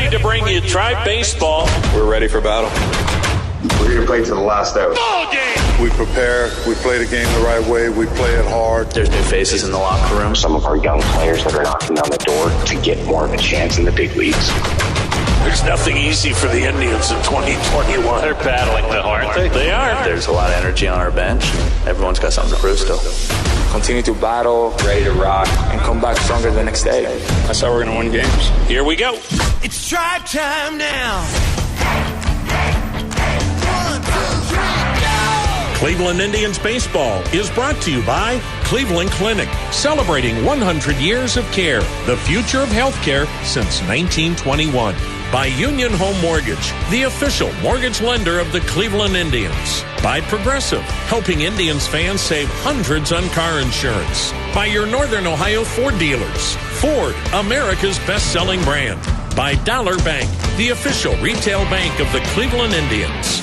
ready to bring you Tribe Baseball. We're ready for battle. We're here to play to the last out. Ball game! We prepare, we play the game the right way, we play it hard. There's new faces in the locker room. Some of our young players that are knocking on the door to get more of a chance in the big leagues. There's nothing easy for the Indians in 2021. They're battling though, aren't they? They are. There's a lot of energy on our bench. Everyone's got something to prove still. Continue to battle, ready to rock, and come back stronger the next day. That's how we're going to win games. Here we go. It's Tribe time now. 1, 2, 3, go! Cleveland Indians Baseball is brought to you by Cleveland Clinic, celebrating 100 years of care, the future of healthcare since 1921. By Union Home Mortgage, the official mortgage lender of the Cleveland Indians. By Progressive, helping Indians fans save hundreds on car insurance. By your Northern Ohio Ford dealers. Ford, America's best-selling brand. By Dollar Bank, the official retail bank of the Cleveland Indians.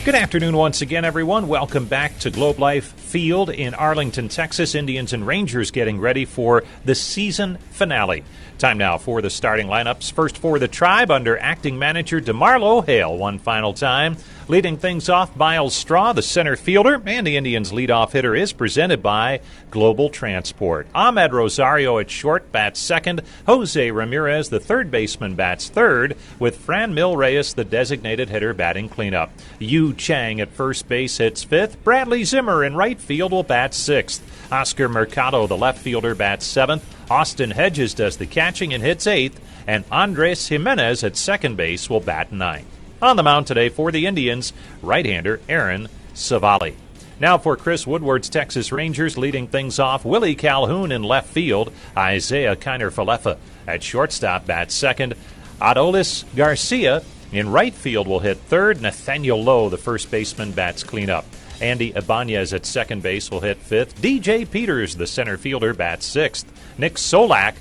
Good afternoon once again, everyone. Welcome back to Globe Life Field in Arlington, Texas. Indians and Rangers getting ready for the season finale. Time now for the starting lineups. First for the Tribe under acting manager DeMarlo Hale one final time. Leading things off, Miles Straw, the center fielder, and the Indians' leadoff hitter is presented by Global Transport. Ahmed Rosario at short bats second. Jose Ramirez, the third baseman, bats third, with Fran Mil-Reyes, the designated hitter, batting cleanup. Yu Chang at first base hits fifth. Bradley Zimmer in right field will bat sixth. Oscar Mercado, the left fielder, bats seventh. Austin Hedges does the catching and hits eighth. And Andres Jimenez at second base will bat ninth. On the mound today for the Indians, right-hander Aaron Savali. Now for Chris Woodward's Texas Rangers, leading things off, Willie Calhoun in left field. Isaiah Kiner-Falefa at shortstop bats second. Adolis Garcia in right field will hit third. Nathaniel Lowe, the first baseman, bats cleanup. Andy Ibanez at second base will hit fifth. DJ Peters, the center fielder, bats sixth. Nick Solak,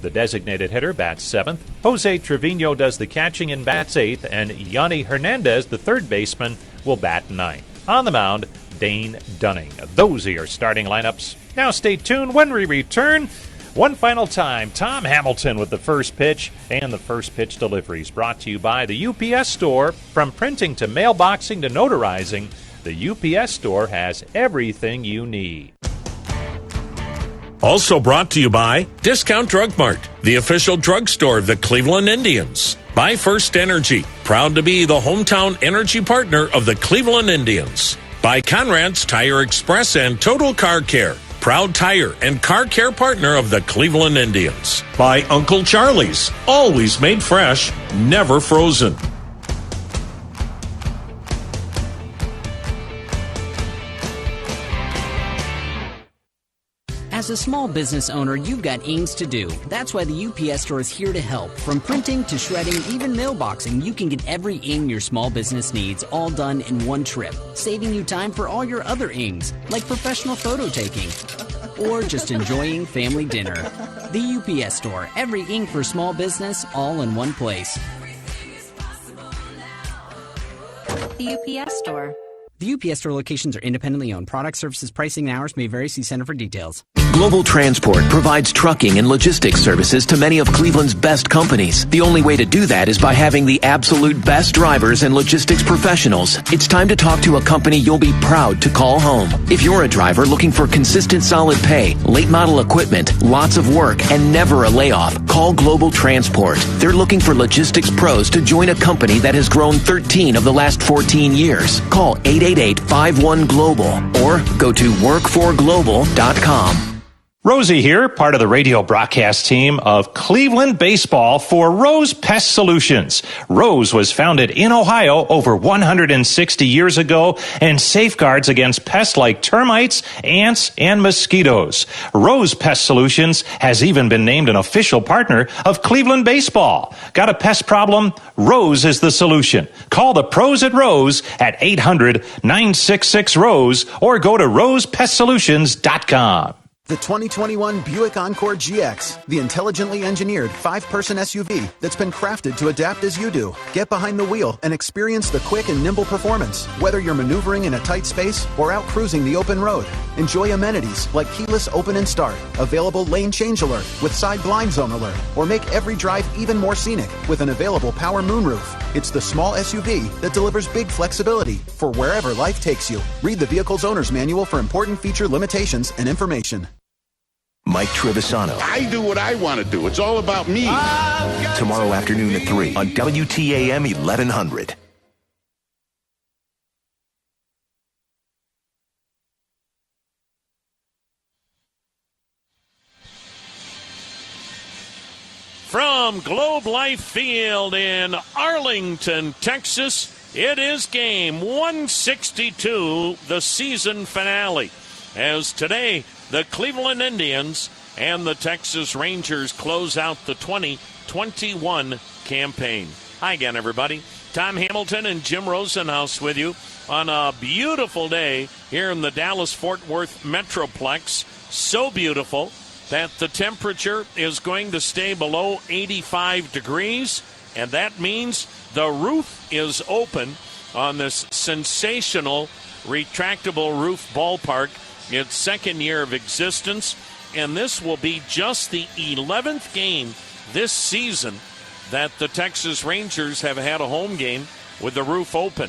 the designated hitter, bats seventh. Jose Trevino does the catching and bats eighth. And Yanni Hernandez, the third baseman, will bat ninth. On the mound, Dane Dunning. Those are your starting lineups. Now stay tuned when we return. One final time, Tom Hamilton with the first pitch and the first pitch deliveries. Brought to you by the UPS Store. From printing to mailboxing to notarizing, the UPS Store has everything you need. Also brought to you by Discount Drug Mart, the official drugstore of the Cleveland Indians. By First Energy, proud to be the hometown energy partner of the Cleveland Indians. By Conrad's Tire Express and Total Car Care, proud tire and car care partner of the Cleveland Indians. By Uncle Charlie's, always made fresh, never frozen. As a small business owner, you've got things to do. That's why the UPS Store is here to help. From printing to shredding, even mailboxing, you can get every ing your small business needs all done in one trip, saving you time for all your other ings, like professional photo taking or just enjoying family dinner. The UPS Store, every ink for small business, all in one place. The UPS Store. The UPS Store locations are independently owned. Product, services, pricing, and hours may vary. See Center for details. Global Transport provides trucking and logistics services to many of Cleveland's best companies. The only way to do that is by having the absolute best drivers and logistics professionals. It's time to talk to a company you'll be proud to call home. If you're a driver looking for consistent solid pay, late model equipment, lots of work, and never a layoff, call Global Transport. They're looking for logistics pros to join a company that has grown 13 of the last 14 years. Call 888-51-GLOBAL or go to workforglobal.com. Rosie here, part of the radio broadcast team of Cleveland Baseball for Rose Pest Solutions. Rose was founded in Ohio over 160 years ago and safeguards against pests like termites, ants, and mosquitoes. Rose Pest Solutions has even been named an official partner of Cleveland Baseball. Got a pest problem? Rose is the solution. Call the pros at Rose at 800-966-ROSE or go to rosepestsolutions.com. The 2021 Buick Encore GX, the intelligently engineered 5-person SUV that's been crafted to adapt as you do. Get behind the wheel and experience the quick and nimble performance, whether you're maneuvering in a tight space or out cruising the open road. Enjoy amenities like keyless open and start, available lane change alert with side blind zone alert, or make every drive even more scenic with an available power moonroof. It's the small SUV that delivers big flexibility for wherever life takes you. Read the vehicle's owner's manual for important feature limitations and information. Mike Trevisano. I do what I want to do. It's all about me. Tomorrow afternoon at 3 on WTAM 1100. From Globe Life Field in Arlington, Texas, it is game 162, the season finale. As today, the Cleveland Indians and the Texas Rangers close out the 2021 campaign. Hi again, everybody. Tom Hamilton and Jim Rosenhaus with you on a beautiful day here in the Dallas-Fort Worth Metroplex. So beautiful that the temperature is going to stay below 85 degrees, and that means the roof is open on this sensational retractable roof ballpark. Its second year of existence, and this will be just the 11th game this season that the Texas Rangers have had a home game with the roof open.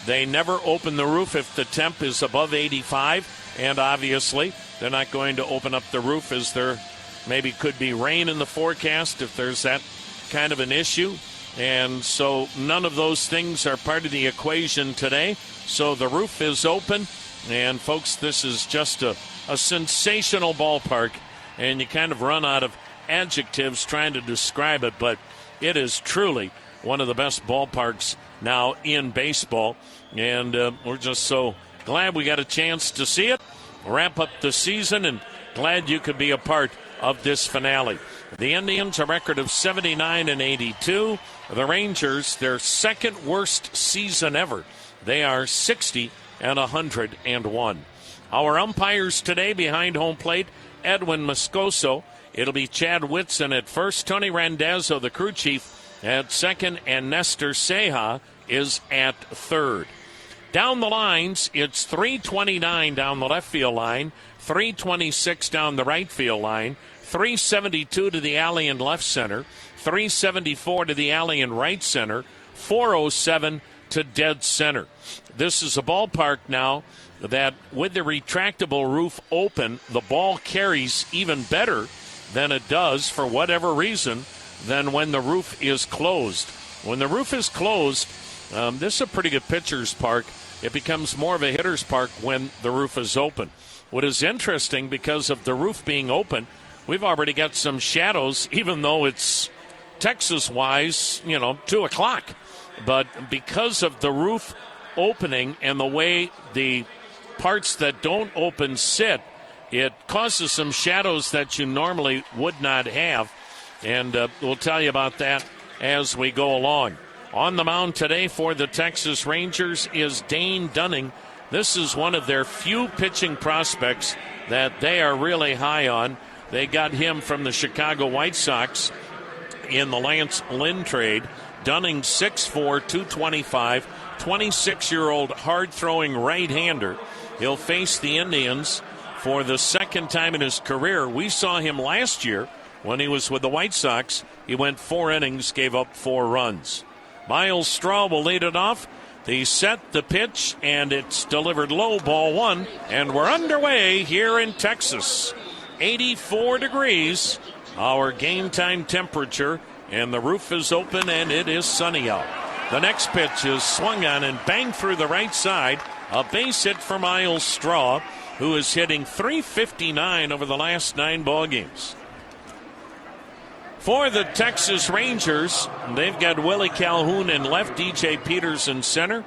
They never open the roof if the temp is above 85, and obviously they're not going to open up the roof as there maybe could be rain in the forecast if there's that kind of an issue. And so none of those things are part of the equation today. So the roof is open. And, folks, this is just a sensational ballpark, and you kind of run out of adjectives trying to describe it, but it is truly one of the best ballparks now in baseball, and we're just so glad we got a chance to see it, wrap up the season, and glad you could be a part of this finale. The Indians, a record of 79-82. The Rangers, their second worst season ever. They are 60-101. Our umpires today behind home plate, Edwin Moscoso. It'll be Chad Whitson at first, Tony Randazzo, the crew chief, at second, and Nestor Ceja is at third. Down the lines, it's 329 down the left field line, 326 down the right field line, 372 to the alley in left center, 374 to the alley in right center, 407 to dead center. This is a ballpark now that with the retractable roof open, the ball carries even better than it does, for whatever reason, than when the roof is closed. When the roof is closed, this is a pretty good pitcher's park. It becomes more of a hitter's park when the roof is open. What is interesting, because of the roof being open, we've already got some shadows, even though it's Texas-wise, 2 o'clock. But because of the roof opening and the way the parts that don't open sit, it causes some shadows that you normally would not have. And we'll tell you about that as we go along. On the mound today for the Texas Rangers is Dane Dunning. This is one of their few pitching prospects that they are really high on. They got him from the Chicago White Sox in the Lance Lynn trade. Dunning, 6'4", 225, 26-year-old hard-throwing right-hander. He'll face the Indians for the second time in his career. We saw him last year when he was with the White Sox. He went 4 innings, gave up 4 runs. Miles Straw will lead it off. They set the pitch, and it's delivered low, ball 1, and we're underway here in Texas. 84 degrees, our game time temperature, and the roof is open, and it is sunny out. The next pitch is swung on and banged through the right side. A base hit for Miles Straw, who is hitting .359 over the last 9 ball games. For the Texas Rangers, they've got Willie Calhoun in left, DJ Peters in center,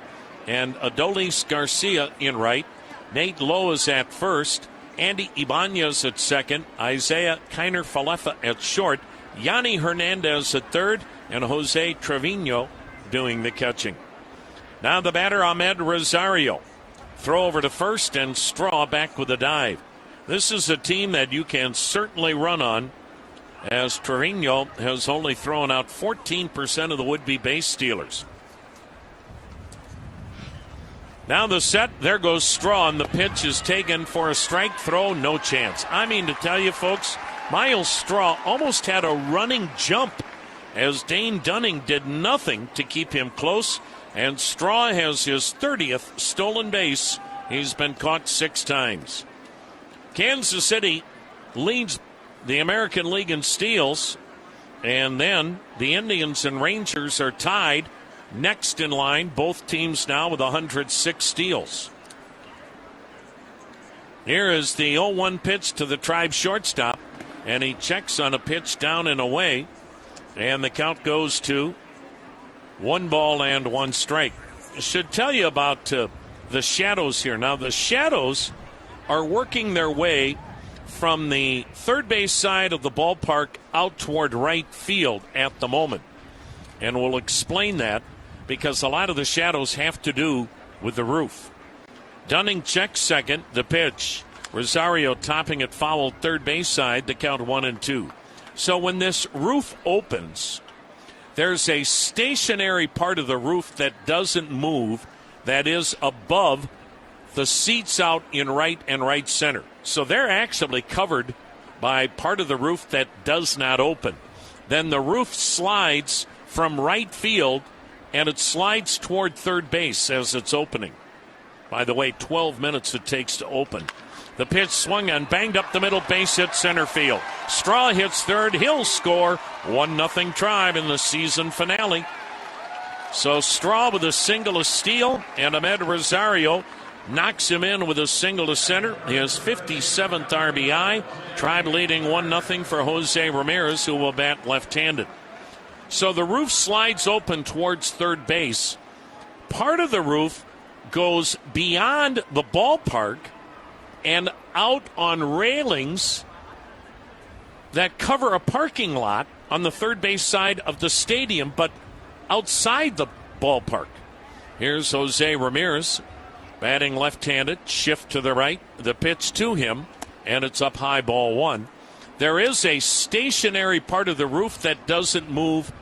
and Adolis Garcia in right. Nate Lowe is at first, Andy Ibanez at second, Isaiah Kiner-Falefa at short, Yanni Hernandez at third, and Jose Trevino doing the catching. Now the batter, Ahmed Rosario. Throw over to first, and Straw back with a dive. This is a team that you can certainly run on, as Trevino has only thrown out 14% of the would-be base stealers. Now the set, there goes Straw, and the pitch is taken for a strike throw, no chance. I mean to tell you, folks, Miles Straw almost had a running jump as Dane Dunning did nothing to keep him close, and Straw has his 30th stolen base. He's been caught 6 times. Kansas City leads the American League in steals, and then the Indians and Rangers are tied next in line, both teams now with 106 steals. Here is the 0-1 pitch to the Tribe shortstop, and he checks on a pitch down and away, and the count goes to 1 ball and 1 strike. Should tell you about the shadows here. Now the shadows are working their way from the third base side of the ballpark out toward right field at the moment. And we'll explain that because a lot of the shadows have to do with the roof. Dunning checks second, the pitch. Rosario topping it foul third base side, the count 1-2. So when this roof opens, there's a stationary part of the roof that doesn't move that is above the seats out in right and right center. So they're actually covered by part of the roof that does not open. Then the roof slides from right field, and it slides toward third base as it's opening. By the way, 12 minutes it takes to open. The pitch swung on, banged up the middle, base hit center field. Straw hits third, he'll score. 1-0 Tribe in the season finale. So Straw with a single, a steal, and Ahmed Rosario knocks him in with a single to center. His 57th RBI. Tribe leading 1-0 for Jose Ramirez, who will bat left-handed. So the roof slides open towards third base. Part of the roof goes beyond the ballpark and out on railings that cover a parking lot on the third base side of the stadium, but outside the ballpark. Here's Jose Ramirez batting left-handed, shift to the right, the pitch to him, and it's up high, ball 1. There is a stationary part of the roof that doesn't move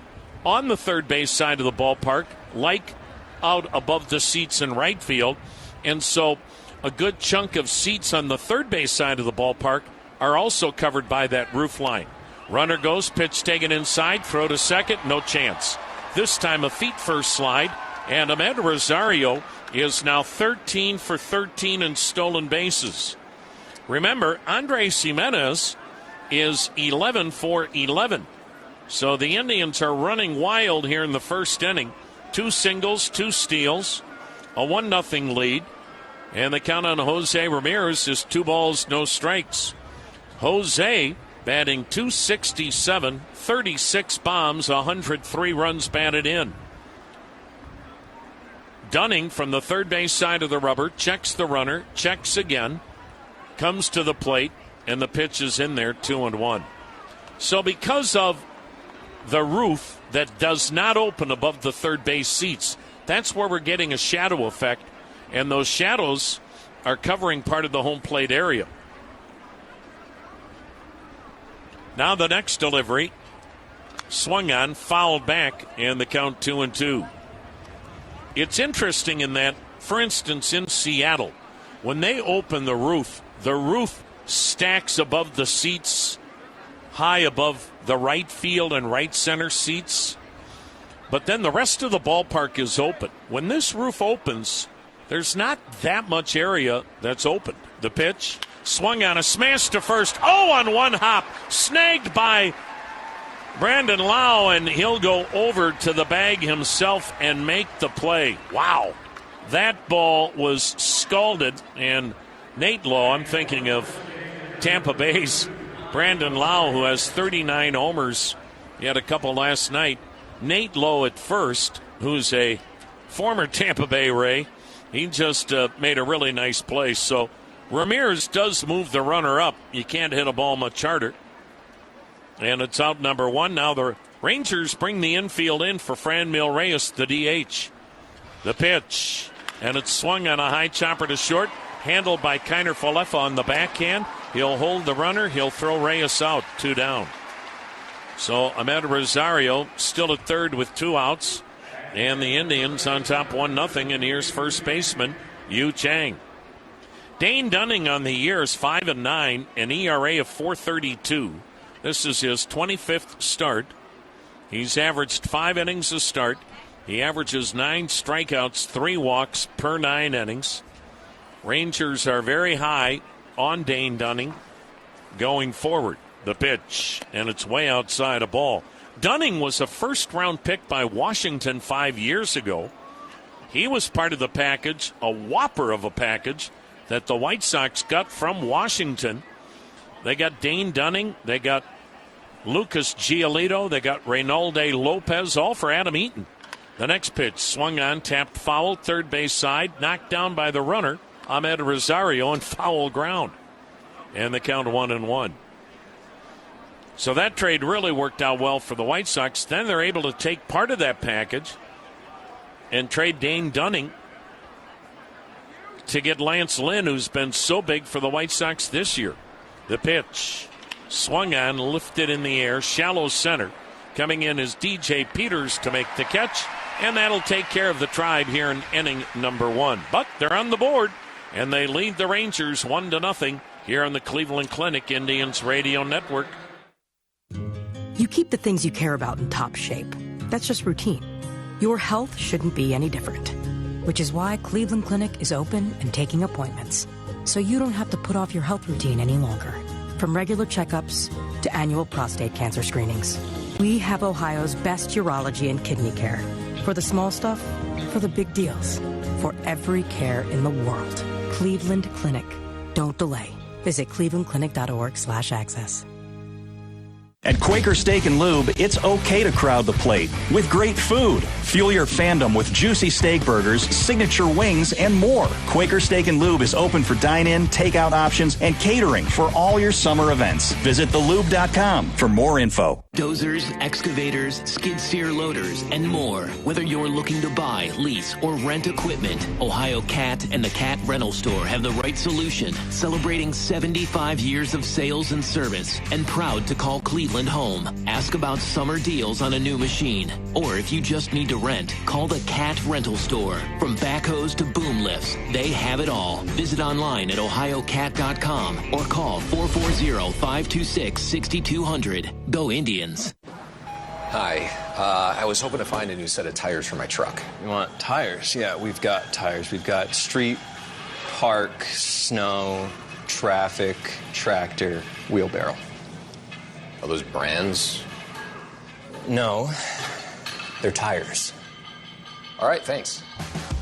on the third base side of the ballpark, like out above the seats in right field, and so a good chunk of seats on the third base side of the ballpark are also covered by that roof line. Runner goes, pitch taken inside, throw to second, no chance. This time a feet-first slide, and Ahmed Rosario is now 13 for 13 in stolen bases. Remember, Andres Jimenez is 11 for 11. So the Indians are running wild here in the first inning. 2 singles, 2 steals, a 1-0 lead. And the count on Jose Ramirez is 2 balls, no strikes. Jose batting .267, 36 bombs, 103 runs batted in. Dunning from the third base side of the rubber checks the runner, checks again, comes to the plate, and the pitch is in there, 2-1. So because of the roof that does not open above the third base seats, that's where we're getting a shadow effect, and those shadows are covering part of the home plate area. Now the next delivery, swung on, fouled back, and the count 2-2. It's interesting in that, for instance, in Seattle, when they open the roof stacks above the seats, high above the right field and right center seats. But then the rest of the ballpark is open. When this roof opens, there's not that much area that's open. The pitch, swung on, a smash to first. Oh, on one hop, snagged by Brandon Lau, and he'll go over to the bag himself and make the play. Wow. That ball was scalded, and Nate Lowe, I'm thinking of Tampa Bay's Brandon Lau, who has 39 homers. He had a couple last night. Nate Lowe at first, who's a former Tampa Bay Ray, he just made a really nice play. So Ramirez does move the runner up. You can't hit a ball much harder. And it's out number 1. Now the Rangers bring the infield in for Franmil Reyes, the DH. The pitch, and it's swung on a high chopper to short, handled by Kiner Falefa on the backhand. He'll hold the runner. He'll throw Reyes out, 2 down. So Ahmed Rosario still at third with 2 outs. And the Indians on top 1-0. And here's first baseman Yu Chang. Dane Dunning on the year is 5-9, an ERA of 4.32. This is his 25th start. He's averaged 5 innings a start. He averages 9 strikeouts, 3 walks per 9 innings. Rangers are very high on Dane Dunning going forward. The pitch, and it's way outside a ball. Dunning was a first-round pick by Washington 5 years ago. He was part of the package, a whopper of a package, that the White Sox got from Washington. They got Dane Dunning, they got Lucas Giolito, they got Reynaldo Lopez, all for Adam Eaton. The next pitch, swung on, tapped foul, third base side, knocked down by the runner, Ahmed Rosario, on foul ground. And the count 1-1. So that trade really worked out well for the White Sox. Then they're able to take part of that package and trade Dane Dunning to get Lance Lynn, who's been so big for the White Sox this year. The pitch, swung on, lifted in the air, shallow center. Coming in is DJ Peters to make the catch, and that'll take care of the Tribe here in inning number 1. But they're on the board, and they lead the Rangers 1-0 here on the Cleveland Clinic Indians Radio Network. You keep the things you care about in top shape. That's just routine. Your health shouldn't be any different, which is why Cleveland Clinic is open and taking appointments, so you don't have to put off your health routine any longer. From regular checkups to annual prostate cancer screenings, we have Ohio's best urology and kidney care. For the small stuff, for the big deals, for every care in the world. Cleveland Clinic. Don't delay. Visit clevelandclinic.org/access. At Quaker Steak and Lube, it's okay to crowd the plate with great food. Fuel your fandom with juicy steak burgers, signature wings, and more. Quaker Steak and Lube is open for dine-in, takeout options, and catering for all your summer events. Visit thelube.com for more info. Dozers, excavators, skid steer loaders, and more. Whether you're looking to buy, lease, or rent equipment, Ohio Cat and the Cat Rental Store have the right solution. Celebrating 75 years of sales and service, and proud to call Cleveland home. Ask about summer deals on a new machine. Or if you just need to rent, call the Cat Rental Store. From backhoes to boom lifts, they have it all. Visit online at ohiocat.com or call 440-526-6200. Go Indians. Hi, I was hoping to find a new set of tires for my truck. You want tires? Yeah, we've got tires. We've got street, park, snow, traffic, tractor, wheelbarrow. Are those brands? No, they're tires. All right, thanks.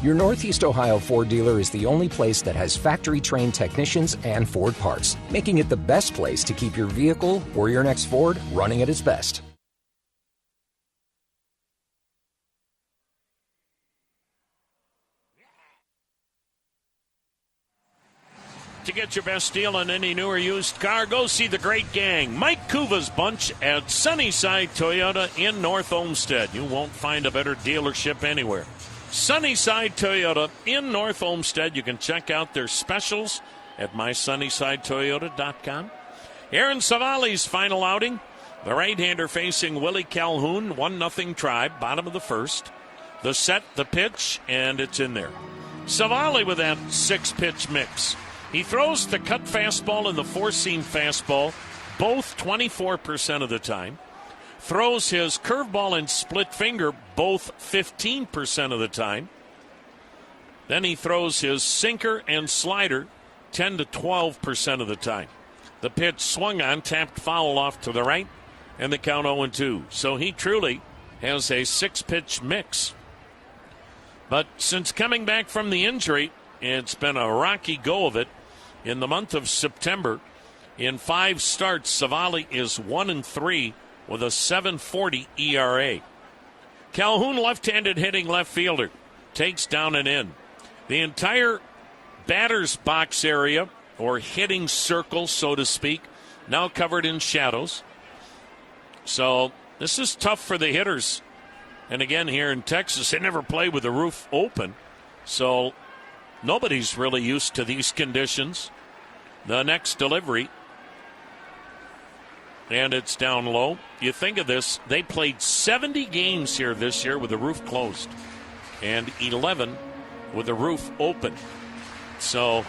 Your Northeast Ohio Ford dealer is the only place that has factory-trained technicians and Ford parts, making it the best place to keep your vehicle or your next Ford running at its best. To get your best deal on any new or used car, go see the great gang, Mike Kuva's bunch at Sunnyside Toyota in North Olmsted. You won't find a better dealership anywhere. Sunnyside Toyota in North Olmsted. You can check out their specials at mysunnysidetoyota.com. Aaron Savali's final outing. The right-hander facing Willie Calhoun, 1-0 Tribe, bottom of the first. The set, the pitch, and it's in there. Savali with that 6-pitch mix. He throws the cut fastball and the four-seam fastball, both 24% of the time. Throws his curveball and split finger, both 15% of the time. Then he throws his sinker and slider 10 to 12% of the time. The pitch swung on, tapped foul off to the right, and the count 0-2. So he truly has a 6-pitch mix. But since coming back from the injury, it's been a rocky go of it. In the month of September, in 5 starts, Savali is 1-3 with a 7.40 ERA. Calhoun, left-handed hitting left fielder, takes down and in. The entire batter's box area, or hitting circle, so to speak, now covered in shadows. So this is tough for the hitters. And again, here in Texas, they never play with the roof open. So nobody's really used to these conditions. The next delivery and it's down low. You think of this, they played 70 games here this year with the roof closed and 11 with the roof open. So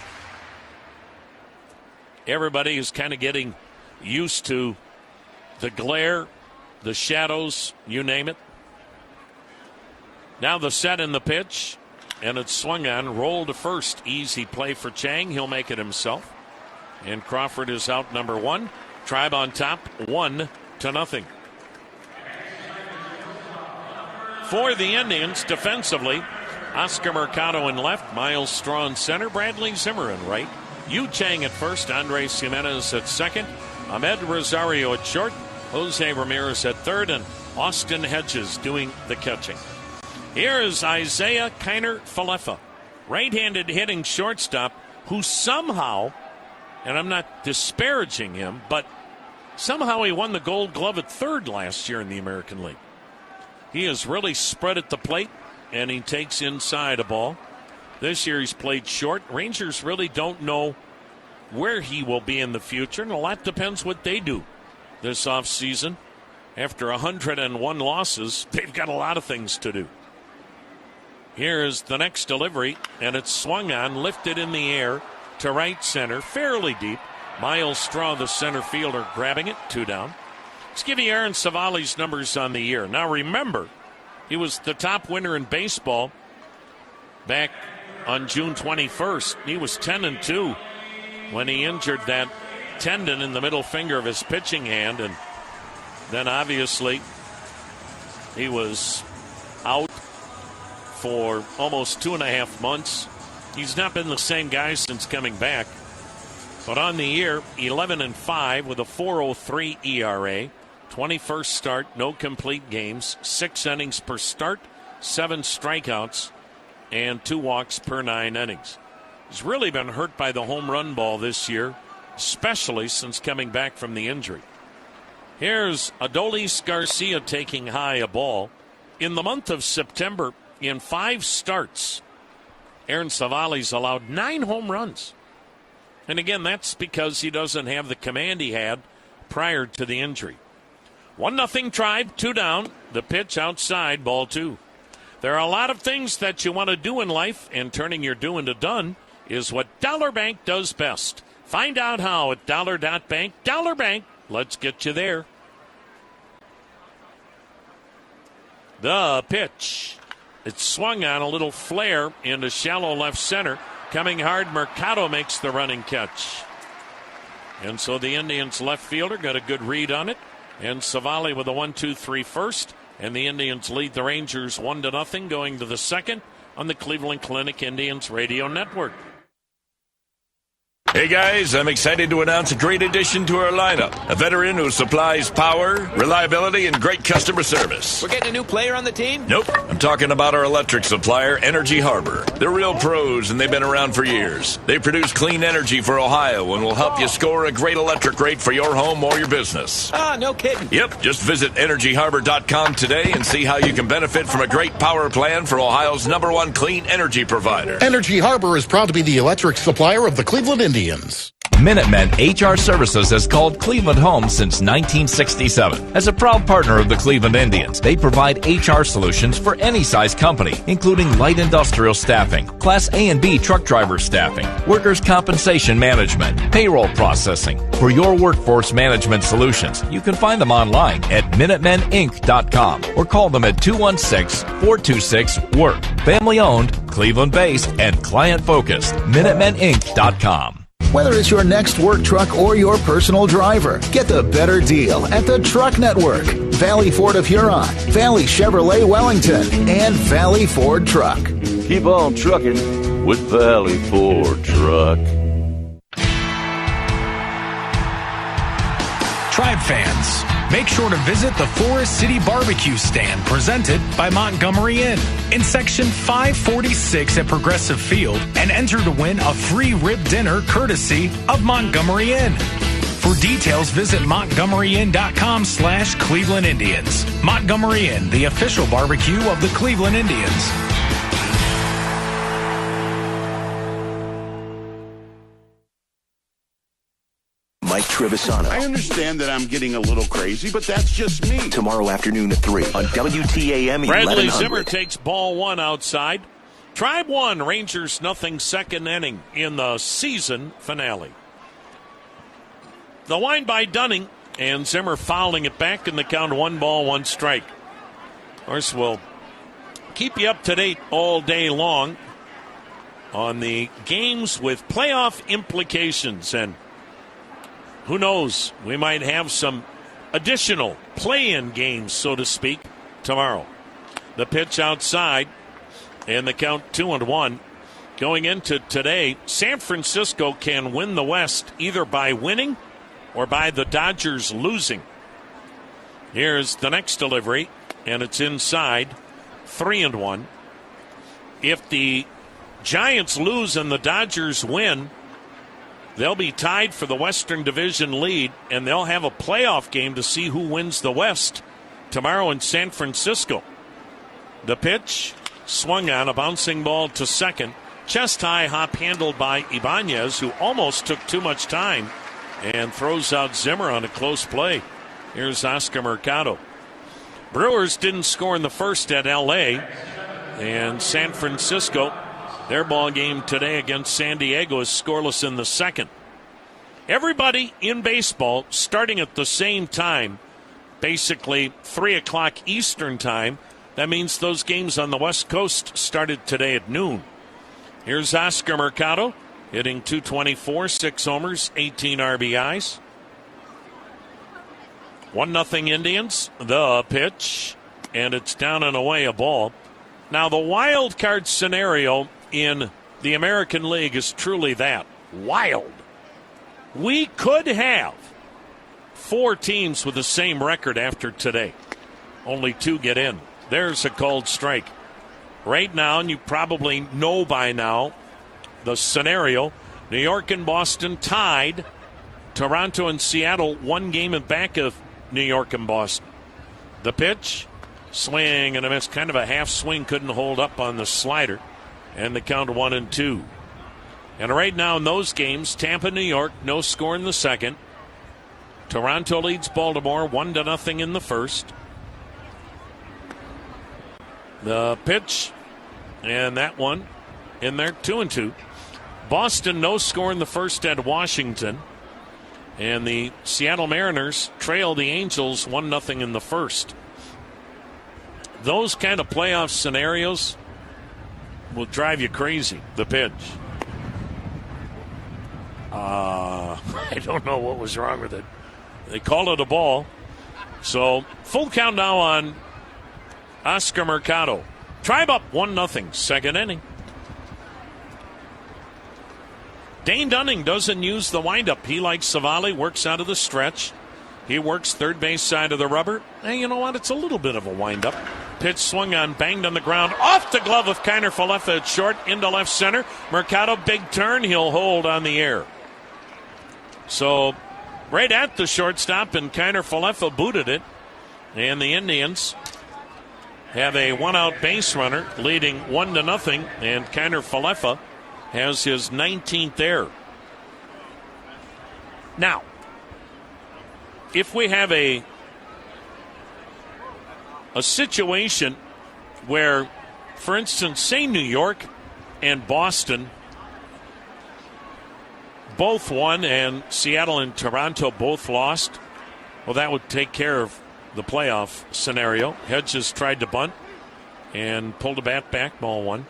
everybody is kind of getting used to the glare, the shadows, you name it. Now the set in the pitch, and it's swung on, roll to first. Easy play for Chang. He'll make it himself. And Crawford is out number one. Tribe on top, 1-0. For the Indians, defensively, Oscar Mercado in left, Miles Straw in center, Bradley Zimmer in right, Yu Chang at first, Andres Jimenez at second, Ahmed Rosario at short, Jose Ramirez at third, and Austin Hedges doing the catching. Here is Isaiah Kiner-Falefa, right-handed hitting shortstop, who somehow, and I'm not disparaging him, but somehow he won the Gold Glove at third last year in the American League. He is really spread at the plate, and he takes inside a ball. This year he's played short. Rangers really don't know where he will be in the future, and a lot depends what they do this offseason. After 101 losses, they've got a lot of things to do. Here's the next delivery, and it's swung on, lifted in the air to right center, fairly deep. Miles Straw, the center fielder, grabbing it, 2 down. Let's give you Aaron Savali's numbers on the year. Now remember, he was the top winner in baseball back on June 21st. He was 10-2 when he injured that tendon in the middle finger of his pitching hand, and then obviously he was out for almost 2.5 months. He's not been the same guy since coming back. But on the year, 11-5 with a 4.03 ERA. 21st start, no complete games, 6 innings per start, 7 strikeouts, and 2 walks per 9 innings. He's really been hurt by the home run ball this year, especially since coming back from the injury. Here's Adolis Garcia taking high a ball. In the month of September, in 5 starts, Aaron Savali's allowed 9 home runs. And again, that's because he doesn't have the command he had prior to the injury. 1-0 Tribe, 2 down. The pitch outside, ball 2. There are a lot of things that you want to do in life, and turning your do into done is what Dollar Bank does best. Find out how at dollar.bank. Dollar Bank, let's get you there. The pitch. It's swung on, a little flare into shallow left center. Coming hard, Mercado makes the running catch. And so the Indians left fielder got a good read on it. And Savali with a 1-2-3 first. And the Indians lead the Rangers 1-0 going to the second on the Cleveland Clinic Indians Radio Network. Hey guys, I'm excited to announce a great addition to our lineup. A veteran who supplies power, reliability, and great customer service. We're getting a new player on the team? Nope. I'm talking about our electric supplier, Energy Harbor. They're real pros and they've been around for years. They produce clean energy for Ohio and will help you score a great electric rate for your home or your business. Ah, no kidding. Yep. Just visit EnergyHarbor.com today and see how you can benefit from a great power plan for Ohio's #1 clean energy provider. Energy Harbor is proud to be the electric supplier of the Cleveland Indians. Minutemen HR Services has called Cleveland home since 1967. As a proud partner of the Cleveland Indians, they provide HR solutions for any size company, including light industrial staffing, Class A and B truck driver staffing, workers' compensation management, payroll processing. For your workforce management solutions, you can find them online at MinutemenInc.com or call them at 216-426-WORK. Family owned, Cleveland based, and client focused. MinutemenInc.com. Whether it's your next work truck or your personal driver, get the better deal at the Truck Network. Valley Ford of Huron, Valley Chevrolet Wellington, and Valley Ford Truck. Keep on trucking with Valley Ford Truck. Tribe fans, make sure to visit the Forest City Barbecue Stand presented by Montgomery Inn in Section 546 at Progressive Field and enter to win a free rib dinner courtesy of Montgomery Inn. For details, visit montgomeryinn.com/Cleveland Indians. Montgomery Inn, the official barbecue of the Cleveland Indians. Mike Trevisano. I understand that I'm getting a little crazy, but that's just me. Tomorrow afternoon at 3 on WTAM 1100. Bradley Zimmer takes ball one outside. Tribe 1, Rangers nothing, second inning in the season finale. The wind by Dunning, and Zimmer fouling it back in the count, 1 ball, 1 strike. Of course, we'll keep you up to date all day long on the games with playoff implications. And who knows, we might have some additional play-in games, so to speak, tomorrow. The pitch outside, and the count 2-1. Going into today, San Francisco can win the West either by winning or by the Dodgers losing. Here's the next delivery, and it's inside, 3-1. If the Giants lose and the Dodgers win, they'll be tied for the Western Division lead, and they'll have a playoff game to see who wins the West tomorrow in San Francisco. The pitch, swung on, a bouncing ball to second. Chest high hop handled by Ibanez, who almost took too much time and throws out Zimmer on a close play. Here's Oscar Mercado. Brewers didn't score in the first at L.A., and San Francisco, their ball game today against San Diego, is scoreless in the second. Everybody in baseball starting at the same time, basically 3 o'clock Eastern time. That means those games on the West Coast started today at noon. Here's Oscar Mercado, hitting .224, 6 homers, 18 RBIs. 1-0 Indians. The pitch, and it's down and away, a ball. Now, the wild card scenario in the American League is truly that, wild. We could have 4 teams with the same record after today. Only 2 get in. There's a called strike. Right now, and you probably know by now, the scenario, New York and Boston tied. Toronto and Seattle 1 game in back of New York and Boston. The pitch, swing and a miss, kind of a half swing, couldn't hold up on the slider, and the count 1-2. And right now in those games, Tampa, New York, no score in the second. Toronto leads Baltimore 1-0 in the first. The pitch, and that one in there, 2-2. Boston no score in the first at Washington. And the Seattle Mariners trail the Angels 1-0 in the first. Those kind of playoff scenarios will drive you crazy. The pitch. I don't know what was wrong with it. They called it a ball. So full count now on Oscar Mercado. Tribe up 1-0, second inning. Dane Dunning doesn't use the windup. He, like Savali, works out of the stretch. He works third base side of the rubber. And you know what? It's a little bit of a windup. Pitch swung on, banged on the ground. Off the glove of Kiner Falefa at short, into left center. Mercado, big turn. He'll hold on the air. So, right at the shortstop, and Kiner Falefa booted it. And the Indians have a one-out base runner leading 1-0, and Kiner Falefa has his 19th error. Now, if we have a situation where, for instance, say New York and Boston both won and Seattle and Toronto both lost, well, that would take care of the playoff scenario. Hedges tried to bunt and pulled a bat back, ball 1.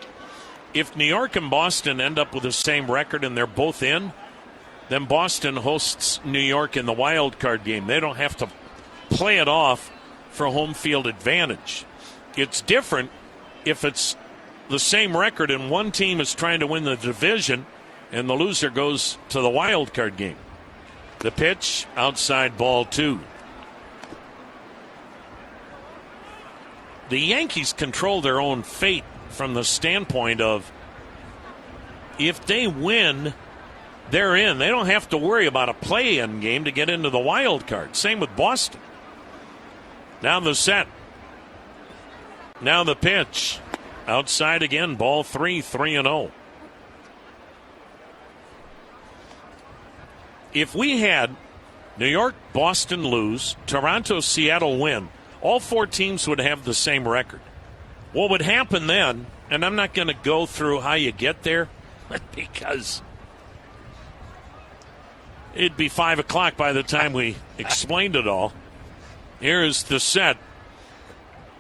If New York and Boston end up with the same record and they're both in, then Boston hosts New York in the wild card game. They don't have to play it off for home field advantage. It's different if it's the same record and one team is trying to win the division and the loser goes to the wild card game. The pitch, outside, ball 2. The Yankees control their own fate from the standpoint of if they win, they're in. They don't have to worry about a play-in game to get into the wild card. Same with Boston. Now the set. Now the pitch. Outside again, ball 3, 3-0. If we had New York, Boston lose, Toronto, Seattle win, all 4 teams would have the same record. What would happen then, and I'm not going to go through how you get there because it'd be 5 o'clock by the time we explained it all. Here is the set,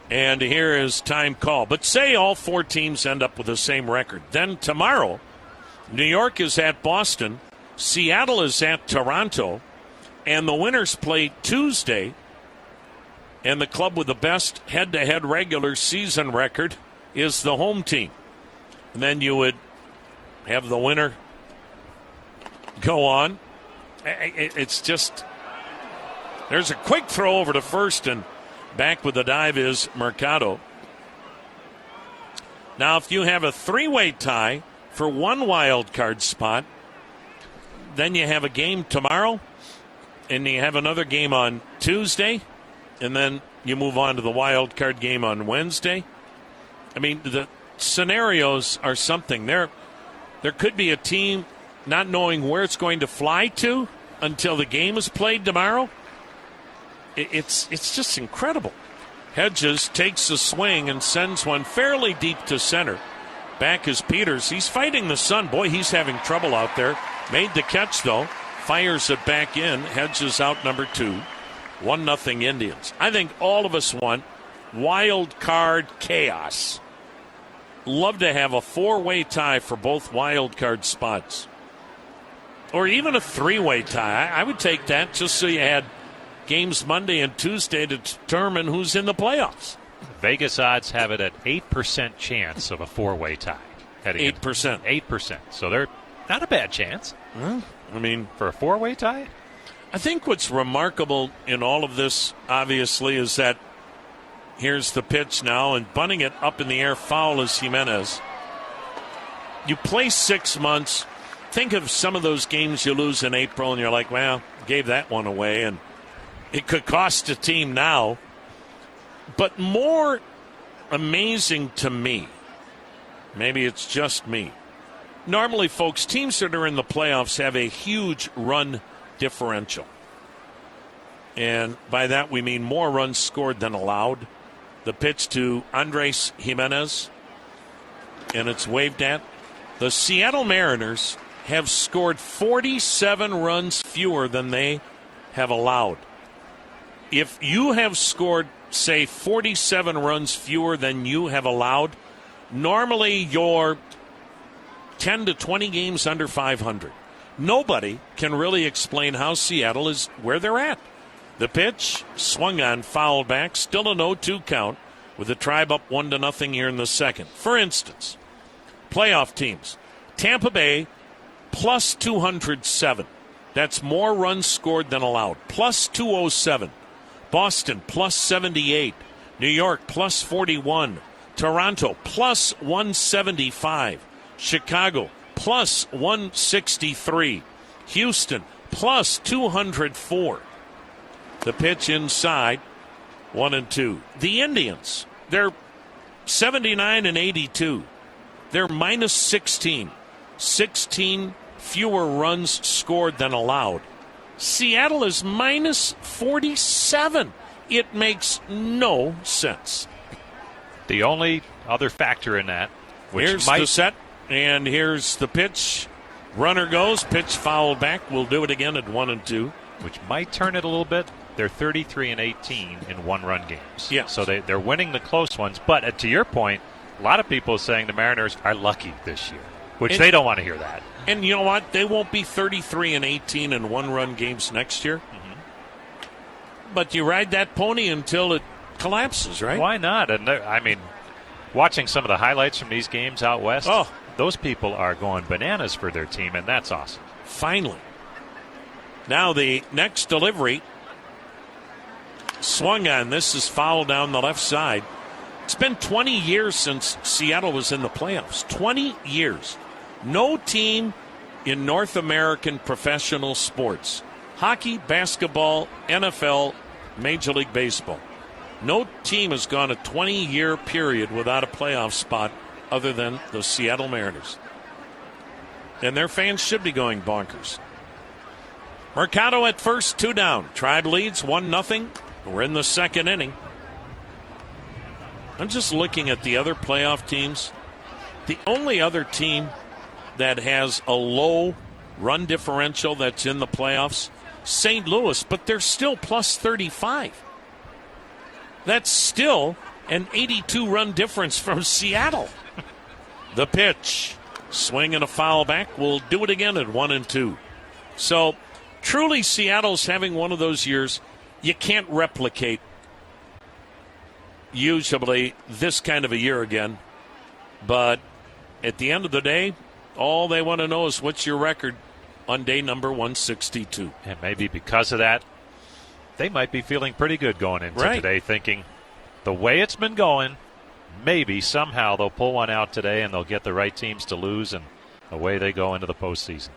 and here is time call. But say all 4 teams end up with the same record. Then tomorrow, New York is at Boston, Seattle is at Toronto, and the winners play Tuesday, and the club with the best head-to-head regular season record is the home team. And then you would have the winner go on. It's just, there's a quick throw over to first, and back with the dive is Mercado. Now, if you have a 3-way tie for 1 wild card spot, then you have a game tomorrow, and you have another game on Tuesday, and then you move on to the wild card game on Wednesday. I mean, the scenarios are something. There could be a team not knowing where it's going to fly to until the game is played tomorrow. It's just incredible. Hedges takes a swing and sends one fairly deep to center. Back is Peters. He's fighting the sun. Boy, he's having trouble out there. Made the catch, though. Fires it back in. Hedges out number 2. 1-0 Indians. I think all of us want wild card chaos. Love to have a 4-way tie for both wild card spots. Or even a 3-way tie. I would take that just so you had games Monday and Tuesday to determine who's in the playoffs. Vegas odds have it at 8% chance of a 4-way tie. 8%. 8%. So they're not a bad chance. Well, I mean, for a 4-way tie? I think what's remarkable in all of this, obviously, is that here's the pitch now, and bunting it up in the air, foul is Jimenez. You play 6 months. Think of some of those games you lose in April, and you're like, well, gave that one away, and it could cost a team now. But more amazing to me, maybe it's just me, normally, folks, teams that are in the playoffs have a huge run differential. And by that we mean more runs scored than allowed. The pitch to Andres Jimenez, and it's waved at. The Seattle Mariners have scored 47 runs fewer than they have allowed. If you have scored, say, 47 runs fewer than you have allowed, normally you're 10 to 20 games under 500. Nobody can really explain how Seattle is where they're at. The pitch, swung on, fouled back, still an 0-2 count with the Tribe up 1-0 here in the second. For instance, playoff teams, Tampa Bay plus 207. That's more runs scored than allowed. Plus 207. Boston plus 78. New York plus 41. Toronto plus 175. Chicago plus 163. Houston plus 204. The pitch inside, 1-2. The Indians, they're 79 and 82. They're minus 16. 16 fewer runs scored than allowed. Seattle is minus 47. It makes no sense. The only other factor in that, which here's the set, and here's the pitch. Runner goes, pitch fouled back. We'll do it again at 1-2. Which might turn it a little bit. They're 33 and 18 in one-run games. Yeah. So they're winning the close ones. But to your point, a lot of people are saying the Mariners are lucky this year, which they don't want to hear that. And you know what? They won't be 33 and 18 in one-run games next year. Mm-hmm. But you ride that pony until it collapses, right? Why not? And I mean, watching some of the highlights from these games out west, those people are going bananas for their team, and that's awesome. Finally. Now the next delivery, swung on. This is foul down the left side. It's been 20 years since Seattle was in the playoffs. 20 years. No team in North American professional sports, hockey, basketball, NFL, Major League Baseball, no team has gone a 20-year period without a playoff spot other than the Seattle Mariners. And their fans should be going bonkers. Mercado at first, 2 down. Tribe leads 1-0. We're in the second inning. I'm just looking at the other playoff teams. The only other team that has a low run differential that's in the playoffs, St. Louis, but they're still plus 35. That's still an 82-run difference from Seattle. The pitch. Swing and a foul back. We'll do it again at 1-2. So, truly, Seattle's having one of those years you can't replicate usually this kind of a year again. But at the end of the day, all they want to know is what's your record on day number 162. And maybe because of that, they might be feeling pretty good going into today, thinking the way it's been going, maybe somehow they'll pull one out today and they'll get the right teams to lose, and away they go into the postseason.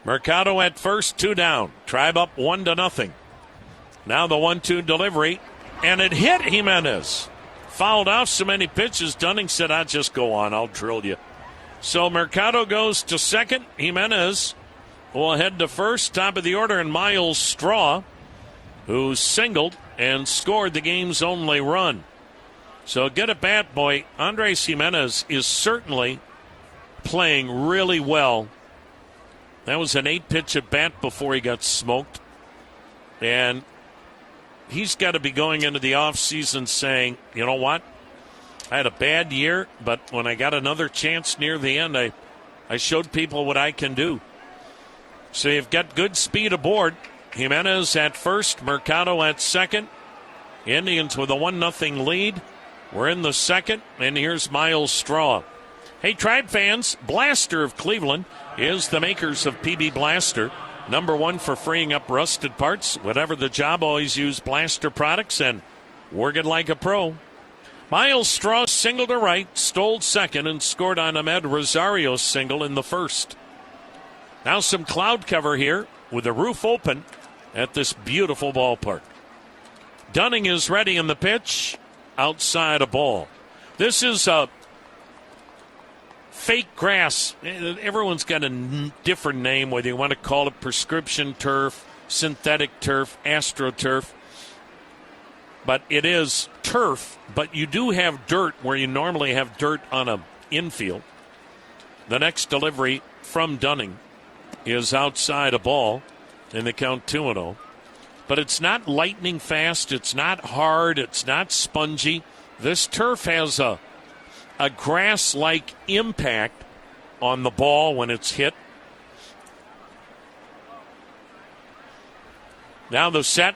Mercado at first, 2 down. Tribe up 1-0. Now the 1-2 delivery, and it hit Jimenez. Fouled off so many pitches, Dunning said, I'll just go on, I'll drill you. So Mercado goes to second. Jimenez will head to first, top of the order, and Miles Straw, who singled and scored the game's only run. So get at bat, boy. Andres Jimenez is certainly playing really well. That was an 8-pitch at bat before he got smoked. And he's got to be going into the offseason saying, you know what? I had a bad year, but when I got another chance near the end, I showed people what I can do. So you've got good speed aboard. Jimenez at first, Mercado at second. Indians with a 1-0 lead. We're in the second, and here's Miles Straw. Hey, Tribe fans, Blaster of Cleveland is the makers of PB Blaster. #1 for freeing up rusted parts. Whatever the job, always use Blaster products and work it like a pro. Miles Straw singled to right, stole second, and scored on Ahmed Rosario's single in the first. Now some cloud cover here with the roof open at this beautiful ballpark. Dunning is ready in the pitch. Outside a ball. This is a fake grass. Everyone's got a different name, whether you want to call it prescription turf, synthetic turf, astroturf. But it is turf, but you do have dirt where you normally have dirt on an infield. The next delivery from Dunning is outside a ball in the count 2-0. But it's not lightning fast, it's not hard, it's not spongy. This turf has a grass-like impact on the ball when it's hit. Now the set.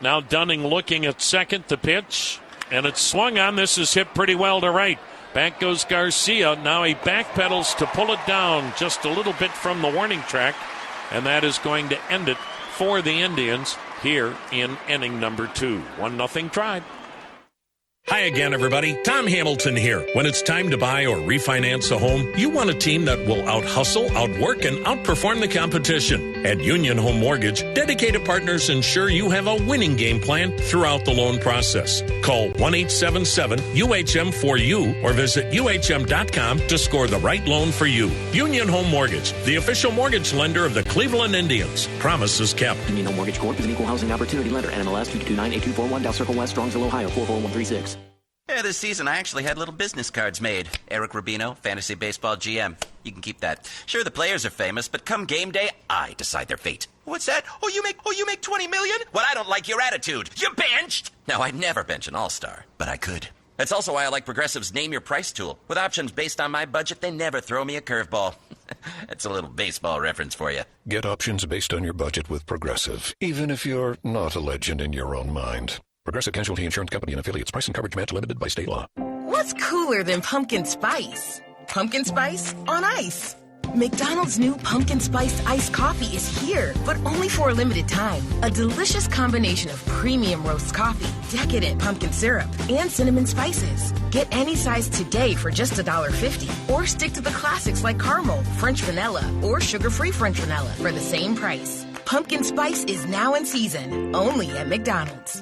Now Dunning looking at second, the pitch. And it's swung on. This is hit pretty well to right. Back goes Garcia. Now he backpedals to pull it down just a little bit from the warning track. And that is going to end it for the Indians here in inning number 2. 1-0 Tribe. Hi again, everybody. Tom Hamilton here. When it's time to buy or refinance a home, you want a team that will out-hustle, outwork, and outperform the competition. At Union Home Mortgage, dedicated partners ensure you have a winning game plan throughout the loan process. Call 1-877-UHM-4U or visit UHM.com to score the right loan for you. Union Home Mortgage, the official mortgage lender of the Cleveland Indians. Promises kept. Union Home Mortgage Corp is an equal housing opportunity lender. NMLS 22298241, Dow Circle West, Strongsville, Ohio 44136. Yeah, this season I actually had little business cards made. Eric Rubino, Fantasy Baseball GM. You can keep that. Sure, the players are famous, but come game day, I decide their fate. What's that? Oh, you make $20 million? Well, I don't like your attitude. You benched! No, I'd never bench an all-star, but I could. That's also why I like Progressive's Name Your Price tool. With options based on my budget, they never throw me a curveball. That's a little baseball reference for you. Get options based on your budget with Progressive, even if you're not a legend in your own mind. Progressive Casualty Insurance Company and affiliates. Price and coverage match limited by state law. What's cooler than pumpkin spice? Pumpkin spice on ice. McDonald's new pumpkin spiced iced coffee is here, but only for a limited time. A delicious combination of premium roast coffee, decadent pumpkin syrup, and cinnamon spices. Get any size today for just $1.50, or stick to the classics like caramel, French vanilla, or sugar-free French vanilla for the same price. Pumpkin spice is now in season, only at McDonald's.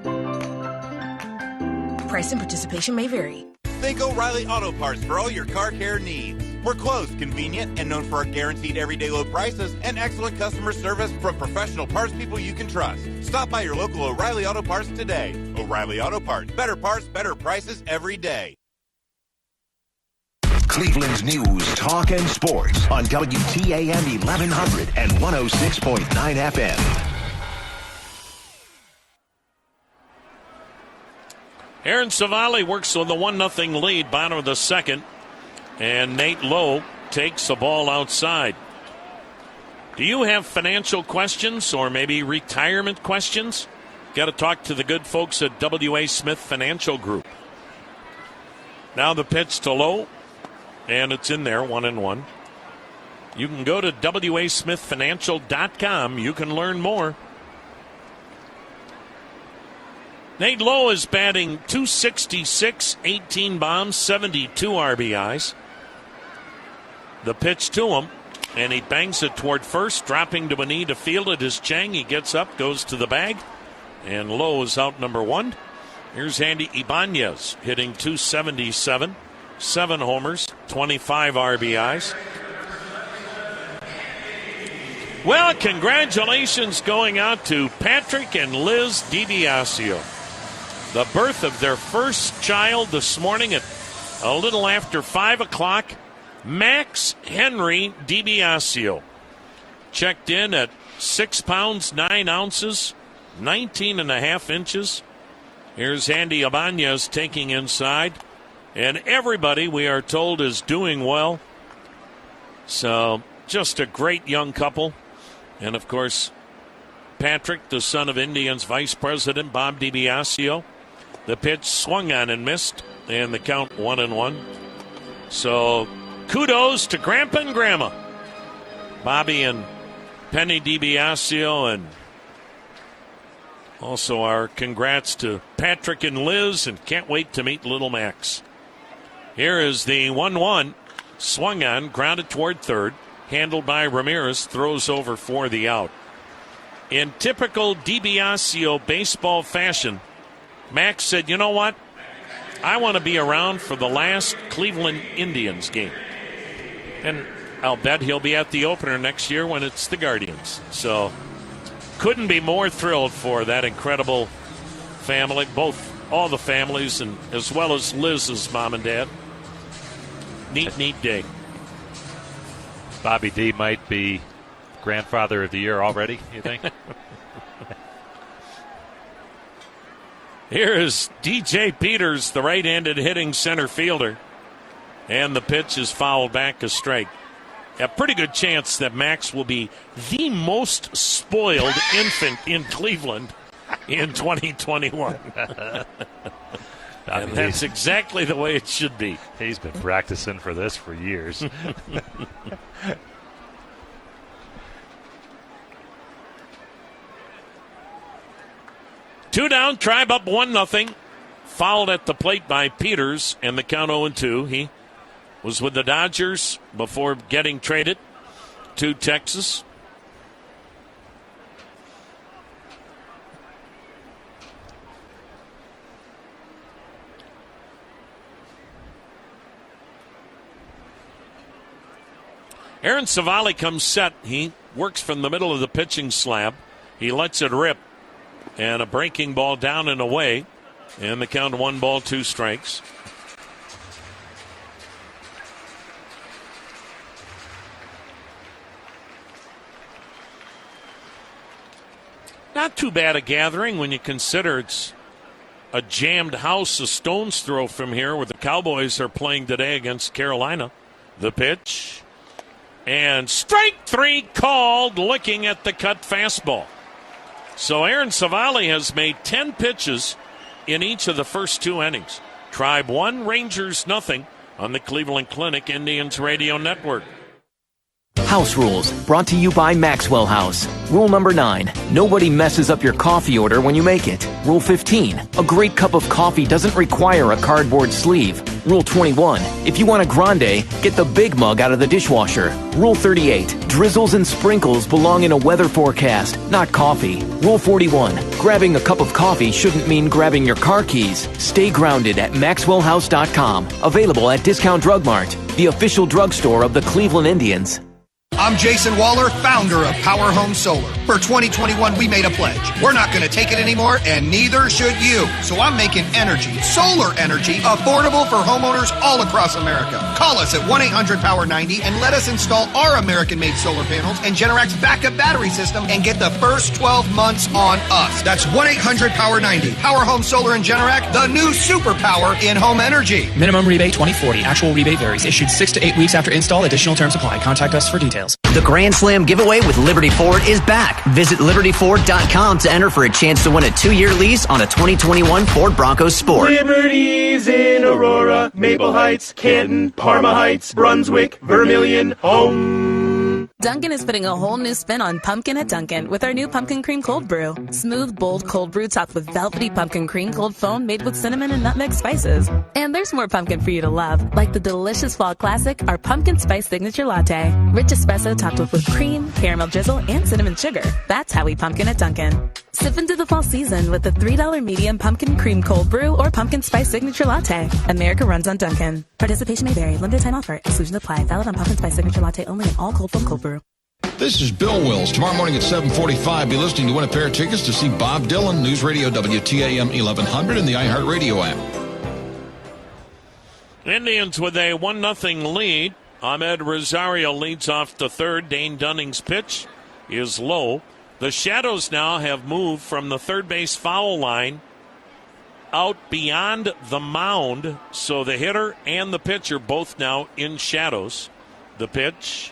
Price and participation may vary. Think O'Reilly Auto Parts for all your car care needs. We're close, convenient, and known for our guaranteed everyday low prices and excellent customer service from professional parts people you can trust. Stop by your local O'Reilly Auto Parts today. O'Reilly Auto Parts. Better parts, better prices every day. Cleveland's news, talk, and sports on WTAM 1100 and 106.9 FM. Aaron Savali works on the 1-0 lead, bottom of the second. And Nate Lowe takes the ball outside. Do you have financial questions or maybe retirement questions? Got to talk to the good folks at W.A. Smith Financial Group. Now the pitch to Lowe, and it's in there, 1-1. You can go to wasmithfinancial.com. You can learn more. Nate Lowe is batting .266, 18 bombs, 72 RBIs. The pitch to him, and he bangs it toward first, dropping to a knee to field it is Chang. He gets up, goes to the bag, and Lowe is out number one. Here's Andy Ibanez hitting .277, 7 homers, 25 RBIs. Well, congratulations going out to Patrick and Liz DiBiasio. The birth of their first child this morning at a little after 5 o'clock. Max Henry DiBiasio checked in at 6 pounds, 9 ounces, 19 and a half inches. Here's Andy Ibanez taking inside. And everybody, we are told, is doing well. So just a great young couple. And, of course, Patrick, the son of Indians Vice President Bob DiBiasio. The pitch swung on and missed, and the count 1-1. So kudos to Grandpa and Grandma, Bobby and Penny DiBiasio, and also our congrats to Patrick and Liz, and can't wait to meet little Max. Here is the 1-1, swung on, grounded toward third, handled by Ramirez, throws over for the out. In typical DiBiasio baseball fashion, Max said, you know what? I want to be around for the last Cleveland Indians game. And I'll bet he'll be at the opener next year when it's the Guardians. So couldn't be more thrilled for that incredible family, all the families, and as well as Liz's mom and dad. Neat day. Bobby D might be grandfather of the year already, you think? Here is DJ Peters, the right-handed hitting center fielder. And the pitch is fouled back a strike. A pretty good chance that Max will be the most spoiled infant in Cleveland in 2021. And that's exactly the way it should be. He's been practicing for this for years. 2 down, Tribe up 1-0. Fouled at the plate by Peters, and the count 0-2. He was with the Dodgers before getting traded to Texas. Aaron Savali comes set. He works from the middle of the pitching slab. He lets it rip. And a breaking ball down and away. And the count 1 ball, 2 strikes. Not too bad a gathering when you consider it's a jammed house a stone's throw from here where the Cowboys are playing today against Carolina. The pitch. And strike 3 called, looking at the cut fastball. So Aaron Savali has made 10 pitches in each of the first 2 innings. Tribe 1, Rangers 0 on the Cleveland Clinic Indians Radio Network. House Rules, brought to you by Maxwell House. Rule number 9, nobody messes up your coffee order when you make it. Rule 15, a great cup of coffee doesn't require a cardboard sleeve. Rule 21. If you want a grande, get the big mug out of the dishwasher. Rule 38. Drizzles and sprinkles belong in a weather forecast, not coffee. Rule 41. Grabbing a cup of coffee shouldn't mean grabbing your car keys. Stay grounded at MaxwellHouse.com. Available at Discount Drug Mart, the official drugstore of the Cleveland Indians. I'm Jason Waller, founder of Power Home Solar. For 2021, we made a pledge. We're not going to take it anymore, and neither should you. So I'm making energy, solar energy, affordable for homeowners all across America. Call us at 1-800-POWER-90 and let us install our American-made solar panels and Generac's backup battery system and get the first 12 months on us. That's 1-800-POWER-90. Power Home Solar and Generac, the new superpower in home energy. Minimum rebate 2040. Actual rebate varies. Issued 6 to 8 weeks after install. Additional terms apply. Contact us for details. The Grand Slam giveaway with Liberty Ford is back. Visit LibertyFord.com to enter for a chance to win a 2-year lease on a 2021 Ford Bronco Sport. Liberty's in Aurora, Maple Heights, Canton, Parma Heights, Brunswick, Vermilion, home. Dunkin' is putting a whole new spin on pumpkin at Dunkin' with our new pumpkin cream cold brew. Smooth, bold cold brew topped with velvety pumpkin cream cold foam made with cinnamon and nutmeg spices. And there's more pumpkin for you to love, like the delicious fall classic, our pumpkin spice signature latte. Rich espresso topped with whipped cream, caramel drizzle, and cinnamon sugar. That's how we pumpkin at Dunkin'. Sip into the fall season with the $3 medium pumpkin cream cold brew or pumpkin spice signature latte. America runs on Dunkin'. Participation may vary. Limited time offer. Exclusions apply. Valid on pumpkin spice signature latte only in all cold foam cold brew. This is Bill Wills. Tomorrow morning at 7:45, be listening to win a pair of tickets to see Bob Dylan, News Radio WTAM 1100 and the iHeartRadio app. Indians with a 1-0 lead. Ahmed Rosario leads off the third. Dane Dunning's pitch is low. The Shadows now have moved from the third base foul line out beyond the mound, so the hitter and the pitcher both now in shadows. The pitch,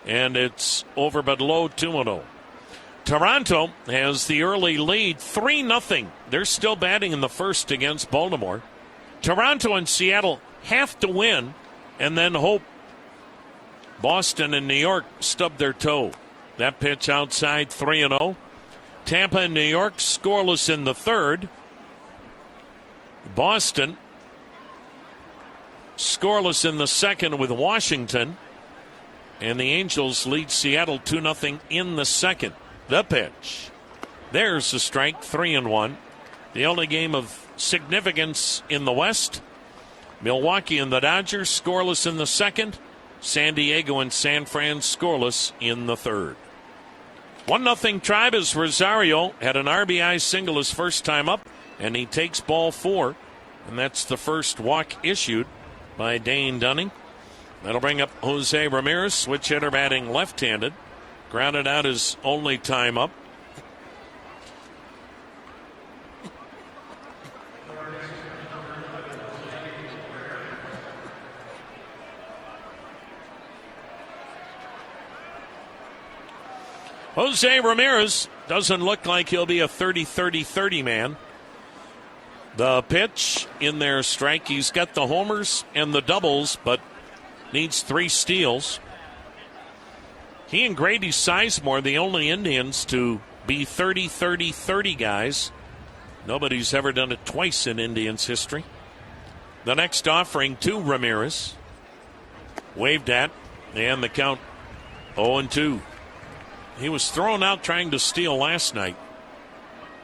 and it's over but low, 2-0. Toronto has the early lead, 3-0. They're still batting in the first against Baltimore. Toronto and Seattle have to win and then hope Boston and New York stub their toe. That pitch outside, 3-0. Tampa and New York scoreless in the third. Boston scoreless in the second with Washington. And the Angels lead Seattle 2-0 in the second. The pitch. There's the strike, 3-1. The only game of significance in the West. Milwaukee and the Dodgers scoreless in the second. San Diego and San Fran scoreless in the third. 1-0 Tribe as Rosario had an RBI single his first time up, and he takes ball 4. And that's the first walk issued by Dane Dunning. That'll bring up Jose Ramirez, switch hitter batting left-handed. Grounded out his only time up. Jose Ramirez doesn't look like he'll be a 30-30-30 man. The pitch in their strike. He's got the homers and the doubles, but needs 3 steals. He and Grady Sizemore, the only Indians to be 30-30-30 guys. Nobody's ever done it twice in Indians history. The next offering to Ramirez. Waved at, and the count 0-2. He was thrown out trying to steal last night.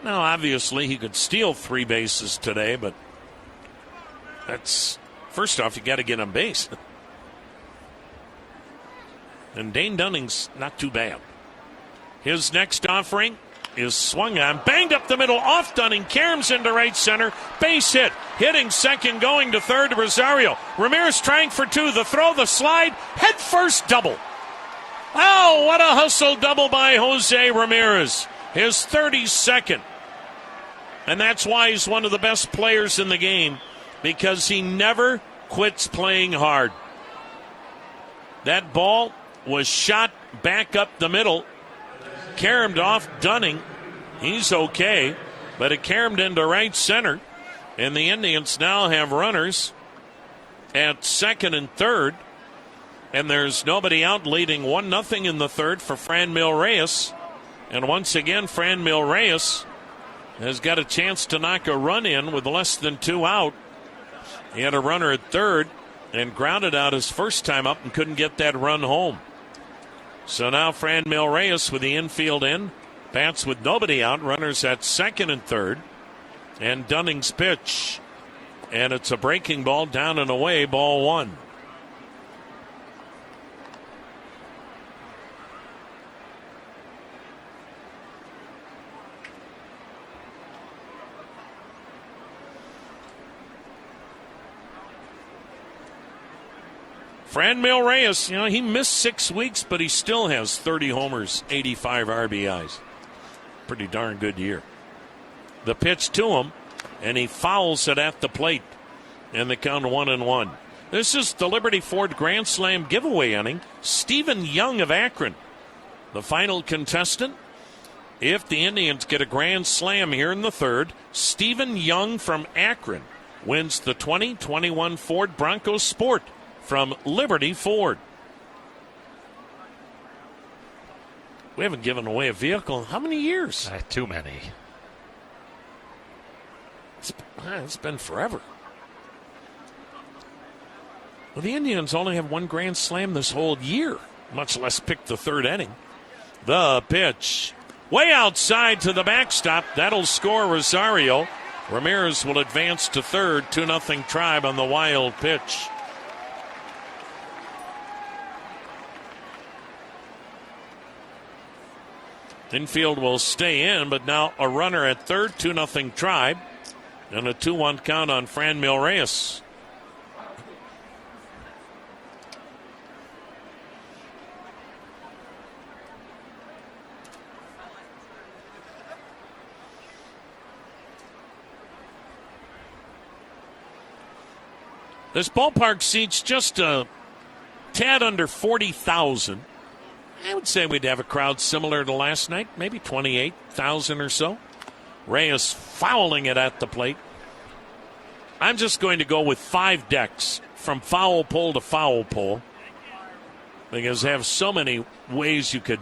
Now, obviously, he could steal 3 bases today, but that's, first off, you got to get on base. And Dane Dunning's not too bad. His next offering is swung on, banged up the middle, off Dunning, caroms into right center, base hit, hitting second, going to third to Rosario. Ramirez trying for 2, the throw, the slide, head first double. Oh, what a hustle double by Jose Ramirez. His 32nd. And that's why he's one of the best players in the game, because he never quits playing hard. That ball was shot back up the middle, caromed off Dunning. He's okay, but it caromed into right center. And the Indians now have runners at second and third. And there's nobody out, leading 1-0 in the third for Franmil Reyes. And once again, Franmil Reyes has got a chance to knock a run in with less than 2 out. He had a runner at third and grounded out his first time up and couldn't get that run home. So now Franmil Reyes with the infield in. Bats with nobody out. Runners at second and third. And Dunning's pitch. And it's a breaking ball down and away, ball one. Franmil Reyes, he missed 6 weeks, but he still has 30 homers, 85 RBIs. Pretty darn good year. The pitch to him, and he fouls it at the plate. And the count 1-1. This is the Liberty Ford Grand Slam giveaway inning. Stephen Young of Akron, the final contestant. If the Indians get a grand slam here in the third, Stephen Young from Akron wins the 2021 Ford Bronco Sport from Liberty Ford. We haven't given away a vehicle in how many years? Too many. It's been forever. Well, the Indians only have one grand slam this whole year, much less pick the third inning. The pitch. Way outside to the backstop. That'll score Rosario. Ramirez will advance to third. 2-0 Tribe on the wild pitch. Infield will stay in, but now a runner at third. 2-0 Tribe. And a 2-1 count on Franmil Reyes. This ballpark seats just a tad under 40,000. I would say we'd have a crowd similar to last night, maybe 28,000 or so. Reyes fouling it at the plate. I'm just going to go with 5 decks from foul pole to foul pole, because they have so many ways you could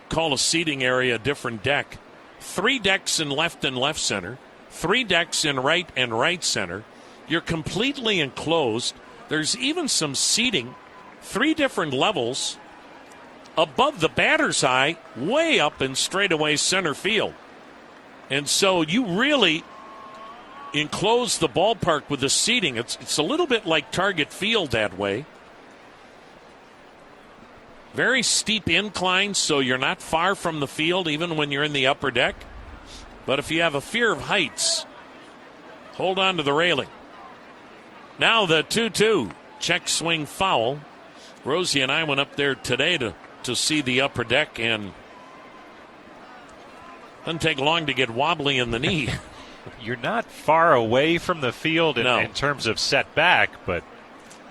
call a seating area a different deck. 3 decks in left and left center, 3 decks in right and right center. You're completely enclosed. There's even some seating, 3 different levels above the batter's eye, way up in straightaway center field. And so you really enclose the ballpark with the seating. It's a little bit like Target Field that way. Very steep incline, so you're not far from the field even when you're in the upper deck. But if you have a fear of heights, hold on to the railing. Now the 2-2. Check swing foul. Rosie and I went up there today to see the upper deck, and doesn't take long to get wobbly in the knee. You're not far away from the field in terms of setback, but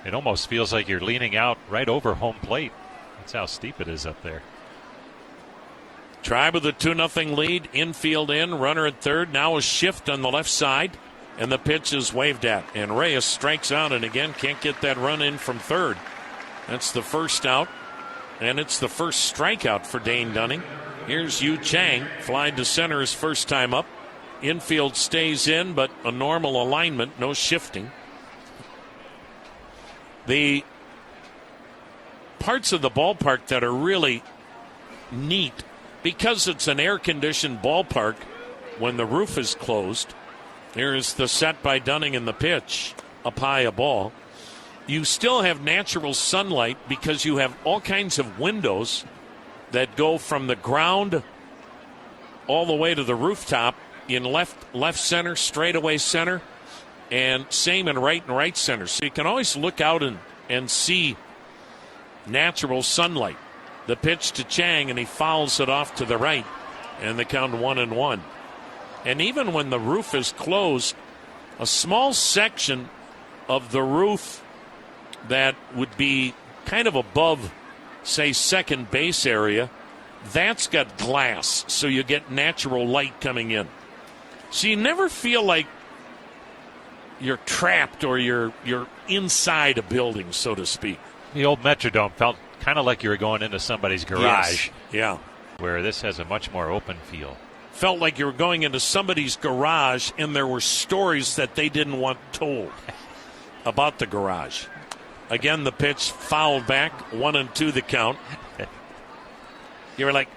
it almost feels like you're leaning out right over home plate. That's how steep it is up there. Tribe with a 2-0 lead. Infield in. Runner at third. Now a shift on the left side. And the pitch is waved at. And Reyes strikes out and again can't get that run in from third. That's the first out. And it's the first strikeout for Dane Dunning. Here's Yu Chang. Flied to center his first time up. Infield stays in, but a normal alignment. No shifting. The parts of the ballpark that are really neat, because it's an air-conditioned ballpark when the roof is closed. Here's the set by Dunning in the pitch. Up high a ball. You still have natural sunlight because you have all kinds of windows that go from the ground all the way to the rooftop in left center, straightaway center, and same in right center. So you can always look out and see natural sunlight. The pitch to Chang, and he fouls it off to the right, and the count 1-1. And even when the roof is closed, a small section of the roof that would be kind of above, say, second base area, that's got glass, so you get natural light coming in. So you never feel like you're trapped or you're inside a building, so to speak. The old Metrodome felt kind of like you were going into somebody's garage. Yes. Yeah. Where this has a much more open feel. felt like you were going into somebody's garage and there were stories that they didn't want told about the garage. Again, the pitch fouled back, 1-2 the count. You were like,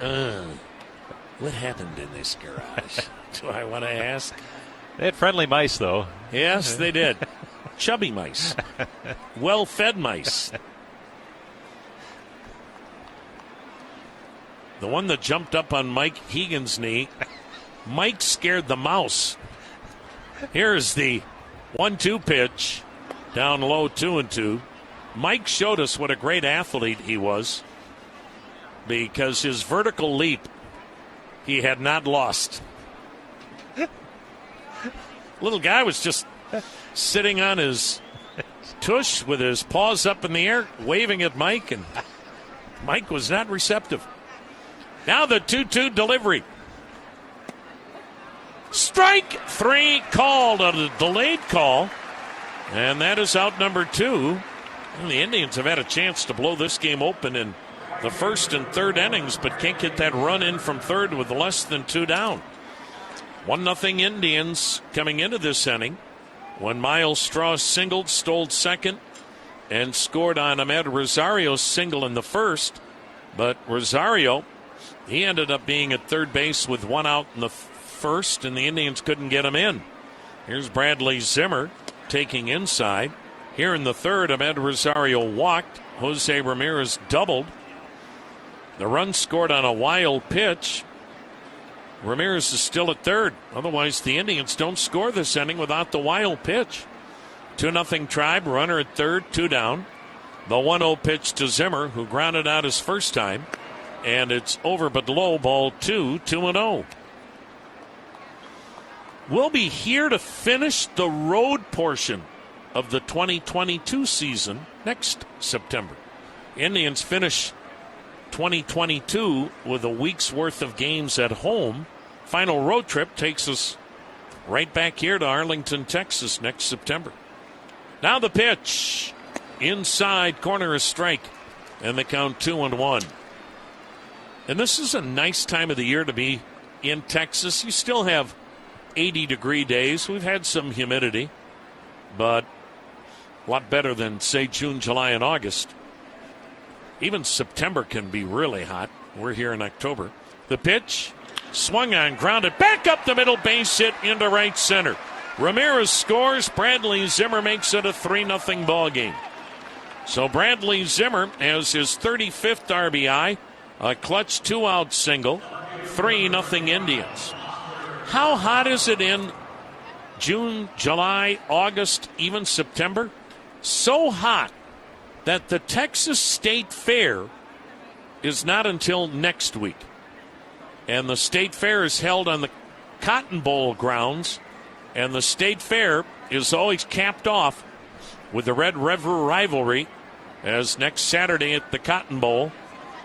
what happened in this garage? Do I want to ask? They had friendly mice, though. Yes, they did. Chubby mice. Well-fed mice. The one that jumped up on Mike Hegan's knee, Mike scared the mouse. Here's the 1-2 pitch. Down low, 2-2. Mike showed us what a great athlete he was because his vertical leap he had not lost. Little guy was just sitting on his tush with his paws up in the air, waving at Mike, and Mike was not receptive. Now the 2-2 delivery. Strike 3 called on a delayed call, and that is out number 2. And the Indians have had a chance to blow this game open in the first and third innings, but can't get that run in from third with less than 2 down. 1-0 Indians coming into this inning when Miles Straw singled, stole second, and scored on Ahmed Rosario's single in the first. But Rosario, he ended up being at third base with 1 out in the first, and the Indians couldn't get him in. Here's Bradley Zimmer taking inside. Here in the third, Ahmed Rosario walked. Jose Ramirez doubled. The run scored on a wild pitch. Ramirez is still at third. Otherwise, the Indians don't score this inning without the wild pitch. 2-0 Tribe, runner at third, 2 down. The 1-0 pitch to Zimmer, who grounded out his first time. And it's over but low, ball 2, 2-0. We'll be here to finish the road portion of the 2022 season next September. Indians finish 2022 with a week's worth of games at home. Final road trip takes us right back here to Arlington, Texas next September. Now the pitch. Inside corner, a strike, and the count 2-1. And this is a nice time of the year to be in Texas. You still have 80-degree days. We've had some humidity, but a lot better than, say, June, July, and August. Even September can be really hot. We're here in October. The pitch, swung on, grounded, back up the middle, base hit into right center. Ramirez scores. Bradley Zimmer makes it a 3-0 ball game. So Bradley Zimmer has his 35th RBI, a clutch 2-out single, 3-0 Indians. How hot is it in June, July, August, even September? So hot that the Texas State Fair is not until next week. And the State Fair is held on the Cotton Bowl grounds, and the State Fair is always capped off with the Red River rivalry, as next Saturday at the Cotton Bowl,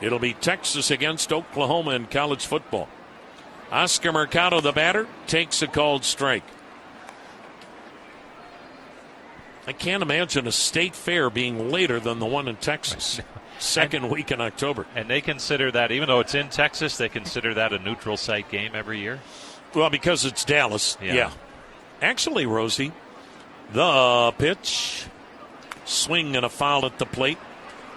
it'll be Texas against Oklahoma in college football. Oscar Mercado, the batter, takes a called strike. I can't imagine a state fair being later than the one in Texas. Second week in October. And they consider that, even though it's in Texas, they consider that a neutral site game every year? Well, because it's Dallas. Yeah. Actually, Rosie, the pitch, swing and a foul at the plate,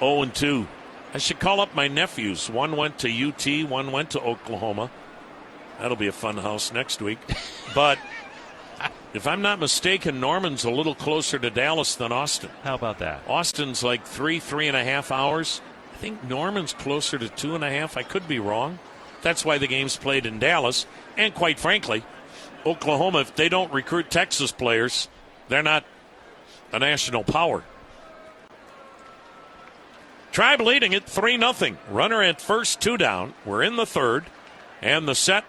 0-2. I should call up my nephews. One went to UT, one went to Oklahoma. That'll be a fun house next week. But if I'm not mistaken, Norman's a little closer to Dallas than Austin. How about that? Austin's like 3.5 hours. I think Norman's closer to 2.5. I could be wrong. That's why the game's played in Dallas. And quite frankly, Oklahoma, if they don't recruit Texas players, they're not a national power. Tribe leading it 3-0. Runner at first, 2 down. We're in the third. And the set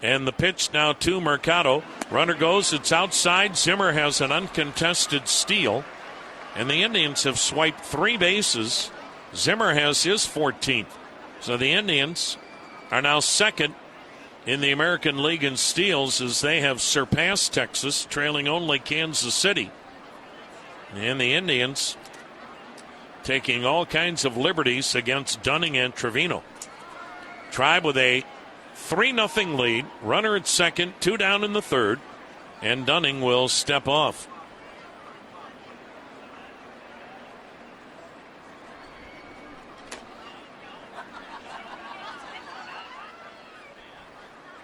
and the pitch now to Mercado. Runner goes, it's outside. Zimmer has an uncontested steal. And the Indians have swiped 3 bases. Zimmer has his 14th. So the Indians are now second in the American League in steals as they have surpassed Texas, trailing only Kansas City. And the Indians taking all kinds of liberties against Dunning and Trevino. Tribe with a 3-0 lead. Runner at second, 2 down in the third, and Dunning will step off.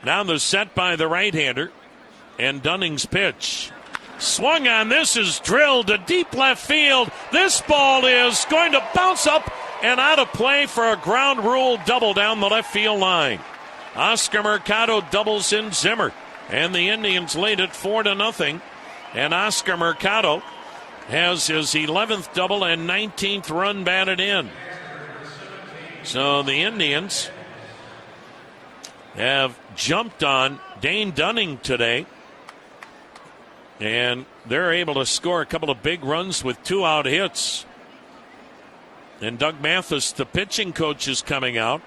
Now the set by the right-hander, and Dunning's pitch. Swung on. This is drilled to deep left field. This ball is going to bounce up and out of play for a ground rule double down the left field line. Oscar Mercado doubles in Zimmer, and the Indians lead it 4-0. And Oscar Mercado has his 11th double and 19th run batted in. So the Indians have jumped on Dane Dunning today, and they're able to score a couple of big runs with 2 out hits. And Doug Mathis, the pitching coach, is coming out,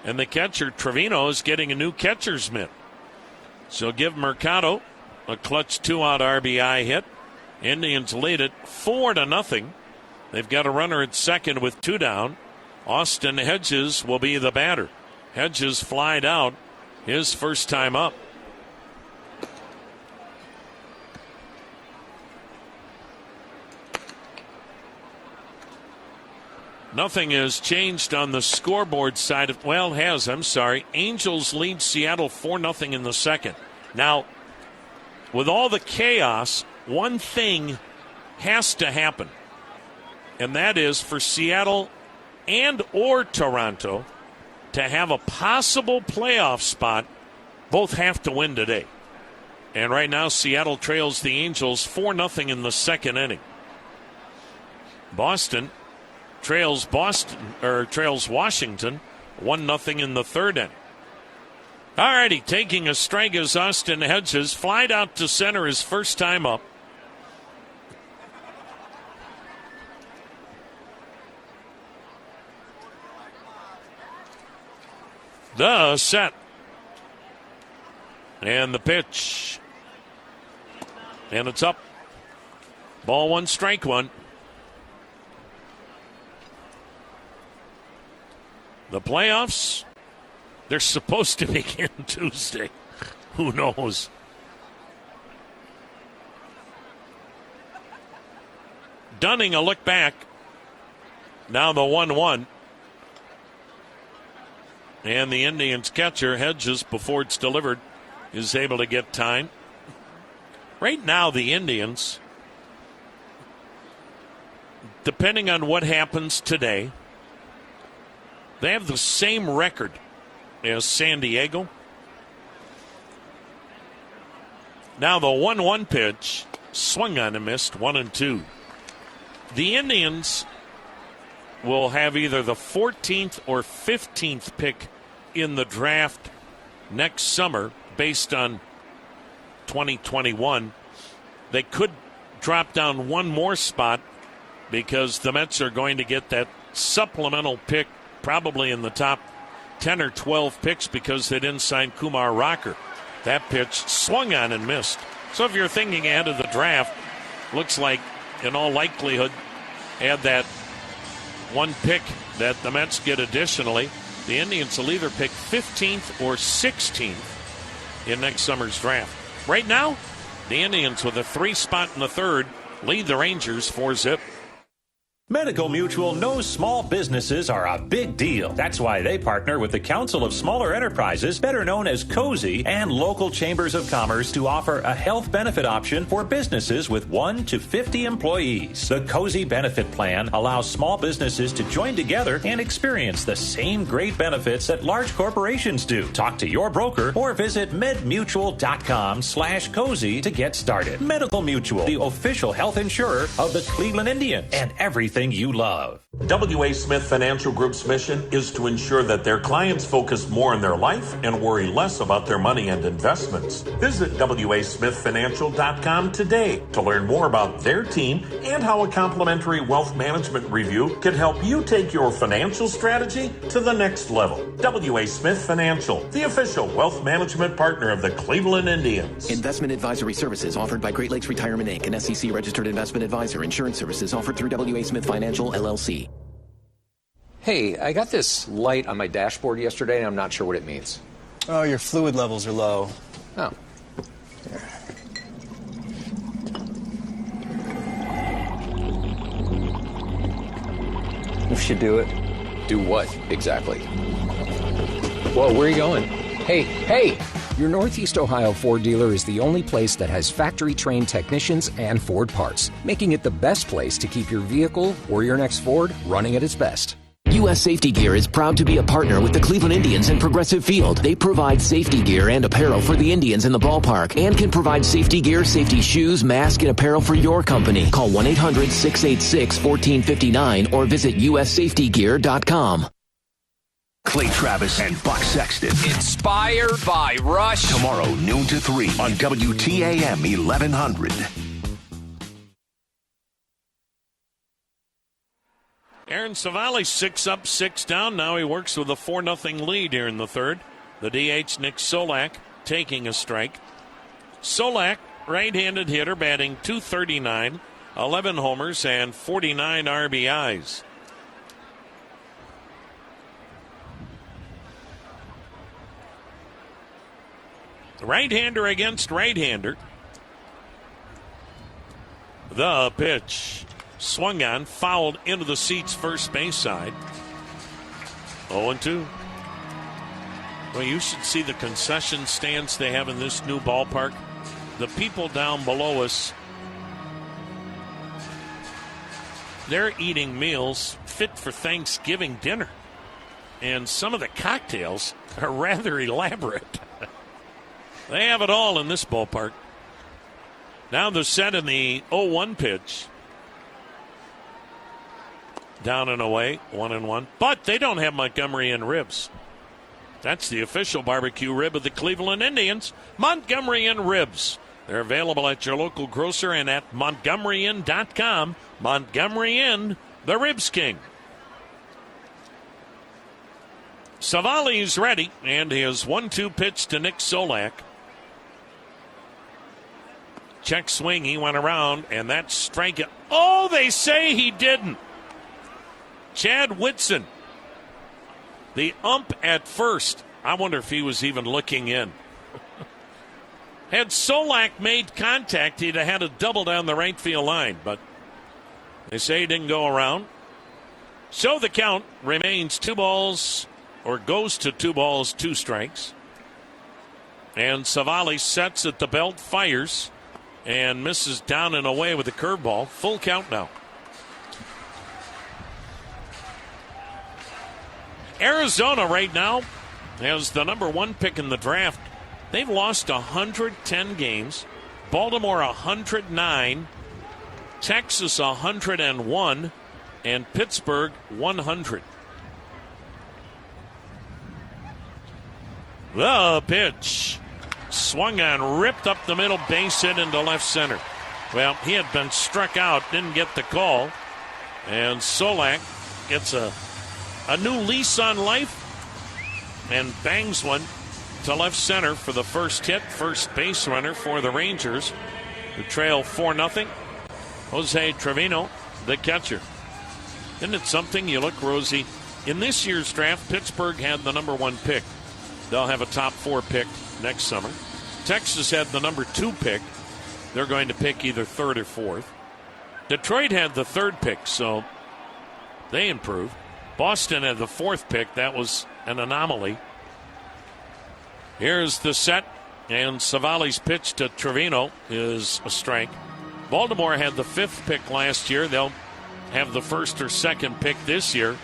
and the catcher, Trevino, is getting a new catcher's mitt. So give Mercado a clutch 2-out RBI hit. Indians lead it 4-0. They've got a runner at second with 2 down. Austin Hedges will be the batter. Hedges flied out his first time up. Nothing has changed on the scoreboard side of, Angels lead Seattle 4-0 in the second. Now, with all the chaos, one thing has to happen, and that is for Seattle and or Toronto to have a possible playoff spot. Both have to win today. And right now, Seattle trails the Angels 4-0 in the second inning. Boston trails Washington 1-0 in the third inning. All righty, taking a strike is Austin Hedges. Flied out to center his first time up. The set. And the pitch. And it's up. Ball 1, strike 1. The playoffs, they're supposed to begin Tuesday. Who knows? Dunning a look back. Now the 1-1. And the Indians catcher, Hedges, before it's delivered, is able to get time. Right now, the Indians, depending on what happens today, they have the same record as San Diego. Now the 1-1 pitch, swung on and missed, 1-2. The Indians will have either the 14th or 15th pick in the draft next summer based on 2021. They could drop down one more spot because the Mets are going to get that supplemental pick probably in the top 10 or 12 picks because they didn't sign Kumar Rocker. That pitch swung on and missed. So if you're thinking ahead of the draft, looks like in all likelihood add that one pick that the Mets get additionally. The Indians will either pick 15th or 16th in next summer's draft. Right now, the Indians with a 3 spot in the third lead the Rangers 4-0. Medical Mutual knows small businesses are a big deal. That's why they partner with the Council of Smaller Enterprises, better known as COSI, and local chambers of commerce to offer a health benefit option for businesses with 1 to 50 employees. The COSI benefit plan allows small businesses to join together and experience the same great benefits that large corporations do. Talk to your broker or visit medmutual.com/COSI to get started. Medical Mutual, the official health insurer of the Cleveland Indians and everything you love. W.A. Smith Financial Group's mission is to ensure that their clients focus more on their life and worry less about their money and investments. Visit WASmithFinancial.com today to learn more about their team and how a complimentary wealth management review can help you take your financial strategy to the next level. W.A. Smith Financial, the official wealth management partner of the Cleveland Indians. Investment advisory services offered by Great Lakes Retirement Inc., an SEC-registered investment advisor. Insurance services offered through W.A. Smith Financial, LLC. Hey, I got this light on my dashboard yesterday, and I'm not sure what it means. Oh, your fluid levels are low. Oh. This should do it. Do what, exactly? Whoa, where are you going? Hey! Your Northeast Ohio Ford dealer is the only place that has factory-trained technicians and Ford parts, making it the best place to keep your vehicle or your next Ford running at its best. U.S. Safety Gear is proud to be a partner with the Cleveland Indians and Progressive Field. They provide safety gear and apparel for the Indians in the ballpark and can provide safety gear, safety shoes, mask, and apparel for your company. Call 1-800-686-1459 or visit ussafetygear.com. Clay Travis and Buck Sexton. Inspired by Rush. Tomorrow, noon to 3 on WTAM 1100. Aaron Savali 6 up, 6 down. Now he works with a 4-0 lead here in the third. The DH, Nick Solak, taking a strike. Solak, right-handed hitter, batting .239, 11 homers, and 49 RBIs. Right-hander against right-hander. The pitch. Swung on, fouled into the seats first base side. 0-2. Well, you should see the concession stands they have in this new ballpark. The people down below us, they're eating meals fit for Thanksgiving dinner. And some of the cocktails are rather elaborate. They have it all in this ballpark. Now they're set in the 0-1 pitch. Down and away, 1-1. But they don't have Montgomery Inn ribs. That's the official barbecue rib of the Cleveland Indians. Montgomery Inn ribs. They're available at your local grocer and at MontgomeryInn.com. Montgomery Inn, the Ribs King. Savali's ready, and his 1-2 pitch to Nick Solak. Check swing, he went around, and that strike. Oh, they say he didn't. Chad Whitson, the ump at first. I wonder if he was even looking in. Had Solak made contact, he'd have had a double down the right field line, but they say he didn't go around. So the count remains 2 balls, or goes to 2 balls, 2 strikes. And Savali sets at the belt, fires, and misses down and away with a curveball. Full count now. Arizona right now has the number 1 pick in the draft. They've lost 110 games. Baltimore 109. Texas 101. And Pittsburgh 100. The pitch. Swung on, ripped up the middle, base hit into left center. Well, he had been struck out, didn't get the call. And Solak gets a new lease on life and bangs one to left center for the first hit, first base runner for the Rangers, who trail 4-0. Jose Trevino, the catcher. Isn't it something? You look, Rosie, in this year's draft, Pittsburgh had the number 1 pick. They'll have a top 4 pick next summer. Texas had the number 2 pick. They're going to pick either 3rd or 4th. Detroit had the 3rd pick, so they improved. Boston had the 4th pick. That was an anomaly. Here's the set, and Savali's pitch to Trevino is a strike. Baltimore had the 5th pick last year. They'll have the 1st or 2nd pick this year.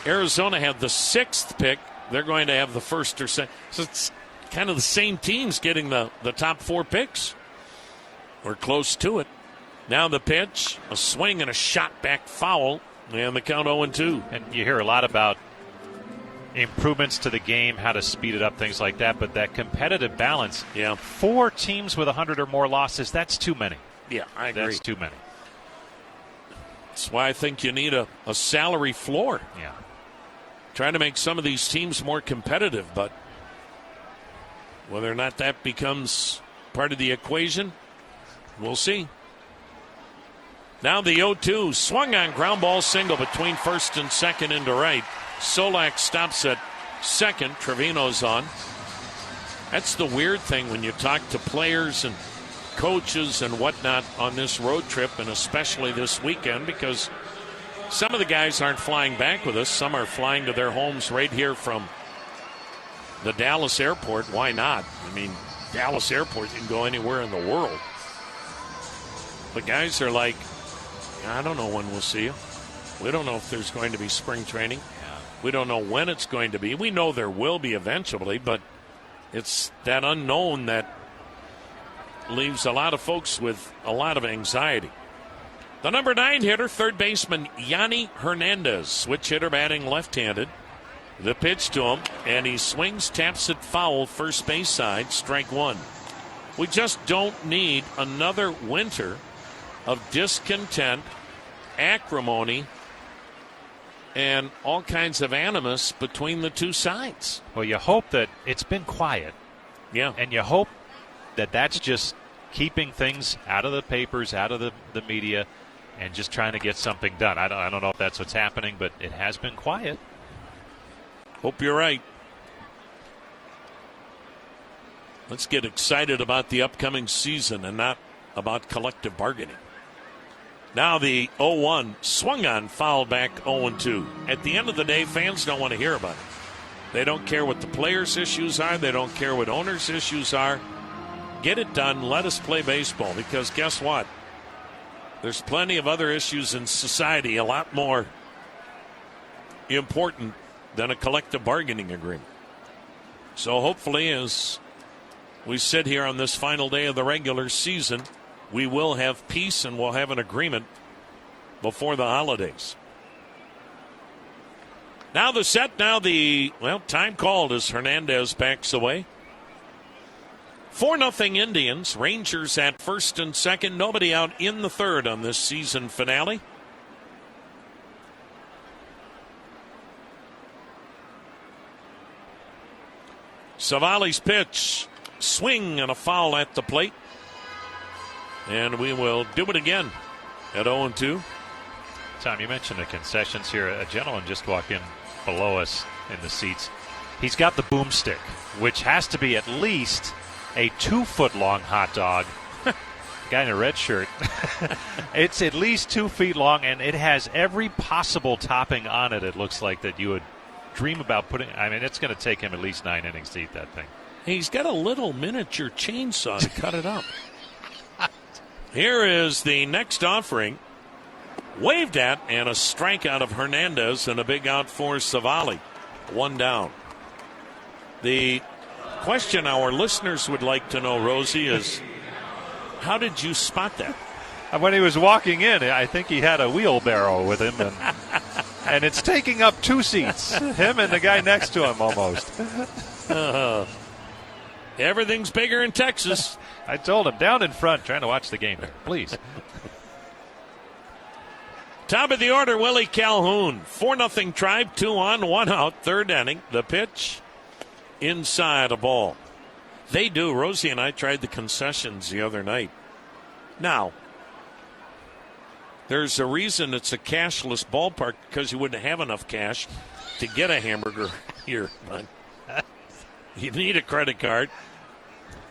Arizona had the 6th pick. They're going to have the 1st or 2nd. So it's kind of the same teams getting the top 4 picks. We're close to it. Now the pitch, a swing and a shot back foul. And the count 0-2. And you hear a lot about improvements to the game, how to speed it up, things like that. But that competitive balance, 4 teams with 100 or more losses, that's too many. Yeah, I agree. That's too many. That's why I think you need a salary floor. Yeah. Trying to make some of these teams more competitive, but whether or not that becomes part of the equation, we'll see. Now the 0-2, swung on ground ball single between first and second into right. Solak stops at second. Trevino's on. That's the weird thing when you talk to players and coaches and whatnot on this road trip, and especially this weekend, because some of the guys aren't flying back with us. Some are flying to their homes right here from the Dallas airport. Why not? I mean, Dallas airport, you can go anywhere in the world. The guys are like, I don't know when we'll see you. We don't know if there's going to be spring training. We don't know when it's going to be. We know there will be eventually, but it's that unknown that leaves a lot of folks with a lot of anxiety. The number 9 hitter, third baseman Yanni Hernandez, switch hitter batting left-handed. The pitch to him, and he swings, taps it foul, first base side, strike one. We just don't need another winter of discontent, acrimony, and all kinds of animus between the two sides. Well, you hope that it's been quiet. Yeah. And you hope that that's just keeping things out of the papers, out of the media, and just trying to get something done. I don't know if that's what's happening, but it has been quiet. Hope you're right. Let's get excited about the upcoming season and not about collective bargaining. Now the 0-1 swung on, foul back 0-2. At the end of the day, fans don't want to hear about it. They don't care what the players' issues are. They don't care what owners' issues are. Get it done. Let us play baseball, because guess what? There's plenty of other issues in society a lot more important than a collective bargaining agreement. So hopefully, as we sit here on this final day of the regular season, we will have peace and we'll have an agreement before the holidays. Now the set, time called as Hernandez backs away. 4-0 Indians. Rangers at first and second. Nobody out in the third on this season finale. Savali's pitch. Swing and a foul at the plate. And we will do it again at 0-2. Tom, you mentioned the concessions here. A gentleman just walked in below us in the seats. He's got the boomstick, which has to be at least a 2-foot-long hot dog. Guy in a red shirt. It's at least 2 feet long, and it has every possible topping on it, it looks like, that you would dream about putting. I mean, it's going to take him at least 9 innings to eat that thing. He's got a little miniature chainsaw to cut it up. Here is the next offering. Waved at, and a strikeout of Hernandez and a big out for Savali. One down. The question our listeners would like to know, Rosie, is how did you spot that? When he was walking in, I think he had a wheelbarrow with him, and it's taking up 2 seats. Him and the guy next to him almost. Everything's bigger in Texas. I told him, down in front, trying to watch the game here, please. Top of the order, Willie Calhoun. 4-0 Tribe, 2 on, 1 out, third inning. The pitch, inside a ball. They do. Rosie and I tried the concessions the other night. Now, there's a reason it's a cashless ballpark, because you wouldn't have enough cash to get a hamburger here. You need a credit card.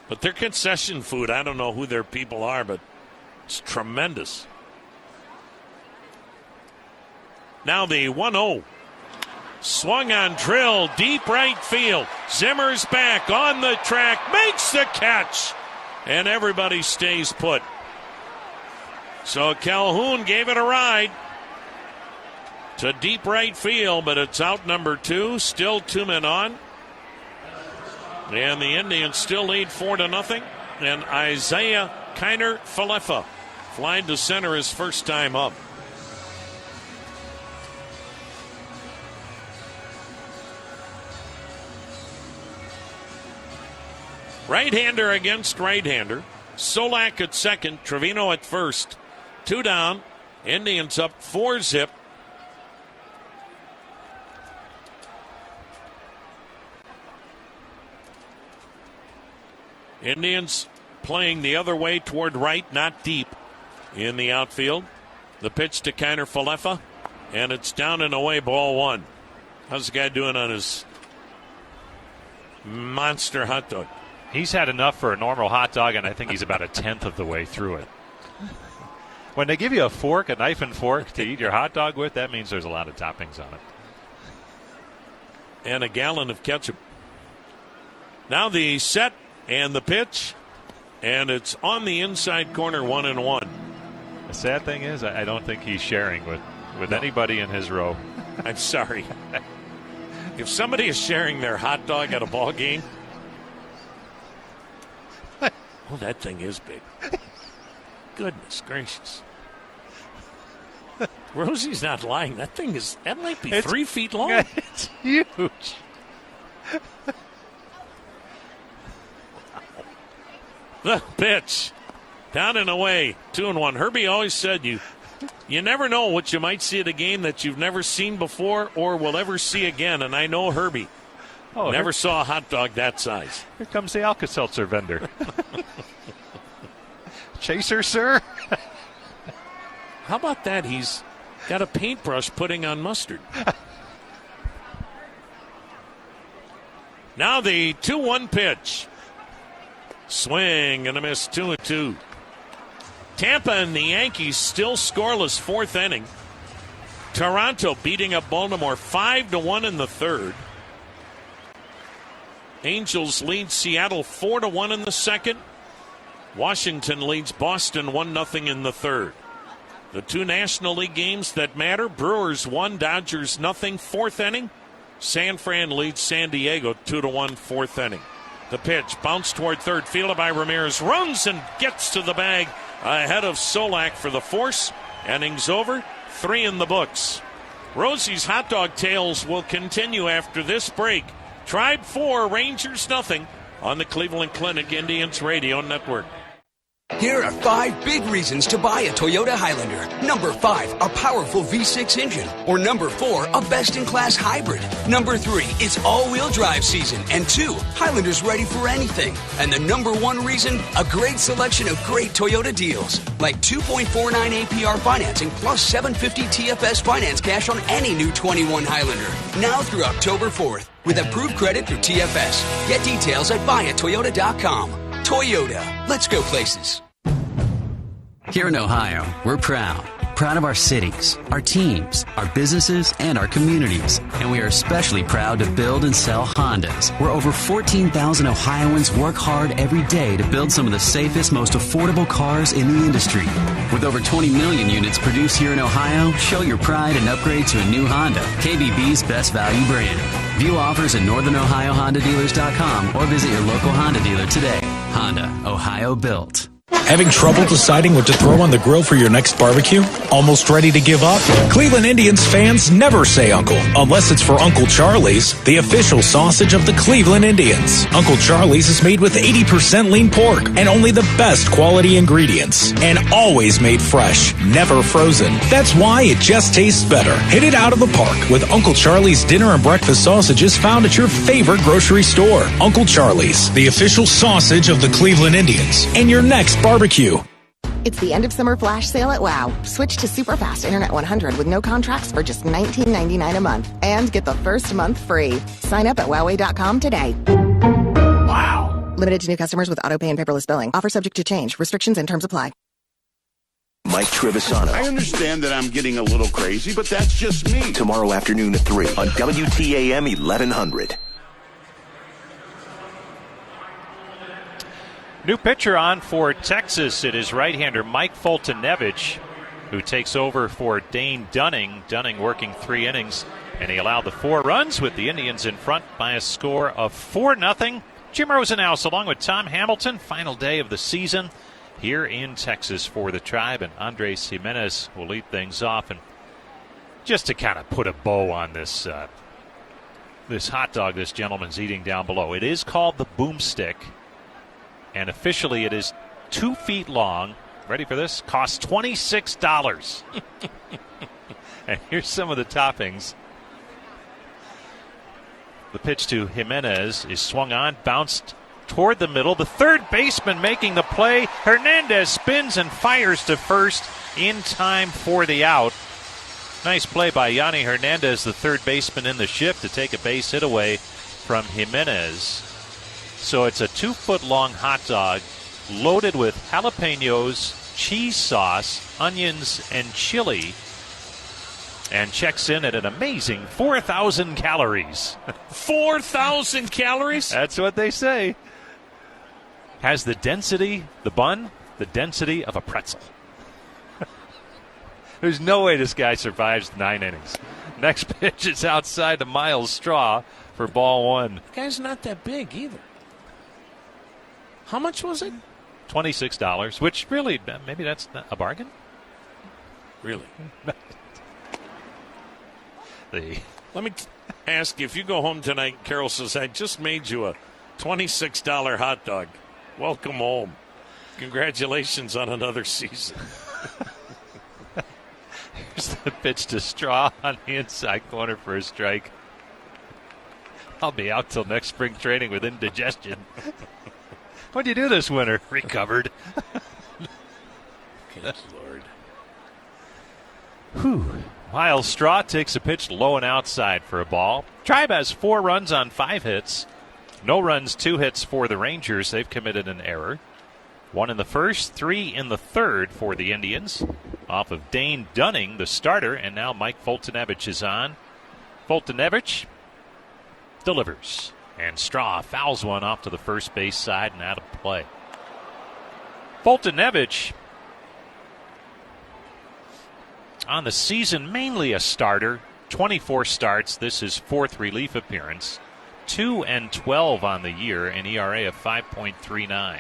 But their concession food, I don't know who their people are, but it's tremendous. Now the 1-0. Swung on, drill, deep right field. Zimmer's back on the track, makes the catch, and everybody stays put. So Calhoun gave it a ride to deep right field, but it's out number 2. Still 2 men on. And the Indians still lead 4-0. And Isaiah Kiner-Falefa flying to center his first time up. Right-hander against right-hander. Solak at second, Trevino at first. 2 down. Indians up 4-0. Indians playing the other way toward right, not deep in the outfield. The pitch to Kiner-Falefa, and it's down and away, ball 1. How's the guy doing on his monster hot dog? He's had enough for a normal hot dog, and I think he's about a tenth of the way through it. When they give you a knife and fork to eat your hot dog with, that means there's a lot of toppings on it. And a gallon of ketchup. Now the set and the pitch, and it's on the inside corner, 1-1. The sad thing is, I don't think he's sharing with anybody in his row. I'm sorry. If somebody is sharing their hot dog at a ball game, oh, that thing is big. Goodness gracious. Rosie's not lying. That might be 3 feet long. It's huge. The pitch. Down and away. 2-1. Herbie always said you never know what you might see at a game that you've never seen before or will ever see again. And I know Herbie never saw a hot dog that size. Here comes the Alka-Seltzer vendor. Chaser, sir? How about that? He's got a paintbrush putting on mustard. Now the 2-1 pitch. Swing and a miss, 2-2. Tampa and the Yankees still scoreless 4th inning. Toronto beating up Baltimore 5-1 in the 3rd. Angels lead Seattle 4-1 in the 2nd. Washington leads Boston 1-0 in the 3rd. The 2 National League games that matter, Brewers 1, Dodgers 0, 4th inning. San Fran leads San Diego 2-1, 4th inning. The pitch, bounce toward third, fielded by Ramirez, runs and gets to the bag ahead of Solak for the force. Innings over, 3 in the books. Rosie's Hot Dog Tales will continue after this break. Tribe 4, Rangers 0 on the Cleveland Clinic Indians Radio Network. Here are 5 big reasons to buy a Toyota Highlander. Number 5, a powerful V6 engine. Or number 4, a best-in-class hybrid. Number 3, it's all-wheel drive season. And 2, Highlander's ready for anything. And the number 1 reason, a great selection of great Toyota deals. Like 2.49 APR financing plus $750 TFS finance cash on any new 21 Highlander. Now through October 4th. With approved credit through TFS. Get details at buyatoyota.com. Toyota. Let's go places. Here in Ohio, we're proud of our cities, our teams, our businesses, and our communities. And we are especially proud to build and sell Hondas, where over 14,000 Ohioans work hard every day to build some of the safest, most affordable cars in the industry. With over 20 million units produced here in Ohio, show your pride and upgrade to a new Honda, KBB's best value brand. View offers at NorthernOhioHondaDealers.com or visit your local Honda dealer today. Honda, Ohio built. Having trouble deciding what to throw on the grill for your next barbecue? Almost ready to give up? Cleveland Indians fans never say uncle, unless it's for Uncle Charlie's, the official sausage of the Cleveland Indians. Uncle Charlie's is made with 80% lean pork and only the best quality ingredients. And always made fresh, never frozen. That's why it just tastes better. Hit it out of the park with Uncle Charlie's dinner and breakfast sausages found at your favorite grocery store. Uncle Charlie's, the official sausage of the Cleveland Indians. And your next barbecue. It's the end of summer flash sale at WOW. Switch to super fast Internet 100 with no contracts for just $19.99 a month. And get the first month free. Sign up at Huawei.com today. Wow. Limited to new customers with autopay and paperless billing. Offer subject to change. Restrictions and terms apply. Mike Trevisano. I understand that I'm getting a little crazy, but that's just me. Tomorrow afternoon at 3 on WTAM 1100. New pitcher on for Texas. It is right-hander Mike Foltynewicz, who takes over for Dane Dunning. Dunning working 3 innings, and he allowed the 4 runs with the Indians in front by a score of 4-0. Jim Rosenhaus along with Tom Hamilton. Final day of the season here in Texas for the Tribe, and Andres Jimenez will lead things off. And just to kind of put a bow on this this hot dog this gentleman's eating down below, it is called the Boomstick. And officially it is 2 feet long. Ready for this? Costs $26. And here's some of the toppings. The pitch to Jimenez is swung on, bounced toward the middle. The third baseman making the play. Hernandez spins and fires to first in time for the out. Nice play by Yanni Hernandez, the third baseman in the shift, to take a base hit away from Jimenez. So it's a 2-foot-long hot dog loaded with jalapenos, cheese sauce, onions, and chili, and checks in at an amazing 4,000 calories. 4,000 calories? That's what they say. Has the density, the bun, the density of a pretzel. There's no way this guy survives 9 innings. Next pitch is outside the Miles Straw for ball 1. The guy's not that big either. How much was it? $26, which really, maybe that's a bargain? Really? Let me ask you, if you go home tonight, Carol says, I just made you a $26 hot dog. Welcome home. Congratulations on another season. Here's the pitch to Straw on the inside corner for a strike. I'll be out till next spring training with indigestion. What'd you do this winter? Recovered. Good Lord. Whew. Miles Straw takes a pitch low and outside for a ball. Tribe has 4 runs on 5 hits. No runs, 2 hits for the Rangers. They've committed an error. 1 in the first, 3 in the third for the Indians. Off of Dane Dunning, the starter, and now Mike Foltynewicz is on. Foltynewicz delivers. And Straw fouls one off to the first base side and out of play. Foltynewicz on the season, mainly a starter. 24 starts. This is 4th relief appearance. 2-12 on the year, an ERA of 5.39.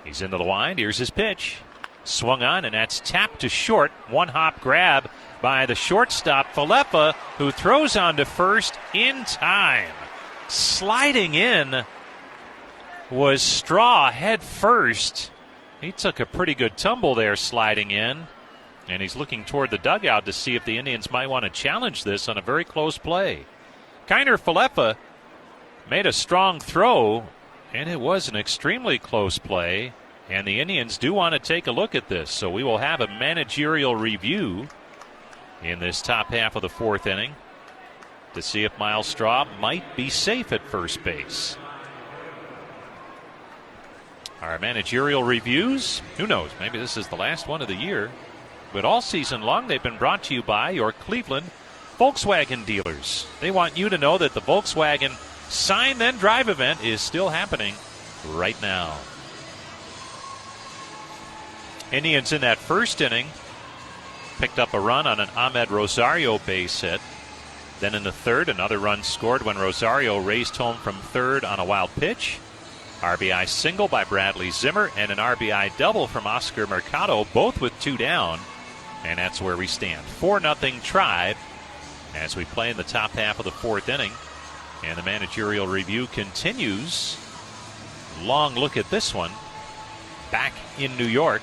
He's into the wind. Here's his pitch. Swung on, and that's tapped to short. 1-hop grab by the shortstop, Falefa, who throws on to first in time. Sliding in was Straw head first. He took a pretty good tumble there sliding in. And he's looking toward the dugout to see if the Indians might want to challenge this on a very close play. Kiner Falefa made a strong throw, and it was an extremely close play. And the Indians do want to take a look at this. So we will have a managerial review in this top half of the 4th inning to see if Miles Straw might be safe at first base. Our managerial reviews, who knows, maybe this is the last one of the year. But all season long, they've been brought to you by your Cleveland Volkswagen dealers. They want you to know that the Volkswagen Sign Then Drive event is still happening right now. Indians in that first inning picked up a run on an Ahmed Rosario base hit. Then in the third, another run scored when Rosario raced home from third on a wild pitch. RBI single by Bradley Zimmer and an RBI double from Oscar Mercado, both with 2 down. And that's where we stand. 4-0 Tribe as we play in the top half of the 4th inning. And the managerial review continues. Long look at this one. Back in New York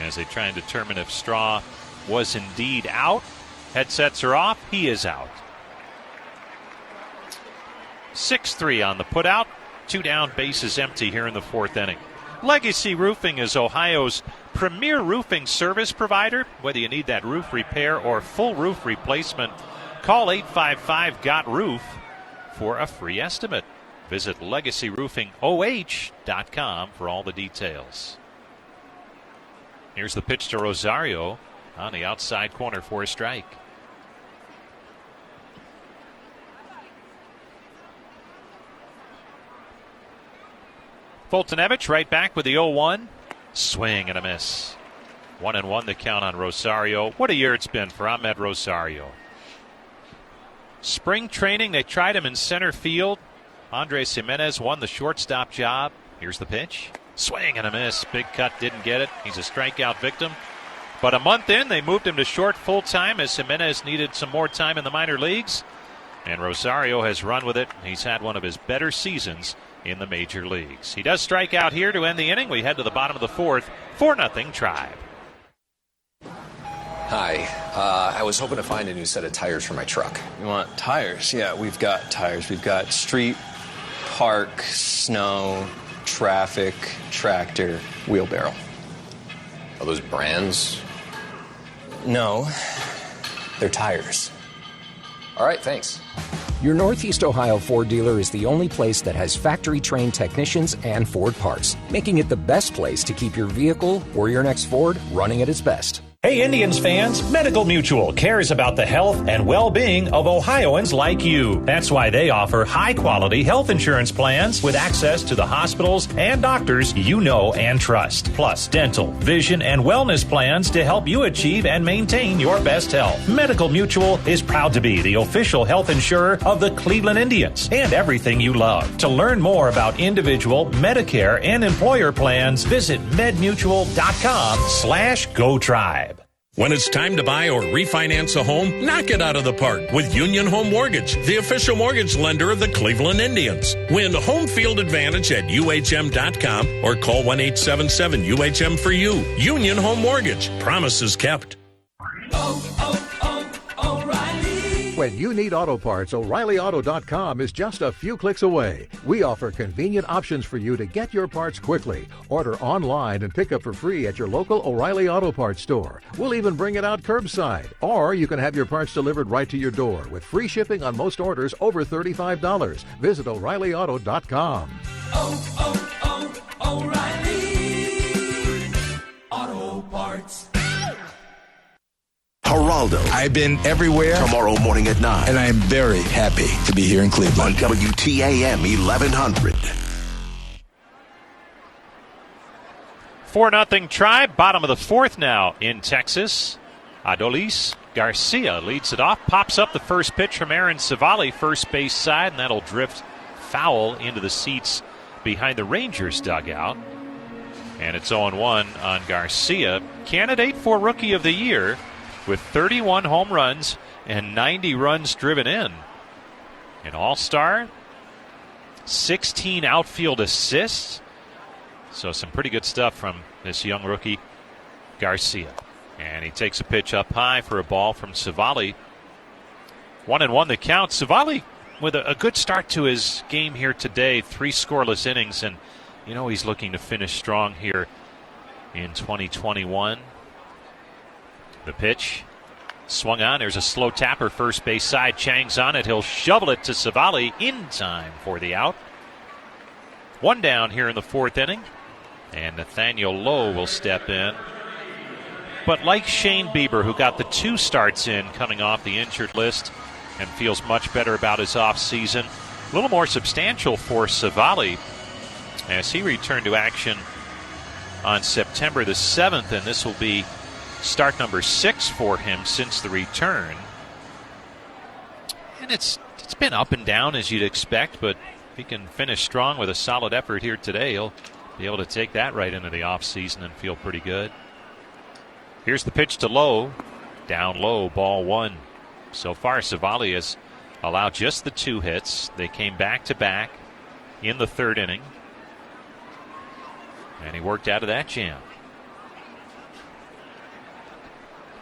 as they try and determine if Straw was indeed out. Headsets are off. He is out. 6-3 on the putout. 2 down, bases empty here in the 4th inning. Legacy Roofing is Ohio's premier roofing service provider. Whether you need that roof repair or full roof replacement, call 855-GOT-ROOF for a free estimate. Visit LegacyRoofingOH.com for all the details. Here's the pitch to Rosario on the outside corner for a strike. Foltynewicz right back with the 0-1. Swing and a miss. 1-1 the count on Rosario. What a year it's been for Ahmed Rosario. Spring training, they tried him in center field. Andres Jimenez won the shortstop job. Here's the pitch. Swing and a miss. Big cut, didn't get it. He's a strikeout victim. But a month in, they moved him to short full time as Jimenez needed some more time in the minor leagues. And Rosario has run with it. He's had one of his better seasons in the major leagues. He does strike out here to end the inning. We head to the bottom of the 4th. 4-0 Tribe. Hi. I was hoping to find a new set of tires for my truck. You want tires? Yeah, we've got tires. We've got street, park, snow, traffic, tractor, wheelbarrow. Are those brands? No, they're tires. All right, thanks. Your Northeast Ohio Ford dealer is the only place that has factory-trained technicians and Ford parts, making it the best place to keep your vehicle or your next Ford running at its best. Hey Indians fans, Medical Mutual cares about the health and well-being of Ohioans like you. That's why they offer high-quality health insurance plans with access to the hospitals and doctors you know and trust. Plus dental, vision, and wellness plans to help you achieve and maintain your best health. Medical Mutual is proud to be the official health insurer of the Cleveland Indians and everything you love. To learn more about individual, Medicare, and employer plans, visit medmutual.com/GoTribe. When it's time to buy or refinance a home, knock it out of the park with Union Home Mortgage, the official mortgage lender of the Cleveland Indians. Win home field advantage at UHM.com or call 1-877-UHM for you. Union Home Mortgage. Promises kept. When you need auto parts, O'ReillyAuto.com is just a few clicks away. We offer convenient options for you to get your parts quickly. Order online and pick up for free at your local O'Reilly Auto Parts store. We'll even bring it out curbside. Or you can have your parts delivered right to your door with free shipping on most orders over $35. Visit O'ReillyAuto.com. O'Reilly Auto Parts. Geraldo. I've been everywhere. Tomorrow morning at 9. And I am very happy to be here in Cleveland. On WTAM 1100. 4-0 Tribe, bottom of the fourth now in Texas. Adolis Garcia leads it off, pops up the first pitch from Aaron Savali, first base side, and that'll drift foul into the seats behind the Rangers dugout. And it's 0-1 on Garcia, candidate for Rookie of the Year, with 31 home runs and 90 runs driven in. An all-star, 16 outfield assists. So some pretty good stuff from this young rookie, Garcia. And he takes a pitch up high for a ball from Savali. 1-1 the count. Savali with a good start to his game here today. 3 scoreless innings, and you know he's looking to finish strong here in 2021. The pitch swung on. There's a slow tapper first base side. Chang's on it. He'll shovel it to Savali in time for the out. 1 down here in the fourth inning. And Nathaniel Lowe will step in. But like Shane Bieber, who got the 2 starts in coming off the injured list and feels much better about his offseason, a little more substantial for Savali as he returned to action on September the 7th, and this will be start number 6 for him since the return. And it's been up and down as you'd expect, but if he can finish strong with a solid effort here today, he'll be able to take that right into the offseason and feel pretty good. Here's the pitch to Lowe. Down low, ball 1. So far, Savali has allowed just the 2 hits. They came back-to-back in the third inning. And he worked out of that jam.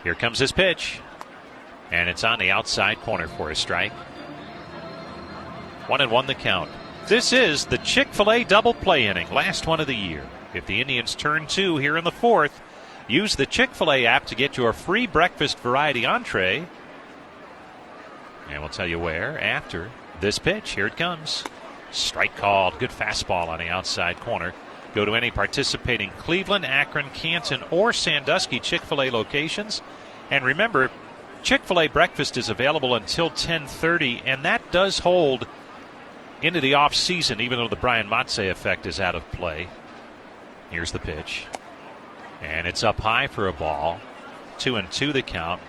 Here comes his pitch. And it's on the outside corner for a strike. 1-1 the count. This is the Chick-fil-A double play inning, last one of the year. If the Indians turn 2 here in the fourth, use the Chick-fil-A app to get your free breakfast variety entree. And we'll tell you where after this pitch. Here it comes. Strike called. Good fastball on the outside corner. Go to any participating Cleveland, Akron, Canton, or Sandusky Chick-fil-A locations. And remember, Chick-fil-A breakfast is available until 10:30, and that does hold into the off-season, even though the Brian Matze effect is out of play. Here's the pitch. And it's up high for a ball. 2-2 the count.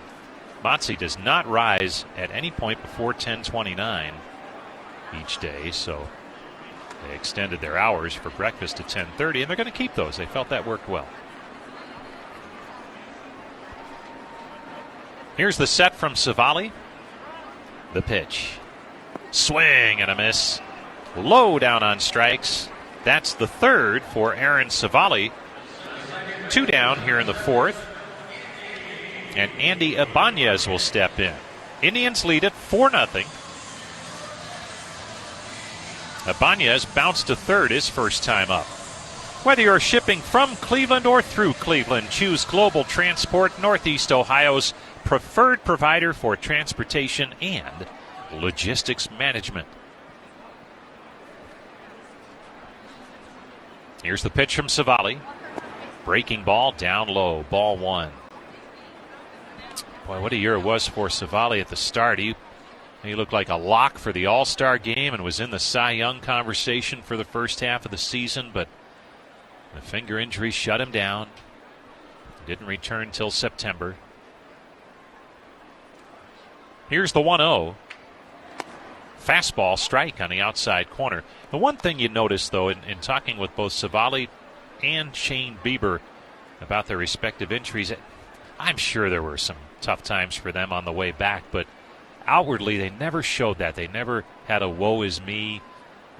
Matze does not rise at any point before 10:29 each day, so they extended their hours for breakfast to 10:30, and they're going to keep those. They felt that worked well. Here's the set from Savali. The pitch. Swing and a miss. Low down on strikes. That's the third for Aaron Savali. 2 down here in the fourth. And Andy Ibanez will step in. Indians lead it 4-0. Ibanez bounced to third his first time up. Whether you're shipping from Cleveland or through Cleveland, choose Global Transport, Northeast Ohio's preferred provider for transportation and logistics management. Here's the pitch from Savali. Breaking ball down low. Ball 1. Boy, what a year it was for Savali at the start. He looked like a lock for the All-Star game and was in the Cy Young conversation for the first half of the season, but the finger injury shut him down. Didn't return till September. Here's the 1-0. Fastball strike on the outside corner. The one thing you notice, though, in talking with both Savali and Shane Bieber about their respective injuries, I'm sure there were some tough times for them on the way back, but outwardly they never showed that. They never had a woe is me.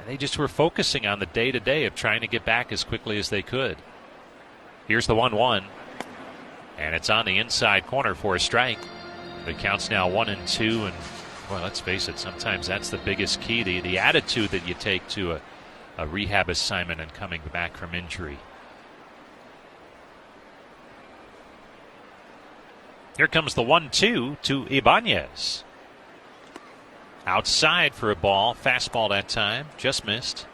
They just were focusing on the day-to-day of trying to get back as quickly as they could. Here's the 1-1, and it's on the inside corner for a strike. The count's now 1-2, and boy, let's face it, sometimes that's the biggest key, the attitude that you take to a rehab assignment and coming back from injury. Here comes the 1-2 to Ibanez. Outside for a ball. Fastball that time. Just missed.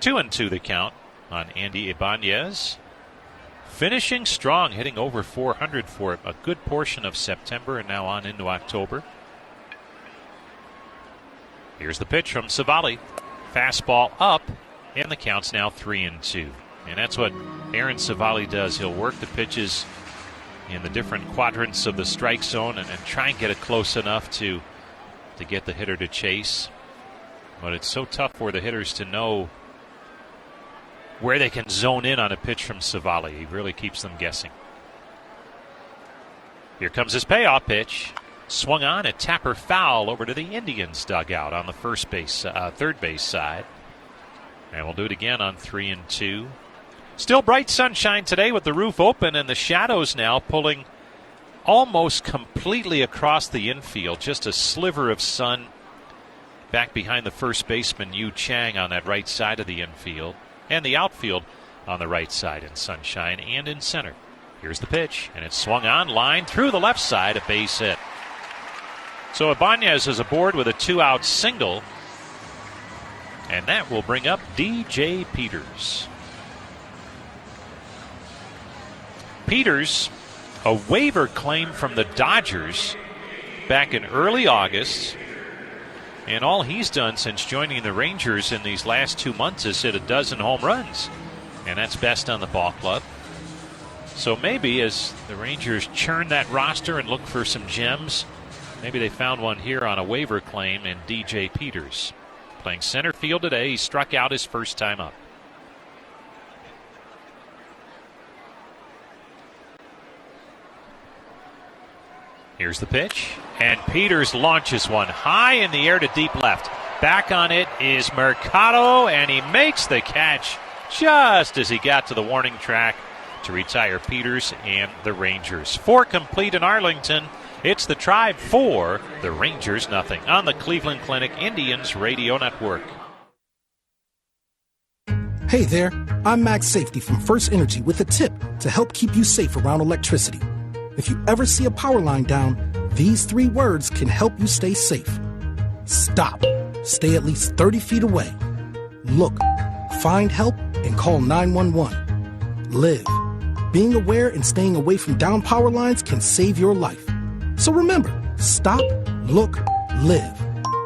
2-2 the count on Andy Ibanez. Finishing strong, hitting over 400 for a good portion of September and now on into October. Here's the pitch from Savali. Fastball up, and the count's now 3-2. And that's what Aaron Savali does. He'll work the pitches in the different quadrants of the strike zone and try and get it close enough to get the hitter to chase. But it's so tough for the hitters to know where they can zone in on a pitch from Savali. He really keeps them guessing. Here comes his payoff pitch. Swung on a tapper foul over to the Indians dugout on the third base side. And we'll do it again on 3-2. Still bright sunshine today with the roof open and the shadows now pulling almost completely across the infield. Just a sliver of sun back behind the first baseman, Yu Chang, on that right side of the infield. And the outfield on the right side in sunshine and in center. Here's the pitch, and it's swung on, line through the left side, a base hit. So Ibanez is aboard with a 2-out single, and that will bring up DJ Peters. Peters, a waiver claim from the Dodgers back in early August, and all he's done since joining the Rangers in these last 2 months is hit a dozen home runs, and that's best on the ball club. So maybe as the Rangers churn that roster and look for some gems, maybe they found one here on a waiver claim in DJ Peters. Playing center field today, he struck out his first time up. Here's the pitch, and Peters launches one high in the air to deep left. Back on it is Mercado, and he makes the catch just as he got to the warning track to retire Peters and the Rangers. 4 complete in Arlington. It's the Tribe 4, the Rangers nothing on the Cleveland Clinic Indians Radio Network. Hey there, I'm Max Safety from First Energy with a tip to help keep you safe around electricity. If you ever see a power line down, these 3 words can help you stay safe. Stop. Stay at least 30 feet away. Look. Find help and call 911. Live. Being aware and staying away from down power lines can save your life. So remember, stop, look, live.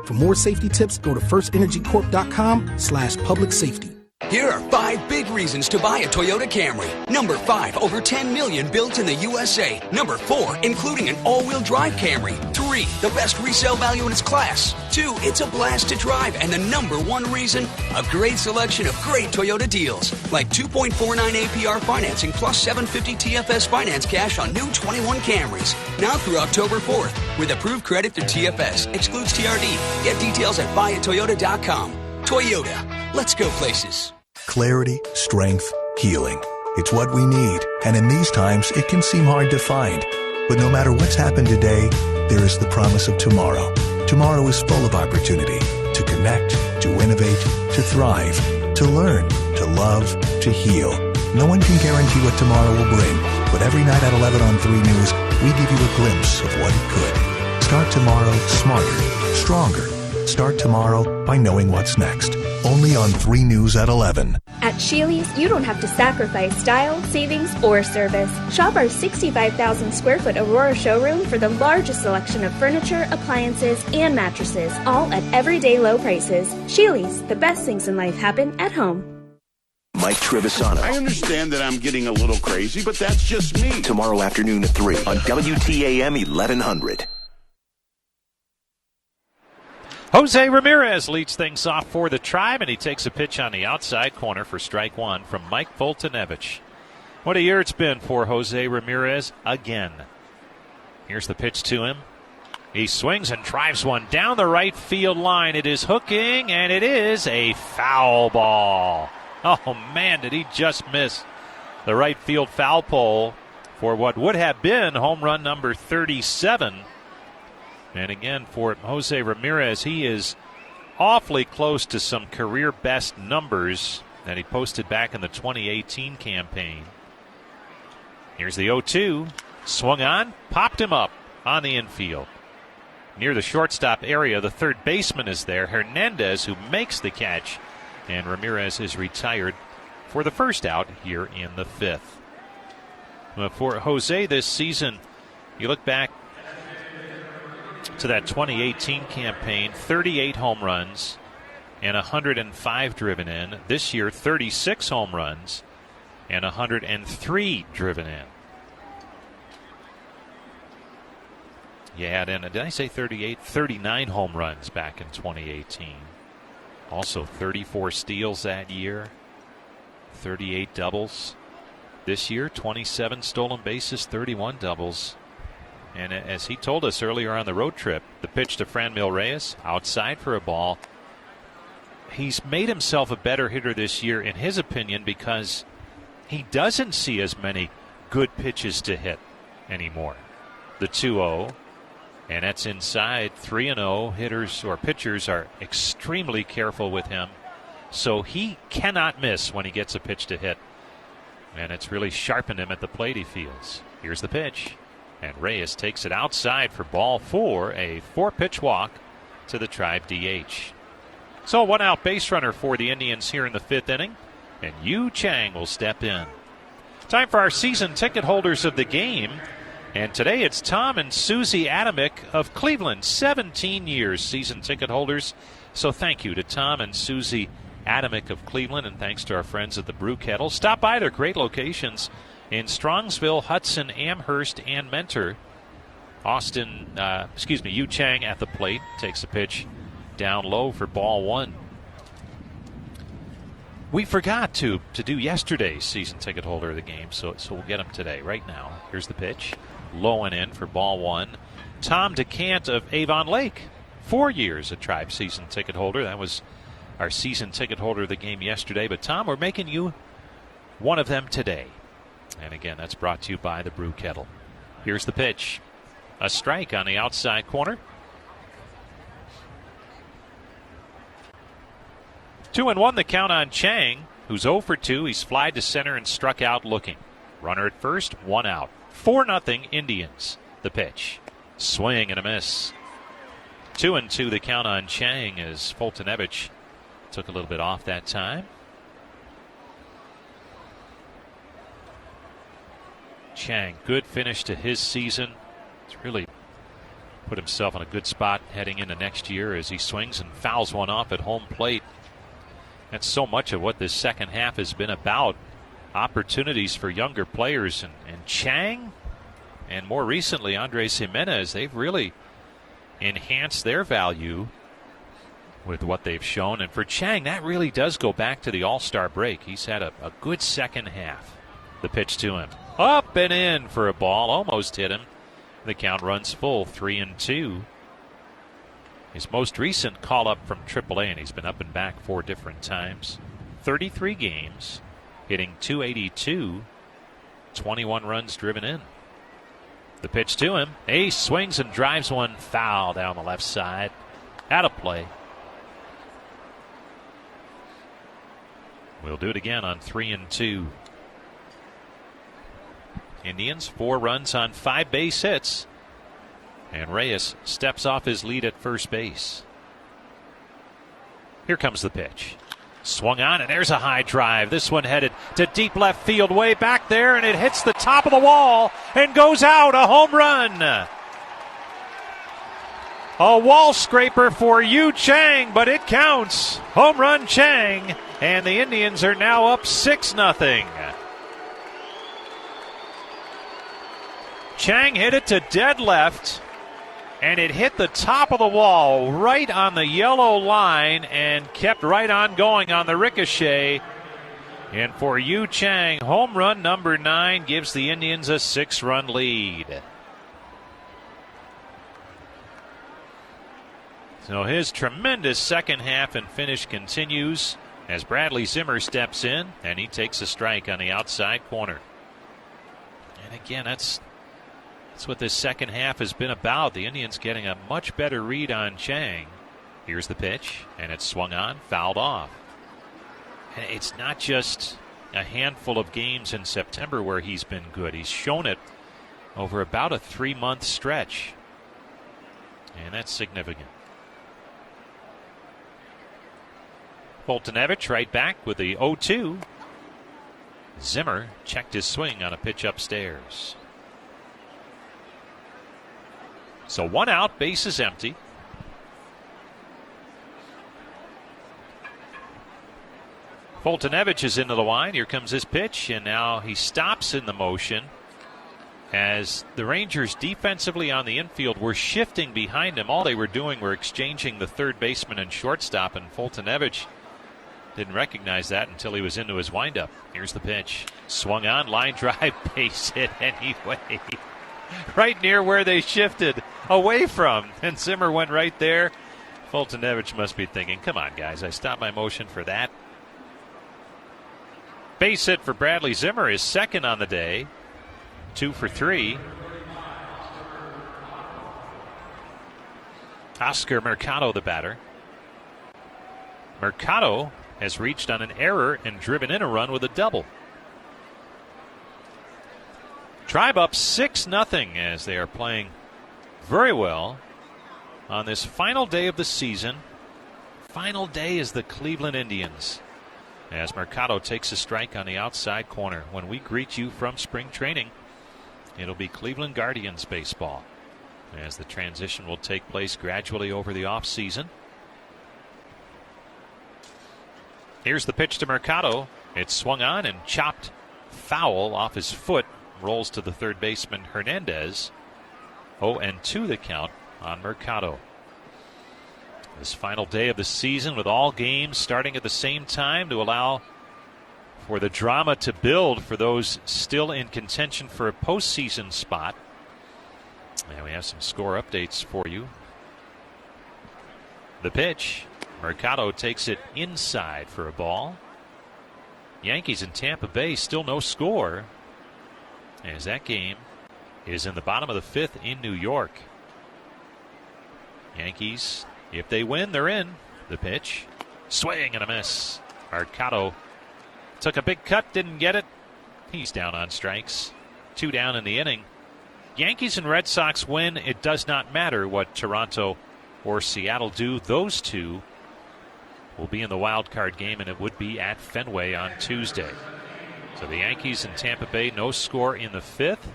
For more safety tips, go to firstenergycorp.com/public safety. Here are 5 big reasons to buy a Toyota Camry. Number 5, over 10 million built in the USA. Number 4, including an all-wheel drive Camry. 3, the best resale value in its class. 2, it's a blast to drive. And the number 1 reason, a great selection of great Toyota deals. Like 2.49 APR financing plus 750 TFS finance cash on new 21 Camrys. Now through October 4th. With approved credit through TFS. Excludes TRD. Get details at buyatoyota.com. Toyota. Let's go places. Clarity, strength, healing. It's what we need, and in these times, it can seem hard to find. But no matter what's happened today, there is the promise of tomorrow. Tomorrow is full of opportunity to connect, to innovate, to thrive, to learn, to love, to heal. No one can guarantee what tomorrow will bring, but every night at 11 on 3 News, we give you a glimpse of what it could. Start tomorrow smarter, stronger. Start tomorrow by knowing what's next. Only on 3 News at 11. At Sheely's, you don't have to sacrifice style, savings, or service. Shop our 65,000 square foot Aurora showroom for the largest selection of furniture, appliances, and mattresses, all at everyday low prices. Sheely's, the best things in life happen at home. Mike Trevisano. I understand that I'm getting a little crazy, but that's just me. Tomorrow afternoon at 3 on WTAM 1100. Jose Ramirez leads things off for the Tribe, and he takes a pitch on the outside corner for strike one from Mike Foltynewicz. What a year it's been for Jose Ramirez again. Here's the pitch to him. He swings and drives one down the right field line. It is hooking, and it is a foul ball. Oh, man, did he just miss the right field foul pole for what would have been home run number 37. And again, for Jose Ramirez, he is awfully close to some career best numbers that he posted back in the 2018 campaign. Here's the 0-2. Swung on, popped him up on the infield. Near the shortstop area, the third baseman is there, Hernandez, who makes the catch. And Ramirez is retired for the first out here in the 5th. But for Jose this season, you look back to that 2018 campaign, 38 home runs and 105 driven in. This year, 36 home runs and 103 driven in. You add in, did I say 38? 39 home runs back in 2018. Also 34 steals that year, 38 doubles. This year, 27 stolen bases, 31 doubles. And as he told us earlier on the road trip, the pitch to Franmil Reyes, outside for a ball. He's made himself a better hitter this year, in his opinion, because he doesn't see as many good pitches to hit anymore. The 2-0, and that's inside. 3-0 hitters or pitchers are extremely careful with him, so he cannot miss when he gets a pitch to hit. And it's really sharpened him at the plate, he feels. Here's the pitch. And Reyes takes it outside for ball 4, a 4-pitch walk to the Tribe DH. So 1 out base runner for the Indians here in the 5th inning, and Yu Chang will step in. Time for our season ticket holders of the game, and today it's Tom and Susie Adamick of Cleveland, 17 years season ticket holders. So thank you to Tom and Susie Adamick of Cleveland, and thanks to our friends at the Brew Kettle. Stop by their great locations in Strongsville, Hudson, Amherst, and Mentor. Yu Chang at the plate takes a pitch down low for ball 1. We forgot to do yesterday's season ticket holder of the game, so we'll get him today. Right now, here's the pitch, low and in for ball 1. Tom DeCant of Avon Lake, 4 years a Tribe season ticket holder. That was our season ticket holder of the game yesterday. But Tom, we're making you one of them today. And again, that's brought to you by the Brew Kettle. Here's the pitch. A strike on the outside corner. 2-1 the count on Chang, who's 0 for 2. He's flied to center and struck out looking. Runner at first, 1 out. 4-0 Indians. The pitch. Swing and a miss. 2-2 the count on Chang as Foltynewicz took a little bit off that time. Chang, good finish to his season. He's really put himself in a good spot heading into next year as he swings and fouls one off at home plate. That's so much of what this second half has been about. Opportunities for younger players. And Chang, and more recently Andres Jimenez, they've really enhanced their value with what they've shown. And for Chang, that really does go back to the All-Star break. He's had a good second half. The pitch to him. Up and in for a ball. Almost hit him. The count runs full, 3-2. His most recent call-up from AAA, and he's been up and back 4 different times. 33 games, hitting .282, 21 runs driven in. The pitch to him. He swings and drives one foul down the left side. Out of play. We'll do it again on 3-2. Indians, 4 runs on 5 base hits. And Reyes steps off his lead at first base. Here comes the pitch. Swung on, and there's a high drive. This one headed to deep left field, way back there, and it hits the top of the wall and goes out. A home run. A wall scraper for Yu Chang, but it counts. Home run Chang, and the Indians are now up 6-0. Chang hit it to dead left, and it hit the top of the wall right on the yellow line and kept right on going on the ricochet. And for Yu Chang, home run number 9 gives the Indians a 6-run lead. So his tremendous second half and finish continues as Bradley Zimmer steps in, and he takes a strike on the outside corner. And again, that's what this second half has been about. The Indians getting a much better read on Chang. Here's the pitch, and it's swung on, fouled off. And it's not just a handful of games in September where he's been good. He's shown it over about a 3-month stretch. And that's significant. Foltynewicz right back with the 0-2. Zimmer checked his swing on a pitch upstairs. So 1 out, base is empty. Foltynewicz is into the line. Here comes his pitch, and now he stops in the motion as the Rangers defensively on the infield were shifting behind him. All they were doing were exchanging the third baseman and shortstop, and Foltynewicz didn't recognize that until he was into his windup. Here's the pitch. Swung on, line drive, base hit anyway. Right near where they shifted away from. And Zimmer went right there. Foltynewicz must be thinking, come on, guys, I stopped my motion for that. Base hit for Bradley Zimmer is second on the day. 2 for 3. Oscar Mercado, the batter. Mercado has reached on an error and driven in a run with a double. Tribe up 6-0 as they are playing very well on this final day of the season. Final day is the Cleveland Indians. As Mercado takes a strike on the outside corner. When we greet you from spring training, it'll be Cleveland Guardians baseball, as the transition will take place gradually over the offseason. Here's the pitch to Mercado. It's swung on and chopped foul off his foot. Rolls to the third baseman Hernandez. 0-2 the count on Mercado. This final day of the season with all games starting at the same time to allow for the drama to build for those still in contention for a postseason spot. And we have some score updates for you. The pitch. Mercado takes it inside for a ball. Yankees in Tampa Bay, still no score, as that game is in the bottom of the 5th in New York. Yankees, if they win, they're in. The pitch. Swing and a miss. Mercado took a big cut, didn't get it. He's down on strikes. 2 down in the inning. Yankees and Red Sox win. It does not matter what Toronto or Seattle do. Those two will be in the wild card game, and it would be at Fenway on Tuesday. So the Yankees and Tampa Bay, no score in the 5th.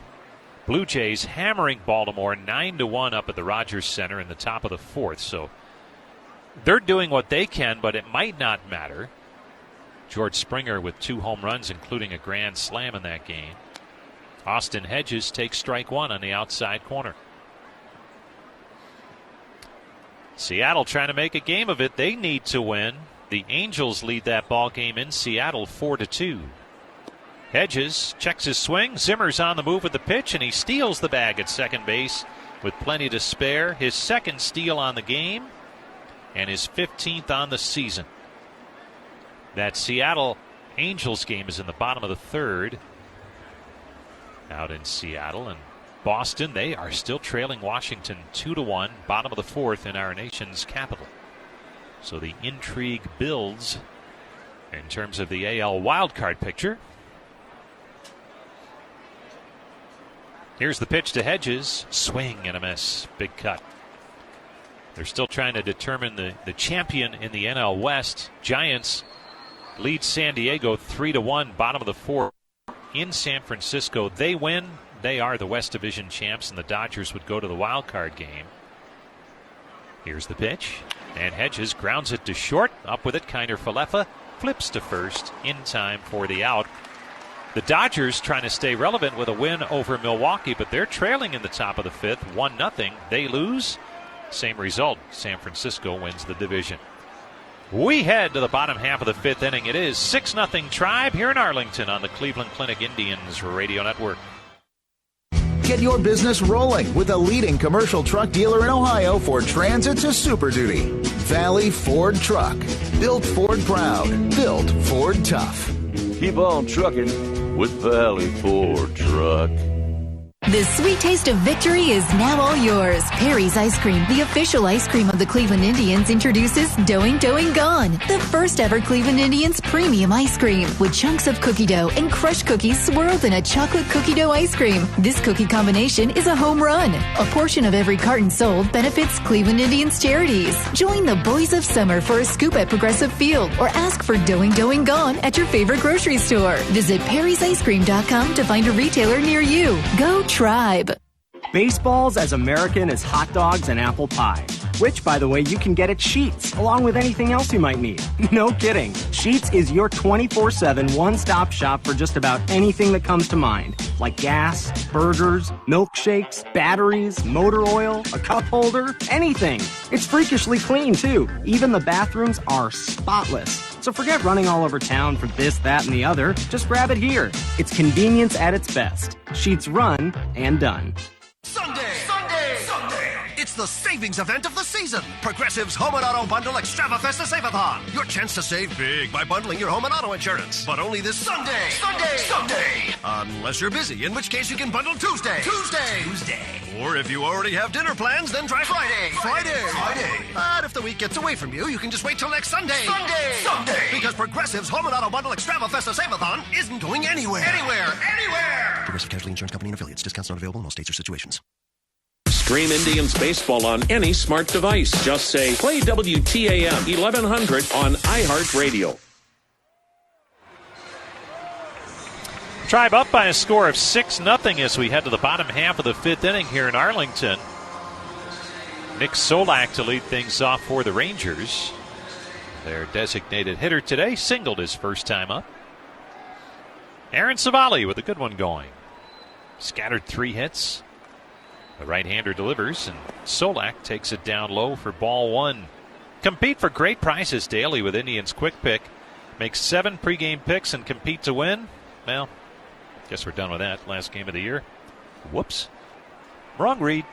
Blue Jays hammering Baltimore 9-1 up at the Rogers Center in the top of the 4th. So they're doing what they can, but it might not matter. George Springer with 2 home runs, including a grand slam in that game. Austin Hedges takes strike 1 on the outside corner. Seattle trying to make a game of it. They need to win. The Angels lead that ball game in Seattle 4-2. Hedges checks his swing. Zimmer's on the move with the pitch, and he steals the bag at second base with plenty to spare. His second steal on the game and his 15th on the season. That Seattle Angels game is in the bottom of the 3rd out in Seattle. And Boston, they are still trailing Washington 2-1, bottom of the 4th in our nation's capital. So the intrigue builds in terms of the AL wildcard picture. Here's the pitch to Hedges. Swing and a miss. Big cut. They're still trying to determine the champion in the NL West. Giants lead San Diego 3-1, bottom of the fourth in San Francisco. They win. They are the West Division champs, and the Dodgers would go to the wild card game. Here's the pitch, and Hedges grounds it to short. Up with it, Kiner-Falefa flips to first in time for the out. The Dodgers trying to stay relevant with a win over Milwaukee, but they're trailing in the top of the fifth, 1-0. They lose. Same result. San Francisco wins the division. We head to the bottom half of the fifth inning. It is 6-0 Tribe here in Arlington on the Cleveland Clinic Indians Radio Network. Get your business rolling with a leading commercial truck dealer in Ohio for transit to Super Duty. Valley Ford Truck. Built Ford proud. Built Ford tough. Keep on trucking with Valley Ford Truck. The sweet taste of victory is now all yours. Perry's Ice Cream, the official ice cream of the Cleveland Indians, introduces Doing Gone, the first ever Cleveland Indians premium ice cream with chunks of cookie dough and crushed cookies swirled in a chocolate cookie dough ice cream. This cookie combination is a home run. A portion of every carton sold benefits Cleveland Indians charities. Join the Boys of Summer for a scoop at Progressive Field or ask for Doing Gone at your favorite grocery store. Visit perrysicecream.com to find a retailer near you. Go Tribe. Baseball's as American as hot dogs and apple pie, which, by the way, you can get at Sheetz, along with anything else you might need. No kidding. Sheetz is your 24/7 one-stop shop for just about anything that comes to mind, like gas, burgers, milkshakes, batteries, motor oil, a cup holder, anything. It's freakishly clean, too. Even the bathrooms are spotless. So forget running all over town for this, that, and the other. Just grab it here. It's convenience at its best. Sheetz run and done. Sunday! It's the savings event of the season. Progressive's Home and Auto Bundle Extravafesta Save-a-thon. Your chance to save big by bundling your home and auto insurance. But only this Sunday. Unless you're busy, in which case you can bundle Tuesday. Or if you already have dinner plans, then try Friday. But if the week gets away from you, you can just wait till next Sunday. Because Progressive's Home and Auto Bundle Extravafesta Save-a-thon isn't going anywhere. Progressive Casualty Insurance Company and affiliates. Discounts not available in all states or situations. Stream Indians baseball on any smart device. Just say, play WTAM 1100 on iHeartRadio. Tribe up by a score of 6-0 as we head to the bottom half of the fifth inning here in Arlington. Nick Solak to lead things off for the Rangers. Their designated hitter today singled his first time up. Aaron Savali with a good one going. Scattered 3 hits. The right-hander delivers, and Solak takes it down low for ball 1. Compete for great prizes daily with Indians Quick Pick. Make 7 pregame picks and compete to win. Well, guess we're done with that. Last game of the year. Whoops. Wrong read.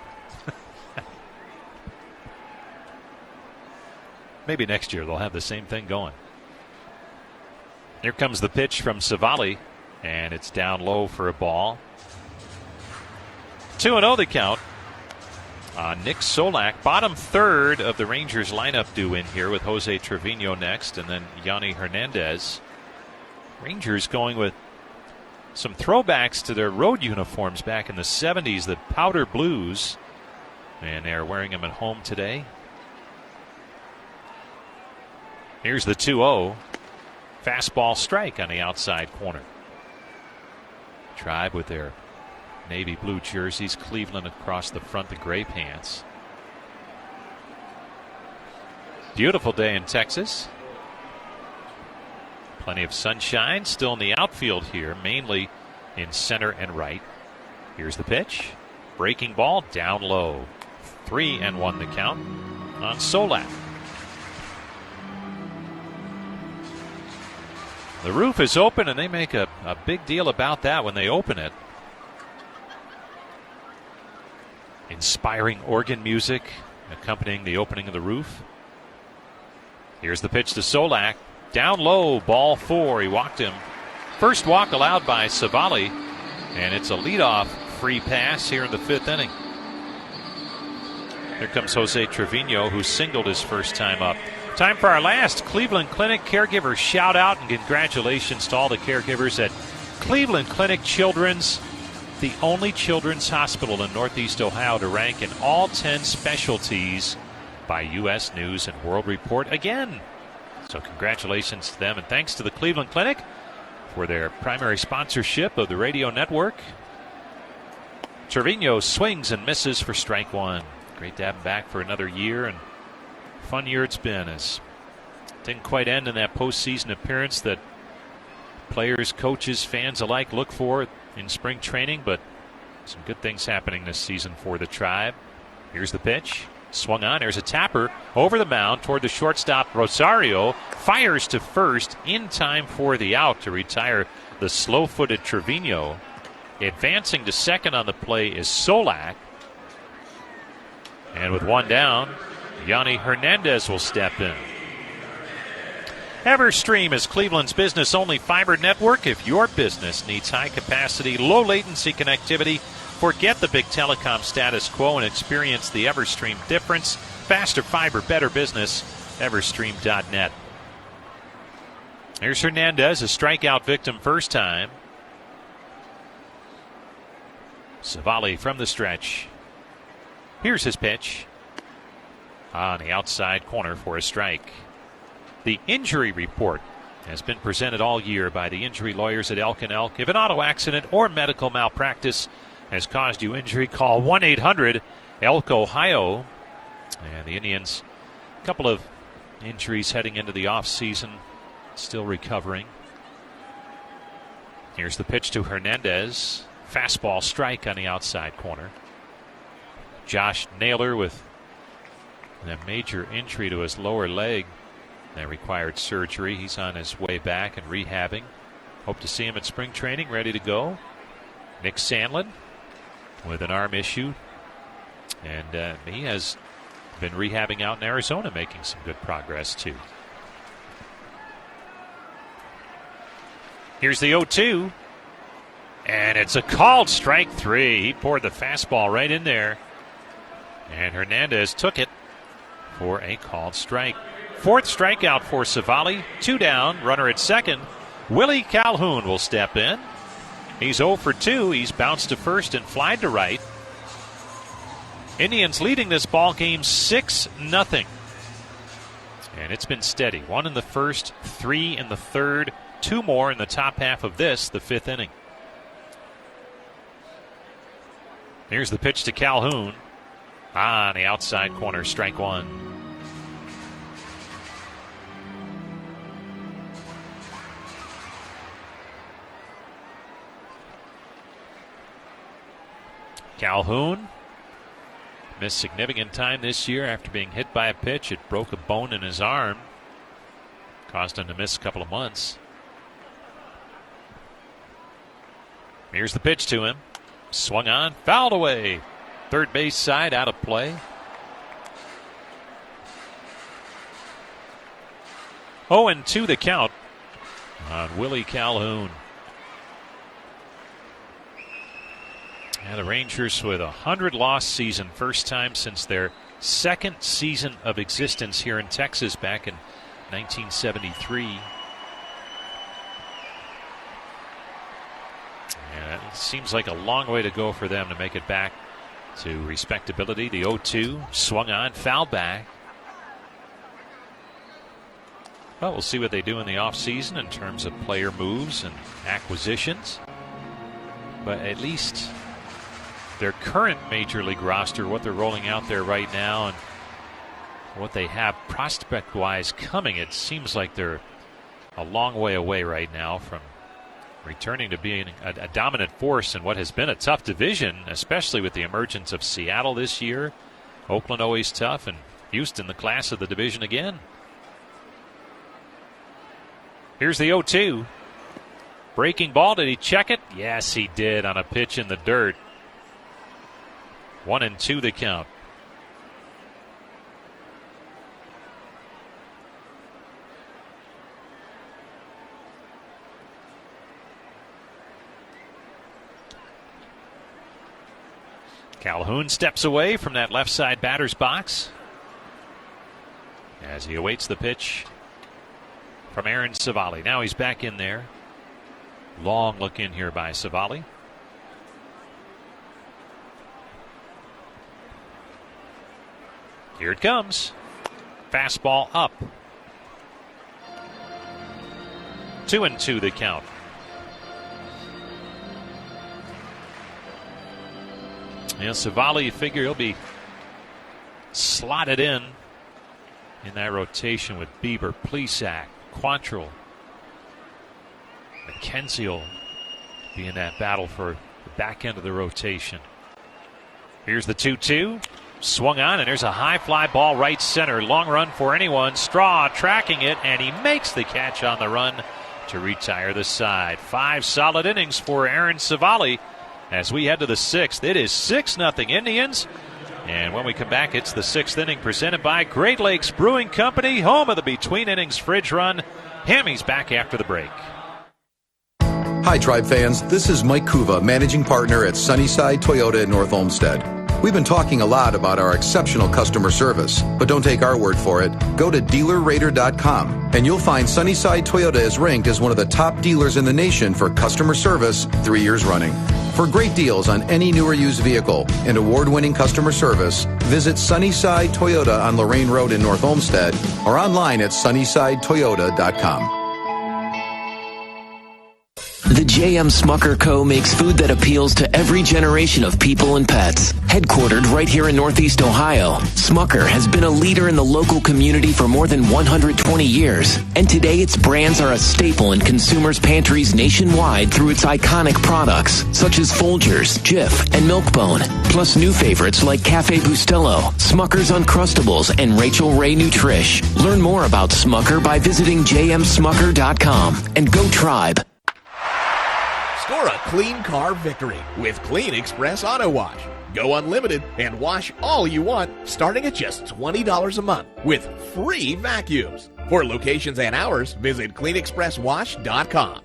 Maybe next year they'll have the same thing going. Here comes the pitch from Savali, and it's down low for a ball. 2-0 the count on Nick Solak. Bottom third of the Rangers lineup due in here with Jose Trevino next and then Yanni Hernandez. Rangers going with some throwbacks to their road uniforms back in the 70s, the powder blues. And they're wearing them at home today. Here's the 2-0. Fastball strike on the outside corner. Tribe with their navy blue jerseys, Cleveland across the front, the gray pants. Beautiful day in Texas. Plenty of sunshine still in the outfield here, mainly in center and right. Here's the pitch. Breaking ball down low. 3-1 the count on Solak. The roof is open, and they make a big deal about that when they open it. Inspiring organ music accompanying the opening of the roof. Here's the pitch to Solak. Down low, ball 4. He walked him. First walk allowed by Savali, and it's a leadoff free pass here in the fifth inning. Here comes Jose Trevino, who singled his first time up. Time for our last Cleveland Clinic caregiver shout out, and congratulations to all the caregivers at Cleveland Clinic Children's. the only children's hospital in Northeast Ohio to rank in all 10 specialties by U.S. News and World Report again. So congratulations to them, and thanks to the Cleveland Clinic for their primary sponsorship of the radio network. Trevino swings and misses for strike one. Great to have him back for another year, and fun year it's been. As didn't quite end in that postseason appearance that players, coaches, fans alike look for in spring training, but some good things happening this season for the Tribe. Here's the pitch. Swung on. There's a tapper over the mound toward the shortstop. Rosario fires to first in time for the out to retire the slow-footed Trevino. Advancing to second on the play is Solak. And with one down, Yanni Hernandez will step in. Everstream is Cleveland's business-only fiber network. If your business needs high-capacity, low-latency connectivity, forget the big telecom status quo and experience the Everstream difference. Faster fiber, better business. Everstream.net. Here's Hernandez, a strikeout victim first time. Savali from the stretch. Here's his pitch. On the outside corner for a strike. The injury report has been presented all year by the injury lawyers at Elk & Elk. If an auto accident or medical malpractice has caused you injury, call 1-800-ELK-OHIO. And the Indians, a couple of injuries heading into the offseason, still recovering. Here's the pitch to Hernandez. Fastball strike on the outside corner. Josh Naylor with a major injury to his lower leg that required surgery. He's on his way back and rehabbing. Hope to see him at spring training, ready to go. Nick Sandlin with an arm issue. And he has been rehabbing out in Arizona, making some good progress, too. Here's the 0-2. And it's a called strike three. He poured the fastball right in there. And Hernandez took it for a called strike. Fourth strikeout for Savali. 2 down. Runner at second. Willie Calhoun will step in. He's 0 for 2. He's bounced to first and flied to right. Indians leading this ball game 6-0. And it's been steady. 1 in the first, 3 in the third, 2 more in the top half of this, the 5th inning. Here's the pitch to Calhoun. On the outside corner, strike one. Calhoun missed significant time this year after being hit by a pitch. It broke a bone in his arm. Caused him to miss a couple of months. Here's the pitch to him. Swung on, fouled away. Third base side out of play. 0-2 the count on Willie Calhoun. And the Rangers with a 100-loss season, first time since their second season of existence here in Texas back in 1973. And it seems like a long way to go for them to make it back to respectability. The 0-2 swung on, fouled back. Well, we'll see what they do in the offseason in terms of player moves and acquisitions. But at least their current Major League roster, what they're rolling out there right now, and what they have prospect-wise coming, it seems like they're a long way away right now from returning to being a dominant force in what has been a tough division, especially with the emergence of Seattle this year. Oakland always tough, and Houston the class of the division again. Here's the 0-2. Breaking ball. Did he check it? Yes, he did on a pitch in the dirt. 1-2 the count. Calhoun steps away from that left side batter's box as he awaits the pitch from Aaron Savali. Now he's back in there. Long look in here by Savali. Here it comes. Fastball up. 2-2 the count. Yeah, Savali, you figure he'll be slotted in that rotation with Bieber, Plesac, Quantrill. McKenzie will be in that battle for the back end of the rotation. Here's the 2-2. Swung on, and there's a high fly ball right center. Long run for anyone. Straw tracking it, and he makes the catch on the run to retire the side. 5 solid innings for Aaron Savali as we head to the 6th. It is 6-0 Indians. And when we come back, it's the 6th inning presented by Great Lakes Brewing Company, home of the Between Innings Fridge Run. Hammy's back after the break. Hi, Tribe fans. This is Mike Kuva, managing partner at Sunnyside Toyota in North Olmsted. We've been talking a lot about our exceptional customer service, but don't take our word for it. Go to DealerRater.com, and you'll find Sunnyside Toyota is ranked as one of the top dealers in the nation for customer service 3 years running. For great deals on any new or used vehicle and award-winning customer service, visit Sunnyside Toyota on Lorraine Road in North Olmsted or online at sunnysidetoyota.com. The J.M. Smucker Co. makes food that appeals to every generation of people and pets. Headquartered right here in Northeast Ohio, Smucker has been a leader in the local community for more than 120 years. And today its brands are a staple in consumers' pantries nationwide through its iconic products, such as Folgers, Jif, and Milk-Bone. Plus new favorites like Cafe Bustelo, Smucker's Uncrustables, and Rachel Ray Nutrish. Learn more about Smucker by visiting jmsmucker.com. And go Tribe. Score a clean car victory with Clean Express Auto Wash. Go unlimited and wash all you want, starting at just $20 a month with free vacuums. For locations and hours, visit cleanexpresswash.com.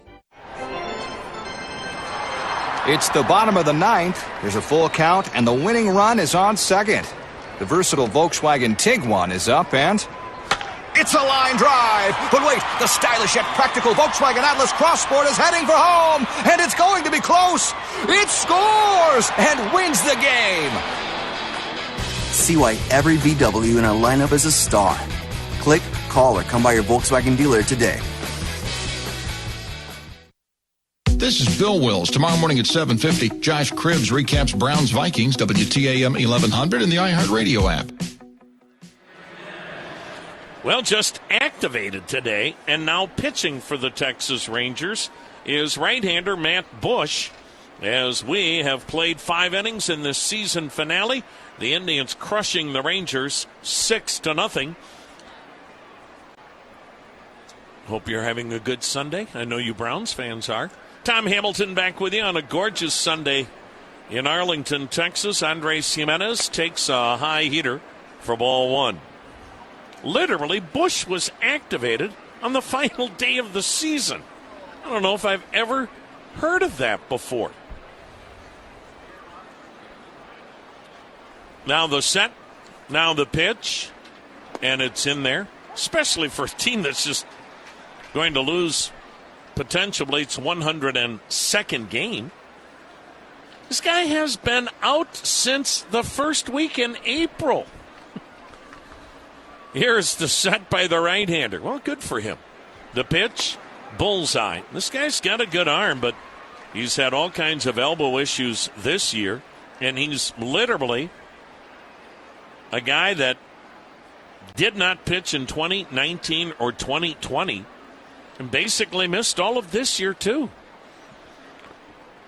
It's the bottom of the 9th. There's a full count, and the winning run is on second. The versatile Volkswagen Tiguan is up, and it's a line drive. But wait, the stylish yet practical Volkswagen Atlas Cross Sport is heading for home, and it's going to be close. It scores and wins the game. See why every VW in our lineup is a star. Click, call, or come by your Volkswagen dealer today. This is Bill Wills. Tomorrow morning at 7:50, Josh Cribbs recaps Browns-Vikings, WTAM 1100, and the iHeartRadio app. Well, just activated today and now pitching for the Texas Rangers is right-hander Matt Bush. As we have played 5 innings in this season finale, the Indians crushing the Rangers 6-0. Hope you're having a good Sunday. I know you Browns fans are. Tom Hamilton back with you on a gorgeous Sunday in Arlington, Texas. Andres Jimenez takes a high heater for ball 1. Literally, Bush was activated on the final day of the season. I don't know if I've ever heard of that before. Now the set, now the pitch, and it's in there, especially for a team that's just going to lose potentially its 102nd game. This guy has been out since the first week in April. Here's the set by the right-hander. Well, good for him. The pitch, bullseye. This guy's got a good arm, but he's had all kinds of elbow issues this year, and he's literally a guy that did not pitch in 2019 or 2020 and basically missed all of this year, too.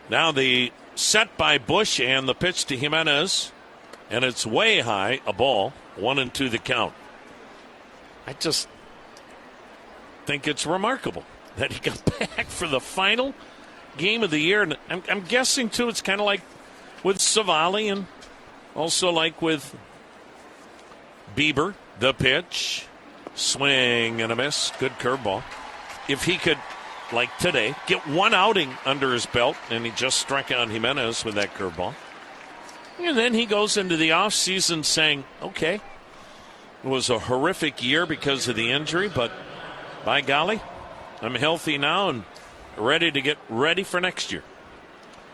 Now the set by Bush and the pitch to Jimenez, and it's way high, a ball, 1-2 the count. I just think it's remarkable that he got back for the final game of the year. And I'm guessing, too, it's kind of like with Savali and also like with Bieber. The pitch, swing and a miss, good curveball. If he could, like today, get one outing under his belt, and he just struck out Jimenez with that curveball. And then he goes into the offseason saying, okay, it was a horrific year because of the injury, but by golly, I'm healthy now and ready to get ready for next year.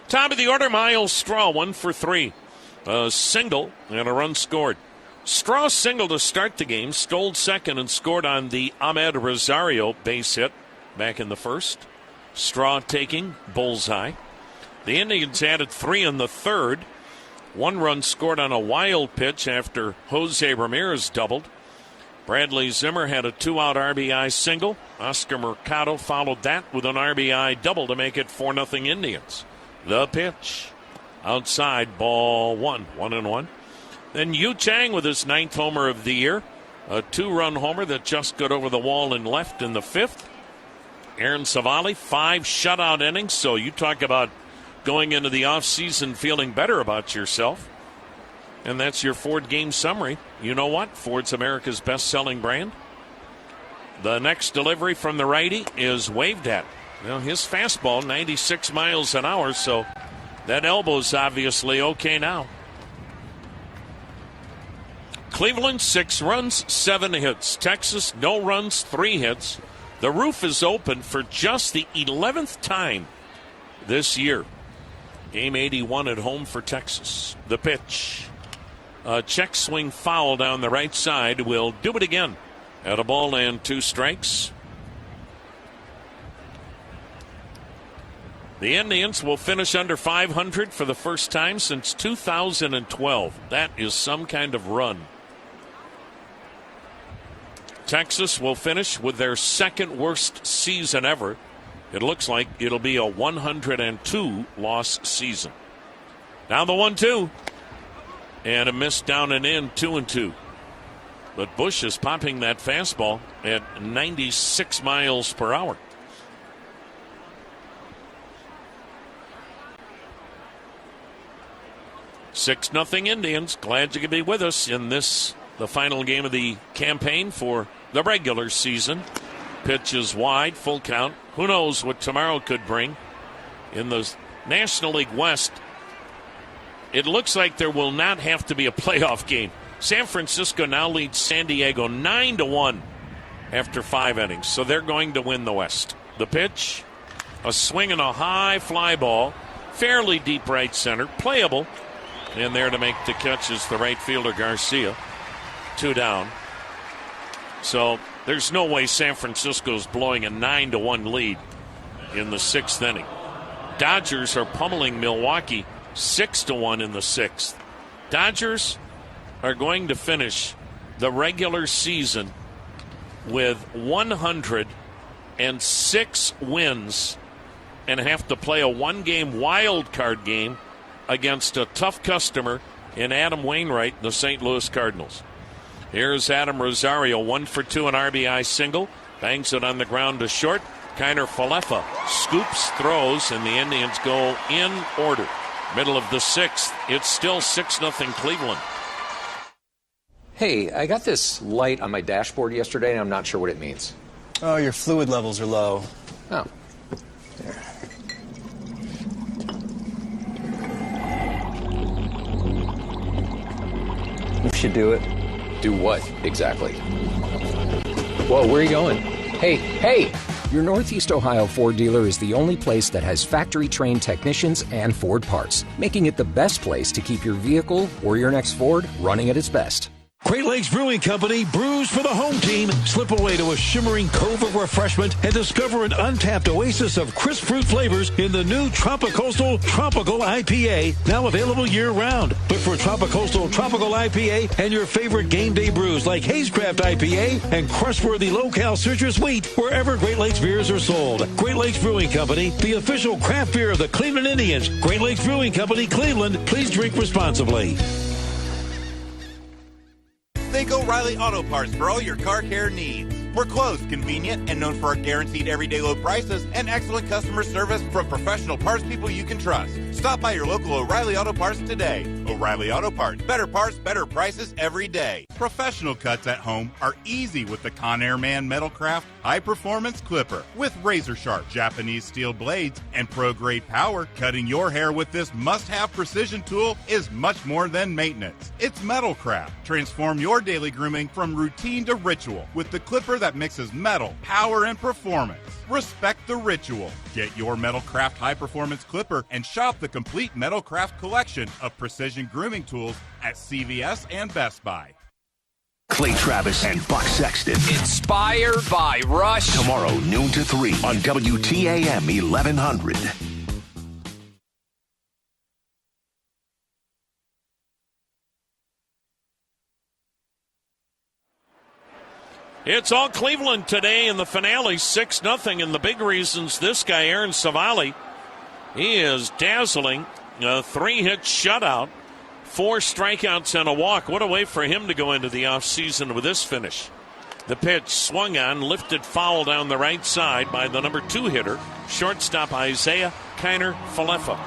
Top of the order, Miles Straw, 1 for 3. A single and a run scored. Straw singled to start the game, stole second, and scored on the Ahmed Rosario base hit back in the first. Straw taking bullseye. The Indians added 3 in the third. 1 run scored on a wild pitch after Jose Ramirez doubled. Bradley Zimmer had a 2-out RBI single. Oscar Mercado followed that with an RBI double to make it 4-0 Indians. The pitch. Outside, ball 1, 1-1. Then Yu Chang with his 9th homer of the year. A 2-run homer that just got over the wall and left in the 5th. Aaron Savali, 5 shutout innings. So you talk about going into the offseason feeling better about yourself. And that's your Ford game summary. You know what? Ford's America's best-selling brand. The next delivery from the righty is waved at. Now, his fastball, 96 miles an hour, so that elbow's obviously okay now. Cleveland, 6 runs, 7 hits. Texas, no runs, 3 hits. The roof is open for just the 11th time this year. Game 81 at home for Texas. The pitch. A check swing foul down the right side will do it again. At a ball and 2 strikes. The Indians will finish under 500 for the first time since 2012. That is some kind of run. Texas will finish with their 2nd worst season ever. It looks like it'll be a 102 loss season. Now the 1-2. And a miss down and in, 2-2. But Bush is popping that fastball at 96 miles per hour. Six 0 Indians. Glad you could be with us in this, the final game of the campaign for the regular season. Pitch is wide, full count. Who knows what tomorrow could bring in the National League West. It looks like there will not have to be a playoff game. San Francisco now leads San Diego 9-1 after 5 innings, so they're going to win the West. The pitch, a swing and a high fly ball, fairly deep right center, playable, and there to make the catch is the right fielder Garcia. 2 down. So there's no way San Francisco's blowing a 9-1 lead in the 6th inning. Dodgers are pummeling Milwaukee 6-1 in the 6th. Dodgers are going to finish the regular season with 106 wins and have to play a 1-game wild card game against a tough customer in Adam Wainwright, the St. Louis Cardinals. Here's Adam Rosario, 1 for 2, an RBI single. Bangs it on the ground to short. Kiner Falefa scoops, throws, and the Indians go in order. Middle of the 6th. It's still 6-0 Cleveland. Hey, I got this light on my dashboard yesterday, and I'm not sure what it means. Oh, your fluid levels are low. Oh. There. You should do it. Do what, exactly? Whoa, where are you going? Hey! Your Northeast Ohio Ford dealer is the only place that has factory-trained technicians and Ford parts, making it the best place to keep your vehicle or your next Ford running at its best. Great Lakes Brewing Company brews for the home team. Slip away to a shimmering cove of refreshment and discover an untapped oasis of crisp fruit flavors in the new Tropicoastal Tropical IPA, now available year-round. Look for Tropicoastal Tropical IPA and your favorite game day brews like Hazecraft IPA and crushworthy low-cal citrus wheat wherever Great Lakes beers are sold. Great Lakes Brewing Company, the official craft beer of the Cleveland Indians. Great Lakes Brewing Company, Cleveland. Please drink responsibly. Think O'Reilly Auto Parts for all your car care needs. We're close, convenient, and known for our guaranteed everyday low prices and excellent customer service from professional parts people you can trust. Stop by your local O'Reilly Auto Parts today. O'Reilly Auto Parts. Better parts, better prices every day. Professional cuts at home are easy with the Conair Man Metalcraft High Performance Clipper. With razor-sharp Japanese steel blades and pro-grade power, cutting your hair with this must-have precision tool is much more than maintenance. It's Metalcraft. Transform your daily grooming from routine to ritual with the clipper that mixes metal, power, and performance. Respect the ritual. Get your Metalcraft High Performance Clipper and shop the complete Metalcraft collection of precision grooming tools at CVS and Best Buy. Clay Travis and Buck Sexton. Inspired by Rush. Tomorrow, noon to 3 on WTAM 1100. It's all Cleveland today in the finale, 6-0. And the big reasons this guy, Aaron Savali, he is dazzling. A 3-hit shutout, 4 strikeouts and a walk. What a way for him to go into the offseason with this finish. The pitch swung on, lifted foul down the right side by the number 2 hitter, shortstop Isaiah Kiner-Falefa.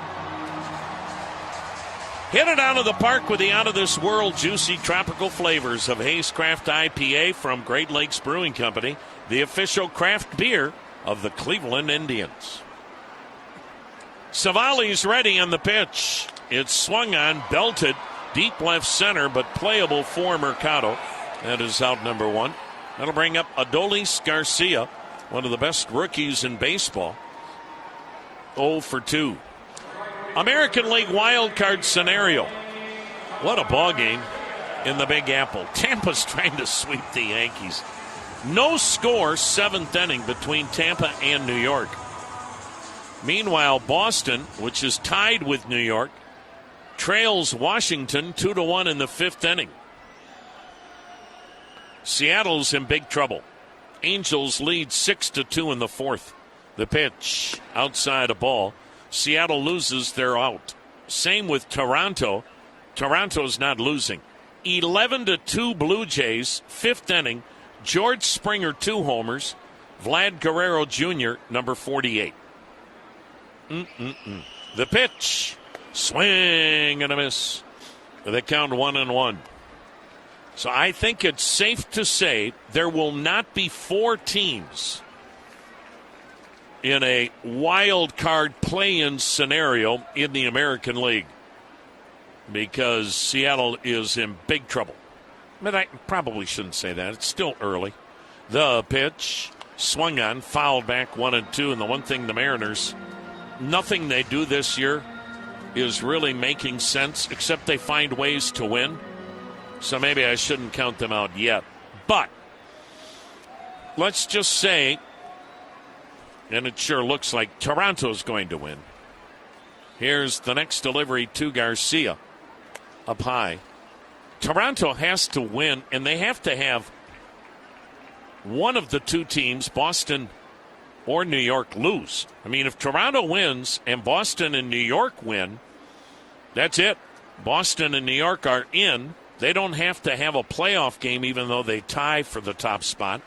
Hit it out of the park with the out-of-this-world juicy tropical flavors of Hayes Craft IPA from Great Lakes Brewing Company, the official craft beer of the Cleveland Indians. Savali's ready on the pitch. It's swung on, belted, deep left center, but playable for Mercado. That is out number 1. That'll bring up Adolis Garcia, one of the best rookies in baseball. 0 for 2. American League wild card scenario. What a ball game in the Big Apple. Tampa's trying to sweep the Yankees. No score, 7th inning between Tampa and New York. Meanwhile, Boston, which is tied with New York, trails Washington 2-1 in the 5th inning. Seattle's in big trouble. Angels lead 6-2 in the 4th. The pitch outside a ball. Seattle loses, they're out. Same with Toronto. Toronto's not losing. 11-2 Blue Jays, 5th inning. George Springer, 2 homers. Vlad Guerrero Jr., number 48. The pitch. Swing and a miss. They count 1-1. So I think it's safe to say there will not be 4 teams in a wild card play-in scenario in the American League because Seattle is in big trouble. But I probably shouldn't say that. It's still early. The pitch swung on, fouled back 1-2. And the one thing the Mariners, nothing they do this year is really making sense except they find ways to win. So maybe I shouldn't count them out yet. But let's just say, and it sure looks like Toronto's going to win. Here's the next delivery to Garcia up high. Toronto has to win, and they have to have one of the 2 teams, Boston or New York, lose. I mean, if Toronto wins and Boston and New York win, that's it. Boston and New York are in. They don't have to have a playoff game even though they tie for the top spot.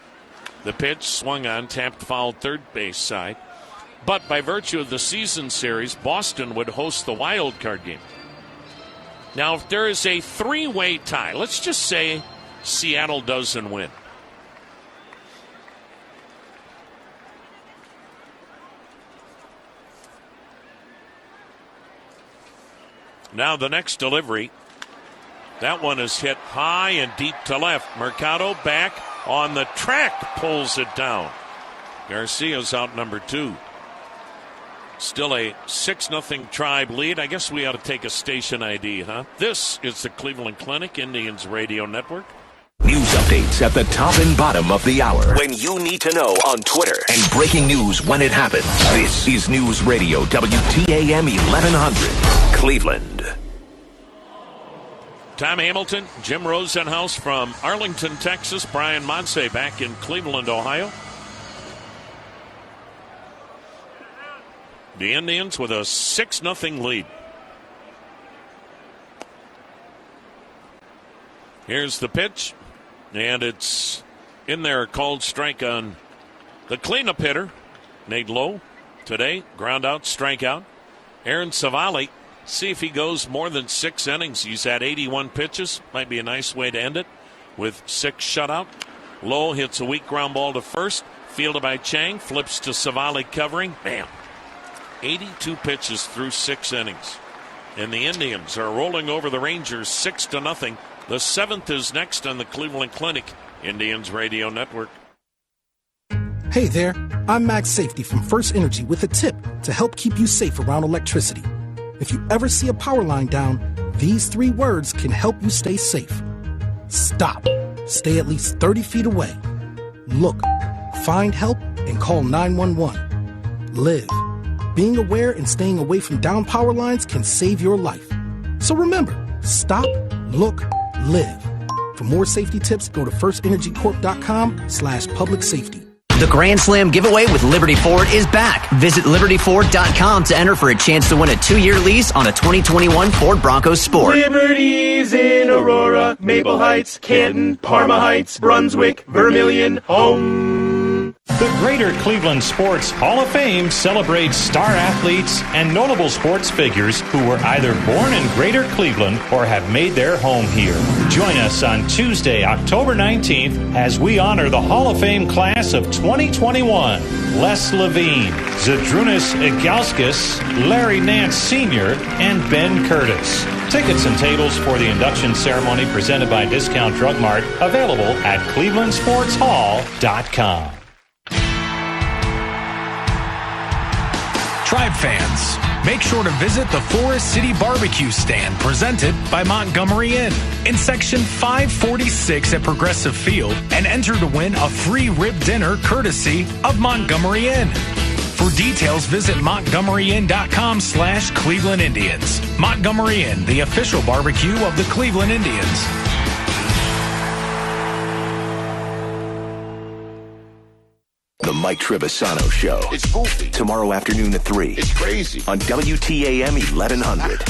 The pitch swung on, tapped foul third base side. But by virtue of the season series, Boston would host the wild card game. Now, if there is a 3-way tie, let's just say Seattle doesn't win. Now the next delivery. That one is hit high and deep to left. Mercado back on the track, pulls it down. Garcia's out number 2. Still a 6-0 Tribe lead. I guess we ought to take a station ID, huh? This is the Cleveland Clinic, Indians Radio Network. News updates at the top and bottom of the hour. When you need to know on Twitter. And breaking news when it happens. This is News Radio WTAM 1100. Cleveland. Tom Hamilton, Jim Rosenhaus from Arlington, Texas. Brian Montse back in Cleveland, Ohio. The Indians with a 6-0 lead. Here's the pitch, and it's in there, called strike on the cleanup hitter, Nate Lowe. Today, ground out, strikeout. Aaron Savali, see if he goes more than 6 innings. He's had 81 pitches. Might be a nice way to end it with 6 shutout. Lowe hits a weak ground ball to first, fielded by Chang, flips to Savali covering. Bam. 82 pitches through 6 innings. And the Indians are rolling over the Rangers 6-0. The 7th is next on the Cleveland Clinic, Indians Radio Network. Hey there, I'm Max Safety from First Energy with a tip to help keep you safe around electricity. If you ever see a power line down, these 3 words can help you stay safe. Stop. Stay at least 30 feet away. Look, find help, and call 911. Live. Being aware and staying away from down power lines can save your life. So remember, stop, look, live. For more safety tips, go to firstenergycorp.com/public safety. The Grand Slam giveaway with Liberty Ford is back. Visit libertyford.com to enter for a chance to win a 2-year lease on a 2021 Ford Bronco Sport. Liberty's in Aurora, Maple Heights, Canton, Parma Heights, Brunswick, Vermilion, home. The Greater Cleveland Sports Hall of Fame celebrates star athletes and notable sports figures who were either born in Greater Cleveland or have made their home here. Join us on Tuesday, October 19th, as we honor the Hall of Fame class of 2021. Les Levine, Zydrunas Igalskis, Larry Nance Sr., and Ben Curtis. Tickets and tables for the induction ceremony presented by Discount Drug Mart available at clevelandsportshall.com. Tribe fans, make sure to visit the Forest City Barbecue Stand presented by Montgomery Inn in Section 546 at Progressive Field and enter to win a free rib dinner courtesy of Montgomery Inn. For details, visit montgomeryinn.com/Cleveland Indians. Montgomery Inn, the official barbecue of the Cleveland Indians. The Mike Trebisano Show. It's goofy. Tomorrow afternoon at 3. It's crazy. On WTAM 1100.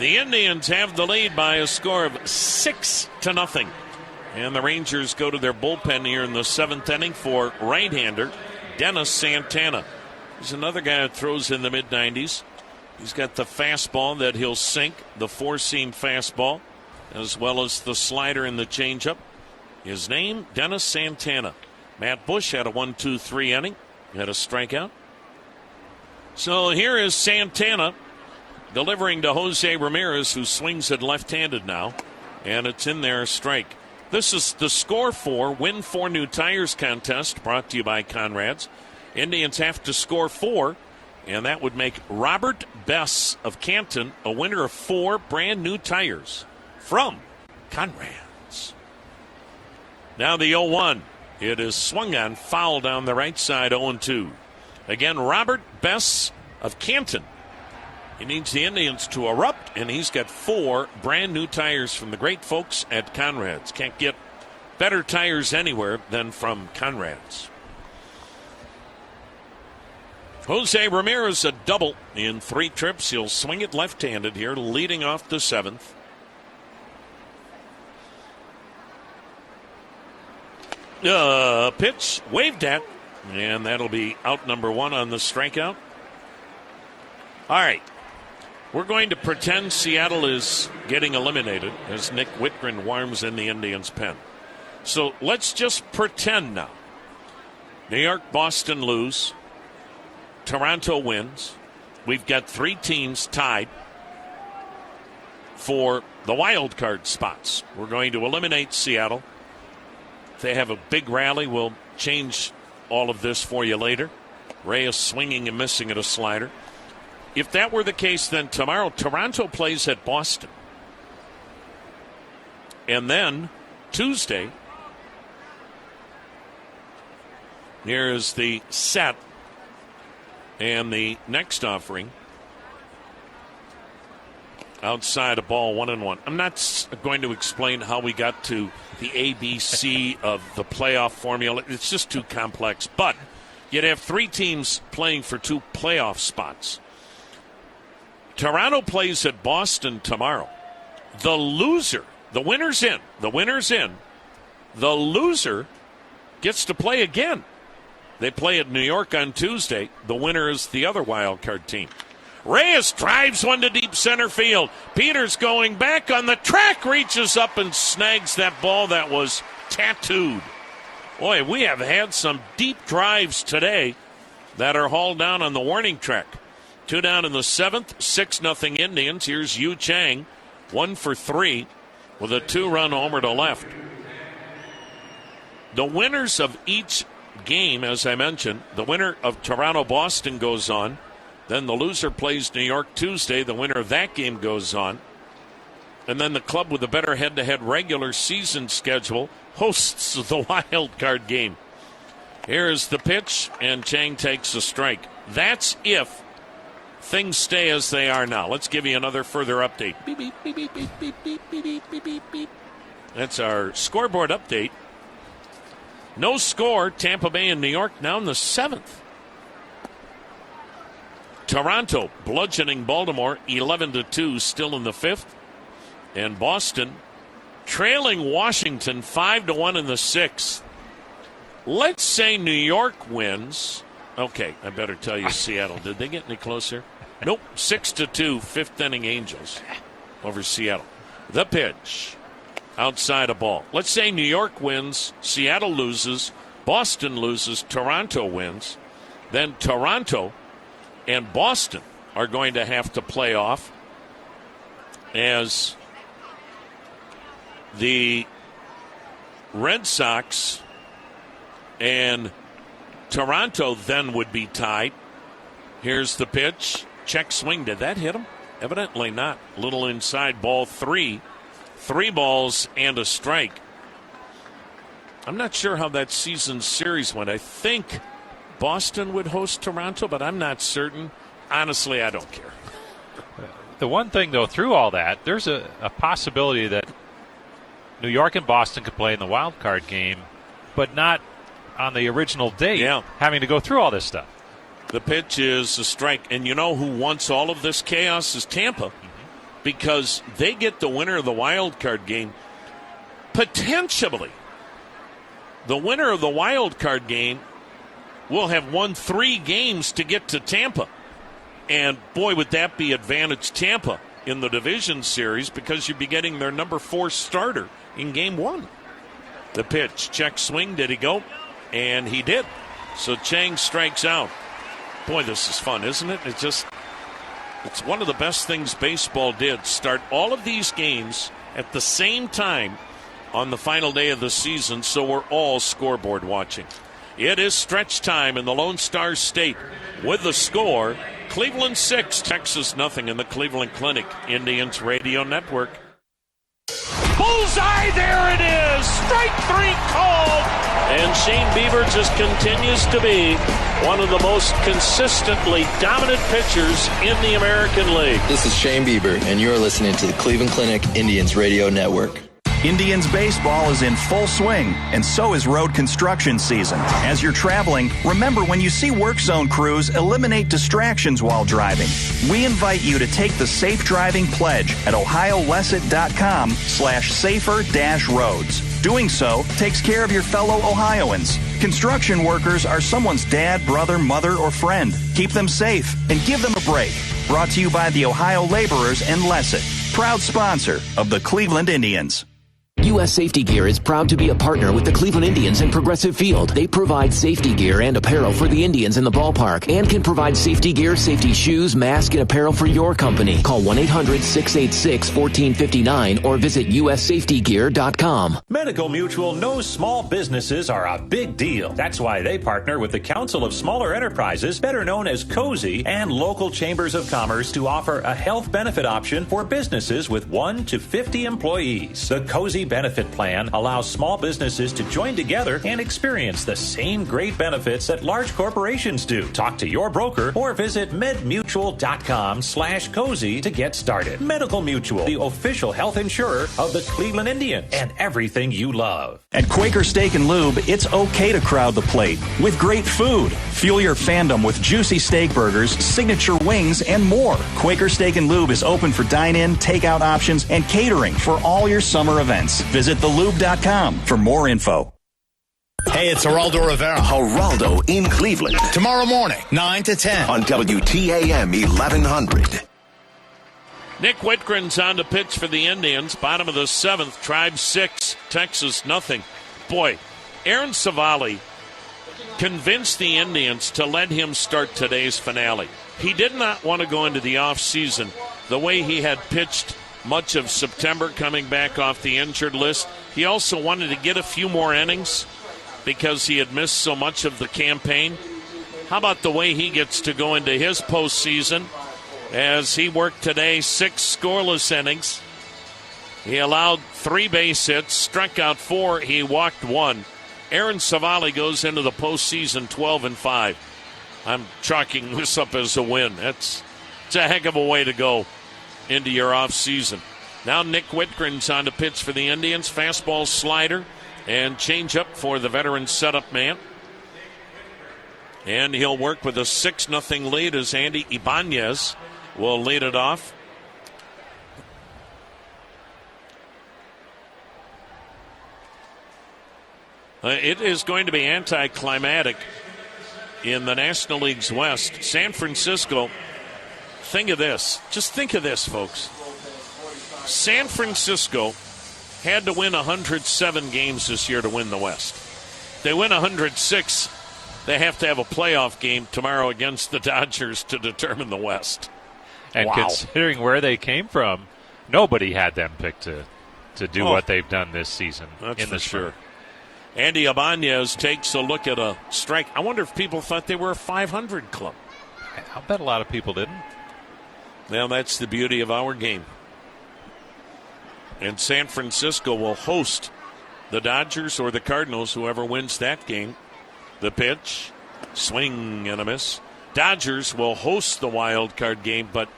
The Indians have the lead by a score of 6-0. And the Rangers go to their bullpen here in the 7th inning for right-hander Dennis Santana. He's another guy that throws in the mid-90s. He's got the fastball that he'll sink, the four-seam fastball, as well as the slider and the changeup. His name, Dennis Santana. Matt Bush had a 1-2-3 inning. He had a strikeout. So here is Santana delivering to Jose Ramirez, who swings it left-handed now. And it's in there, a strike. This is the Score 4 Win 4 New Tires contest brought to you by Conrad's. Indians have to score 4, and that would make Robert Bess of Canton a winner of 4 brand new tires from Conrad's. Now the 0-1. It is swung on, foul down the right side, 0-2. Again, Robert Bess of Canton. He needs the Indians to erupt, and he's got 4 brand new tires from the great folks at Conrad's. Can't get better tires anywhere than from Conrad's. Jose Ramirez, a double in 3 trips. He'll swing it left-handed here, leading off the 7th. Pitch waved at, and that'll be out number 1 on the strikeout. All right. We're going to pretend Seattle is getting eliminated as Nick Whitgren warms in the Indians' pen. So let's just pretend now. New York, Boston lose. Toronto wins. We've got 3 teams tied for the wild card spots. We're going to eliminate Seattle. If they have a big rally, we'll change all of this for you later. Reyes swinging and missing at a slider. If that were the case, then tomorrow Toronto plays at Boston. And then Tuesday, here is the set and the next offering. Outside a ball 1-1. I'm not going to explain how we got to the ABC of the playoff formula. It's just too complex. But you'd have 3 teams playing for 2 playoff spots. Toronto plays at Boston tomorrow. The loser, the winner's in. The winner's in. The loser gets to play again. They play at New York on Tuesday. The winner is the other wild card team. Reyes drives one to deep center field. Peters going back on the track, reaches up and snags that ball that was tattooed. Boy, we have had some deep drives today that are hauled down on the warning track. 2 down in the 7th, 6-0 Indians. Here's Yu Chang, 1 for 3 with a 2-run homer to left. The winners of each game, as I mentioned, the winner of Toronto-Boston goes on. Then the loser plays New York Tuesday. The winner of that game goes on. And then the club with the better head-to-head regular season schedule hosts the wild card game. Here's the pitch, and Chang takes a strike. That's if things stay as they are now. Let's give you another further update. Beep, beep, beep, beep, beep, beep, beep, beep, beep, beep, beep. That's our scoreboard update. No score. Tampa Bay and New York now in the 7th. Toronto bludgeoning Baltimore 11-2, still in the 5th. And Boston trailing Washington 5-1 in the 6th. Let's say New York wins. Okay, I better tell you Seattle. Did they get any closer? Nope, 6-2, 5th inning Angels over Seattle. The pitch, outside a ball. Let's say New York wins, Seattle loses, Boston loses, Toronto wins. Then Toronto and Boston are going to have to play off as the Red Sox and Toronto then would be tied. Here's the pitch. Check swing. Did that hit him? Evidently not. Little inside, ball 3. 3 balls and a strike. I'm not sure how that season series went. I think Boston would host Toronto, but I'm not certain. Honestly, I don't care. The one thing, though, through all that, there's a possibility that New York and Boston could play in the wild card game, but not on the original date, having to go through all this stuff. The pitch is a strike. And you know who wants all of this chaos is Tampa, because they get the winner of the wild card game. Potentially, the winner of the wild card game will have won 3 games to get to Tampa. And boy, would that be advantage Tampa in the division series, because you'd be getting their number 4 starter in game 1. The pitch, check swing, did he go? And he did. So Chang strikes out. Boy, this is fun, isn't it? It's one of the best things baseball did. Start all of these games at the same time on the final day of the season, so we're all scoreboard watching. It is stretch time in the Lone Star State with the score, Cleveland 6, Texas nothing in the Cleveland Clinic Indians Radio Network. Bullseye, there it is! Strike 3 called! And Shane Bieber just continues to be one of the most consistently dominant pitchers in the American League. This is Shane Bieber, and you're listening to the Cleveland Clinic Indians Radio Network. Indians baseball is in full swing, and so is road construction season. As you're traveling, remember when you see work zone crews, eliminate distractions while driving. We invite you to take the Safe Driving Pledge at ohiolesset.com/safer-roads. Doing so takes care of your fellow Ohioans. Construction workers are someone's dad, brother, mother, or friend. Keep them safe and give them a break. Brought to you by the Ohio Laborers and Lesset, proud sponsor of the Cleveland Indians. U.S. Safety Gear is proud to be a partner with the Cleveland Indians and Progressive Field. They provide safety gear and apparel for the Indians in the ballpark and can provide safety gear, safety shoes, mask, and apparel for your company. Call 1-800-686-1459 or visit ussafetygear.com. Medical Mutual knows small businesses are a big deal. That's why they partner with the Council of Smaller Enterprises, better known as COSI, and local chambers of commerce to offer a health benefit option for businesses with 1 to 50 employees. The COSI benefit plan allows small businesses to join together and experience the same great benefits that large corporations do. Talk to your broker or visit medmutual.com/cozy to get started. Medical Mutual, the official health insurer of the Cleveland Indians and everything you love. At Quaker Steak and Lube, it's okay to crowd the plate with great food. Fuel your fandom with juicy steak burgers, signature wings, and more. Quaker Steak and Lube is open for dine-in, takeout options, and catering for all your summer events. Visit thelube.com for more info. Hey, it's Geraldo Rivera. Geraldo in Cleveland. Tomorrow morning, 9 to 10. On WTAM 1100. Nick Whitgren's on the pitch for the Indians. Bottom of the 7th. Tribe 6, Texas nothing. Boy, Aaron Savali convinced the Indians to let him start today's finale. He did not want to go into the offseason the way he had pitched much of September, coming back off the injured list. He also wanted to get a few more innings because he had missed so much of the campaign. How about the way he gets to go into his postseason as he worked today 6 scoreless innings. He allowed 3 base hits, struck out 4, he walked 1. Aaron Savali goes into the postseason 12-5. I'm chalking this up as a win. It's a heck of a way to go into your off season. Now Nick Whitgren's on to pitch for the Indians. Fastball, slider, and changeup for the veteran setup man. And he'll work with a 6-0 lead as Andy Ibanez will lead it off. It is going to be anticlimactic in the National League's West. San Francisco, think of this. Just think of this, folks. San Francisco had to win 107 games this year to win the West. They win 106. They have to have a playoff game tomorrow against the Dodgers to determine the West. And considering where they came from, nobody had them picked to do what they've done this season. That's in the for sure. Andy Ibanez takes a look at a strike. I wonder if people thought they were a 500 club. I'll bet a lot of people didn't. Well, that's the beauty of our game. And San Francisco will host the Dodgers or the Cardinals, whoever wins that game. The pitch, swing and a miss. Dodgers will host the wild card game, but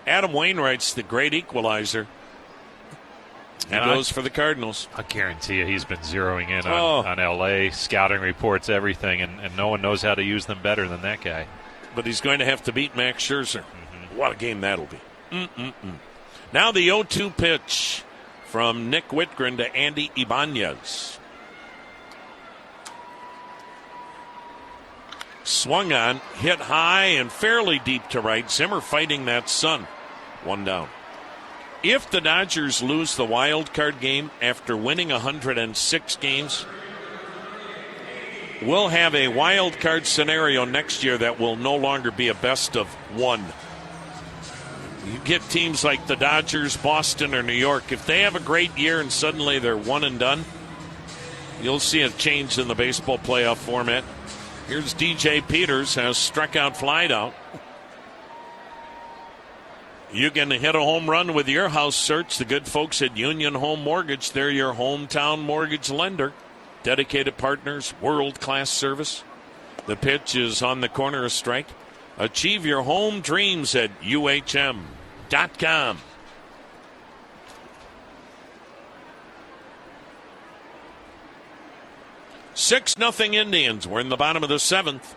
Adam Wainwright's the great equalizer. He goes for the Cardinals. I guarantee you he's been zeroing in on L.A., scouting reports, everything, and no one knows how to use them better than that guy. But he's going to have to beat Max Scherzer. Mm-hmm. What a game that'll be. Now the 0-2 pitch from Nick Whitgren to Andy Ibanez. Swung on, hit high and fairly deep to right. Zimmer fighting that sun. 1 down. If the Dodgers lose the wild card game after winning 106 games, we'll have a wild card scenario next year that will no longer be a best of 1. You get teams like the Dodgers, Boston, or New York. If they have a great year and suddenly they're one and done, you'll see a change in the baseball playoff format. Here's DJ Peters, has struck out, flied out. You can hit a home run with your house search. The good folks at Union Home Mortgage, they're your hometown mortgage lender. Dedicated partners, world-class service. The pitch is on the corner, a strike. Achieve your home dreams at UHM.com. Six nothing Indians. We're in the bottom of the 7th.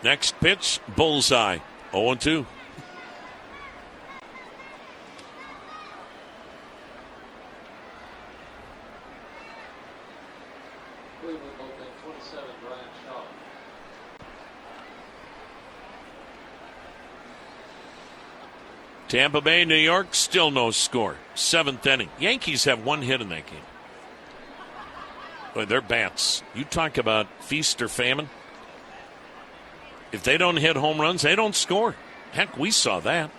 Next pitch, bullseye. 0-2. Tampa Bay, New York, still no score. 7th inning. Yankees have 1 hit in that game. Boy, their bats. You talk about feast or famine. If they don't hit home runs, they don't score. Heck, we saw that.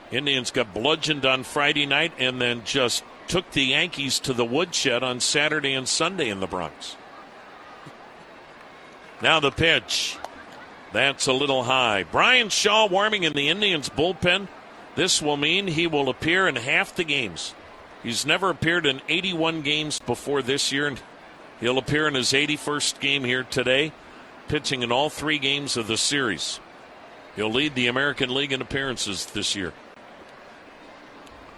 Indians got bludgeoned on Friday night and then just took the Yankees to the woodshed on Saturday and Sunday in the Bronx. Now the pitch. That's a little high. Brian Shaw warming in the Indians bullpen. This will mean he will appear in half the games. He's never appeared in 81 games before this year, and he'll appear in his 81st game here today, pitching in all 3 games of the series. He'll lead the American League in appearances this year.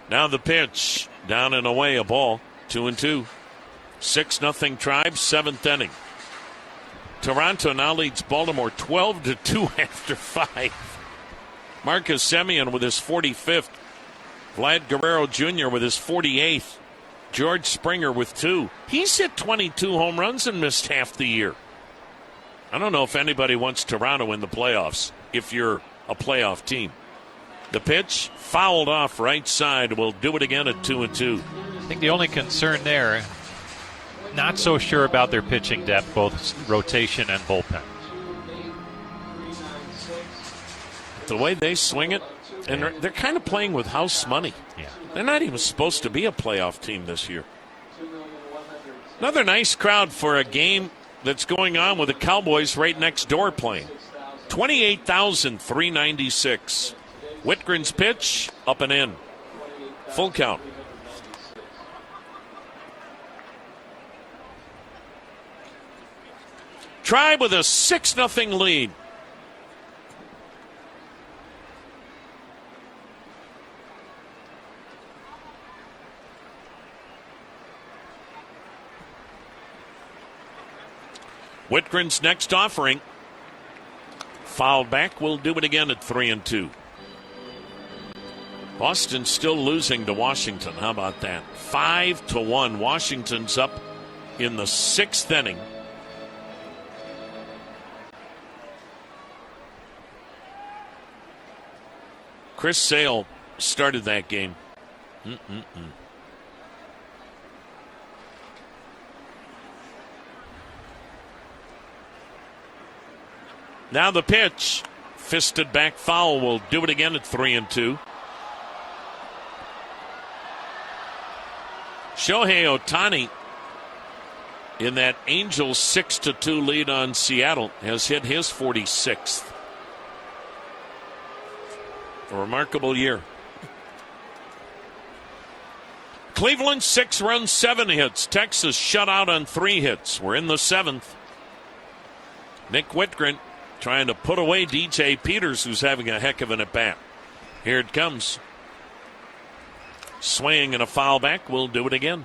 Now the pitch, down and away, a ball, 2-2. 6-0 Tribe, 7th inning. Toronto now leads Baltimore 12-2 after 5. Marcus Semien with his 45th. Vlad Guerrero Jr. with his 48th. George Springer with 2. He's hit 22 home runs and missed half the year. I don't know if anybody wants Toronto in the playoffs if you're a playoff team. The pitch, fouled off right side. Will do it again at 2-2. I think the only concern there, not so sure about their pitching depth, both rotation and bullpen. The way they swing it, and they're kind of playing with house money. Yeah. They're not even supposed to be a playoff team this year. Another nice crowd for a game that's going on with the Cowboys right next door playing. 28,396. Whitgren's pitch, up and in. Full count. Tribe with a 6-0 lead. Whitgren's next offering. Fouled back. We'll do it again at 3-2. Boston still losing to Washington. How about that? 5-1. Washington's up in the 6th inning. Chris Sale started that game. Now the pitch. Fisted back foul. We'll do it again at 3-2. Shohei Ohtani, in that Angels 6-2 lead on Seattle, has hit his 46th. A remarkable year. Cleveland 6 runs, 7 hits. Texas shut out on 3 hits. We're in the 7th. Nick Whitgren trying to put away DJ Peters, who's having a heck of an at-bat. Here it comes. Swing and a foul back. We'll do it again.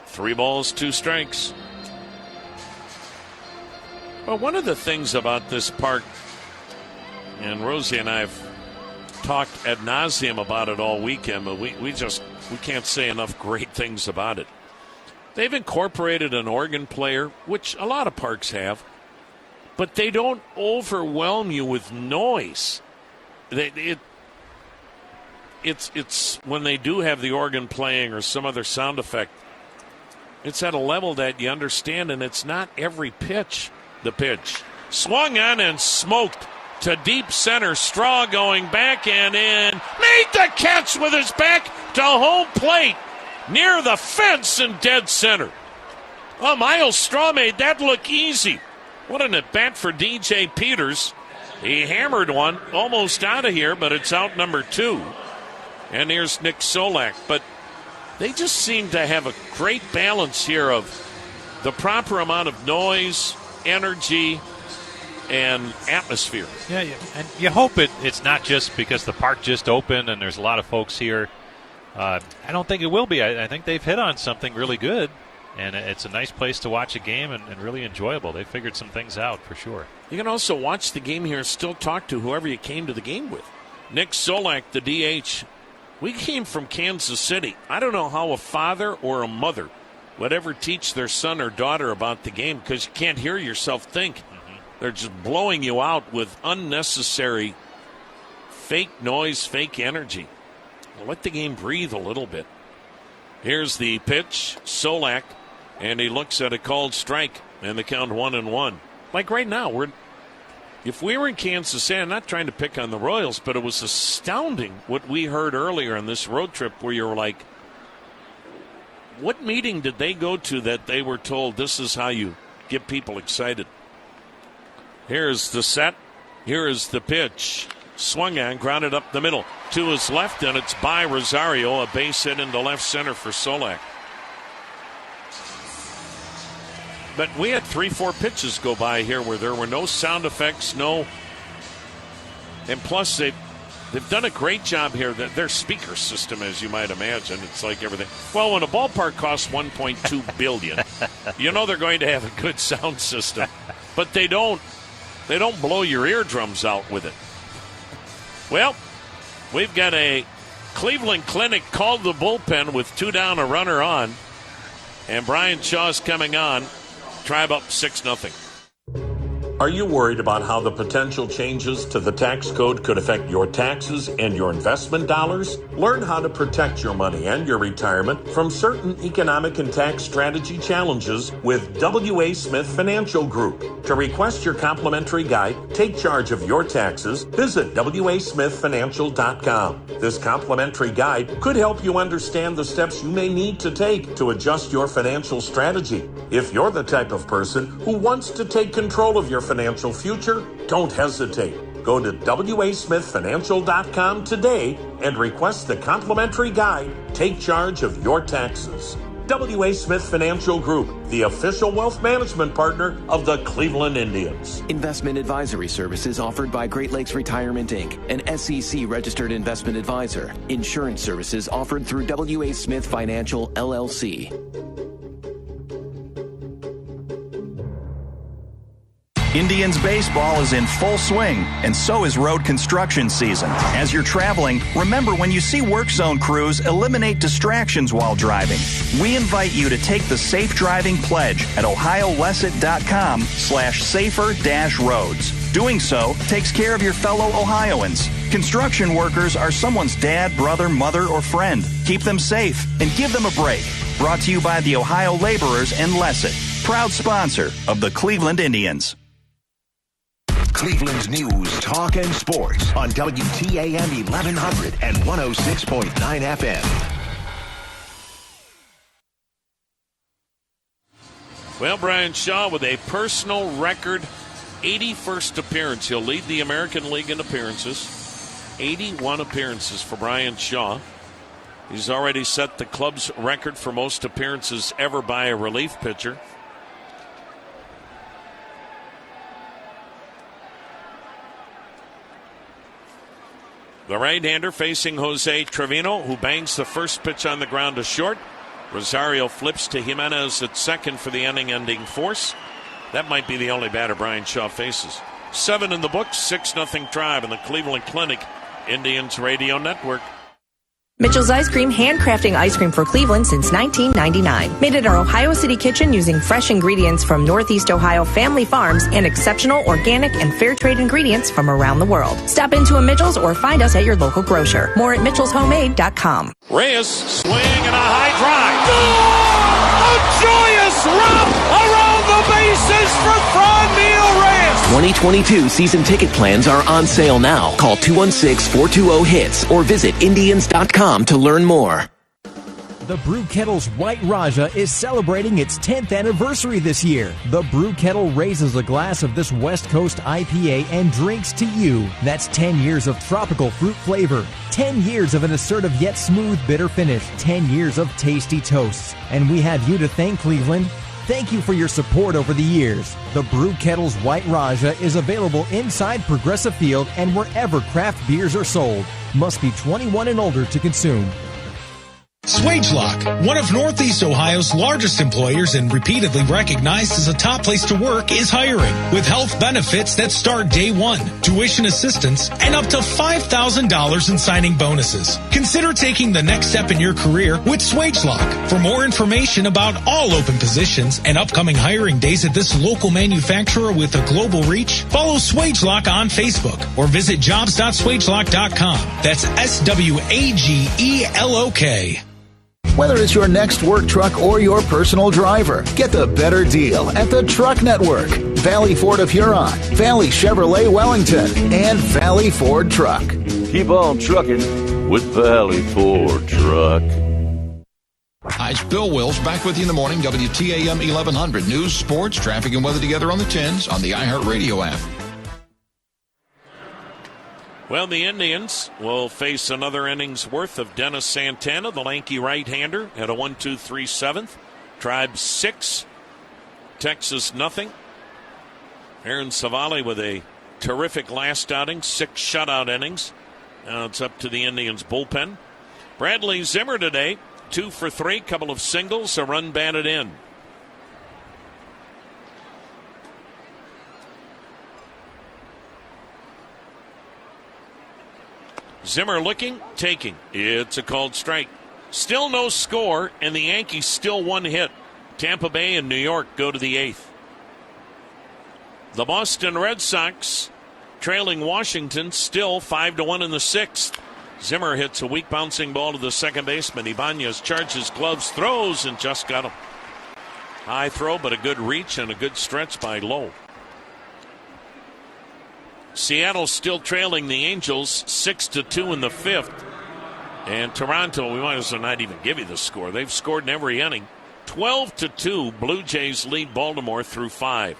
3 balls, 2 strikes. Well, one of the things about this park, and Rosie and I have talked ad nauseum about it all weekend, but we can't say enough great things about it. They've incorporated an organ player, which a lot of parks have, but they don't overwhelm you with noise. It's when they do have the organ playing or some other sound effect, it's at a level that you understand, and it's not every pitch. The pitch swung on and smoked to deep center. Straw going back and in. Made the catch with his back to home plate near the fence in dead center. Oh, Miles Straw made that look easy. What an at-bat for DJ Peters. He hammered one almost out of here, but it's out number 2. And here's Nick Solak. But they just seem to have a great balance here of the proper amount of noise, energy, and atmosphere. Yeah, and you hope it's not just because the park just opened and there's a lot of folks here. I don't think it will be. I think they've hit on something really good, and it's a nice place to watch a game and really enjoyable. They figured some things out for sure. You can also watch the game here and still talk to whoever you came to the game with. Nick Solak, the DH. We came from Kansas City. I don't know how a father or a mother would ever teach their son or daughter about the game, because you can't hear yourself think. They're just blowing you out with unnecessary fake noise, fake energy. Well, let the game breathe a little bit. Here's the pitch, Solak, and he looks at a called strike, and the count 1-1. Like right now, if we were in Kansas City, I'm not trying to pick on the Royals, but it was astounding what we heard earlier on this road trip where you were like, what meeting did they go to that they were told this is how you get people excited? Here's the set. Here is the pitch. Swung on, grounded up the middle. To his left, and it's by Rosario. A base hit into left center for Solak. But we had 3-4 pitches go by here where there were no sound effects, no. And plus, they've done a great job here. Their speaker system, as you might imagine, it's like everything. Well, when a ballpark costs $1.2 billion, you know they're going to have a good sound system. But they don't blow your eardrums out with it. Well, we've got a Cleveland Clinic called the bullpen with 2 down, a runner on. And Brian Shaw's coming on. Tribe up 6-0. Are you worried about how the potential changes to the tax code could affect your taxes and your investment dollars? Learn how to protect your money and your retirement from certain economic and tax strategy challenges with W.A. Smith Financial Group. To request your complimentary guide, Take Charge of Your Taxes, visit wasmithfinancial.com. This complimentary guide could help you understand the steps you may need to take to adjust your financial strategy. If you're the type of person who wants to take control of your financial future, don't hesitate. Go to wasmithfinancial.com today and request the complimentary guide, Take Charge of Your Taxes. W.A. Smith Financial Group, the official wealth management partner of the Cleveland Indians. Investment advisory services offered by Great Lakes Retirement, Inc., an SEC-registered investment advisor. Insurance services offered through W.A. Smith Financial, LLC. Indians baseball is in full swing, and so is road construction season. As you're traveling, remember when you see work zone crews, eliminate distractions while driving. We invite you to take the Safe Driving Pledge at ohiolesset.com/safer-roads. Doing so takes care of your fellow Ohioans. Construction workers are someone's dad, brother, mother, or friend. Keep them safe and give them a break. Brought to you by the Ohio Laborers and Lesset, proud sponsor of the Cleveland Indians. Cleveland's news, talk, and sports on WTAM 1100 and 106.9 FM. Well, Brian Shaw with a personal record 81st appearance. He'll lead the American League in appearances. 81 appearances for Brian Shaw. He's already set the club's record for most appearances ever by a relief pitcher. The right-hander facing Jose Trevino, who bangs the first pitch on the ground to short. Rosario flips to Jimenez at second for the inning-ending force. That might be the only batter Brian Shaw faces. 7 in the books, 6-0 Tribe in the Cleveland Clinic Indians Radio Network. Mitchell's Ice Cream, handcrafting ice cream for Cleveland since 1999. Made at our Ohio City kitchen using fresh ingredients from Northeast Ohio family farms and exceptional organic and fair trade ingredients from around the world. Stop into a Mitchell's or find us at your local grocer. More at mitchellshomemade.com. Reyes swing and a high drive. Oh, a joyous romp around the bases for Franmil Reyes. 2022 season ticket plans are on sale now. Call 216-420-HITS or visit Indians.com to learn more. The Brew Kettle's White Raja is celebrating its 10th anniversary this year. The Brew Kettle raises a glass of this West Coast IPA and drinks to you. That's 10 years of tropical fruit flavor, 10 years of an assertive yet smooth bitter finish, 10 years of tasty toasts. And we have you to thank, Cleveland. Thank you for your support over the years. The Brew Kettle's White Raja is available inside Progressive Field and wherever craft beers are sold. Must be 21 and older to consume. SwageLock, one of Northeast Ohio's largest employers and repeatedly recognized as a top place to work, is hiring with health benefits that start day one, tuition assistance, and up to $5,000 in signing bonuses. Consider taking the next step in your career with SwageLock. For more information about all open positions and upcoming hiring days at this local manufacturer with a global reach, follow SwageLock on Facebook or visit jobs.swagelock.com. That's SWAGELOK. Whether it's your next work truck or your personal driver, get the better deal at the Truck Network. Valley Ford of Huron, Valley Chevrolet Wellington, and Valley Ford Truck. Keep on trucking with Valley Ford Truck. Hi, it's Bill Wills back with you in the morning. WTAM 1100. News, sports, traffic, and weather together on the 10s on the iHeartRadio app. Well, the Indians will face another inning's worth of Dennis Santana, the lanky right-hander, at a 1-2-3 seventh. Tribe 6, Texas nothing. Aaron Savali with a terrific last outing, 6 shutout innings. Now it's up to the Indians' bullpen. Bradley Zimmer today, 2 for 3, couple of singles, a run batted in. Zimmer looking, taking. It's a called strike. Still no score, and the Yankees still 1 hit. Tampa Bay and New York go to the 8th. The Boston Red Sox trailing Washington still 5-1 in the 6th. Zimmer hits a weak bouncing ball to the second baseman. Ibanez charges gloves, throws, and just got him. High throw, but a good reach and a good stretch by Lowe. Seattle still trailing the Angels 6-2 in the fifth. And Toronto, we might as well not even give you the score. They've scored in every inning. 12-2, Blue Jays lead Baltimore through 5.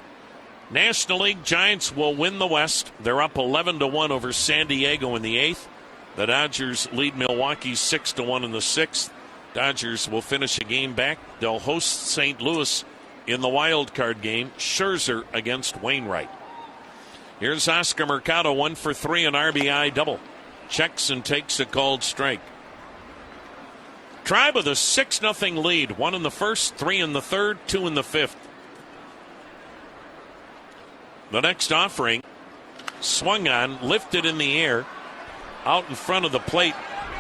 National League Giants will win the West. They're up 11-1 over San Diego in the 8th. The Dodgers lead Milwaukee 6-1 in the 6th. Dodgers will finish a game back. They'll host St. Louis in the wild card game. Scherzer against Wainwright. Here's Oscar Mercado, 1 for 3, an RBI double. Checks and takes a called strike. Tribe with a 6-0 lead. 1 in the first, 3 in the third, 2 in the fifth. The next offering, swung on, lifted in the air. Out in front of the plate,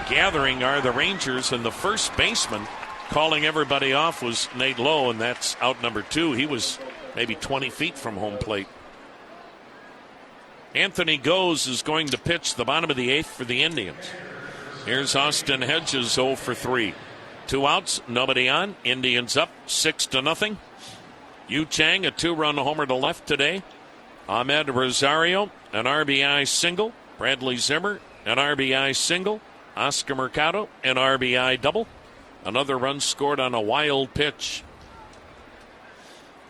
gathering are the Rangers, and the first baseman calling everybody off was Nate Lowe, and that's out number 2. He was maybe 20 feet from home plate. Anthony Goes is going to pitch the bottom of the 8th for the Indians. Here's Austin Hedges, 0 for 3. 2 outs, nobody on. Indians up 6-0. Yu Chang, a 2-run homer to left today. Ahmed Rosario, an RBI single. Bradley Zimmer, an RBI single. Oscar Mercado, an RBI double. Another run scored on a wild pitch.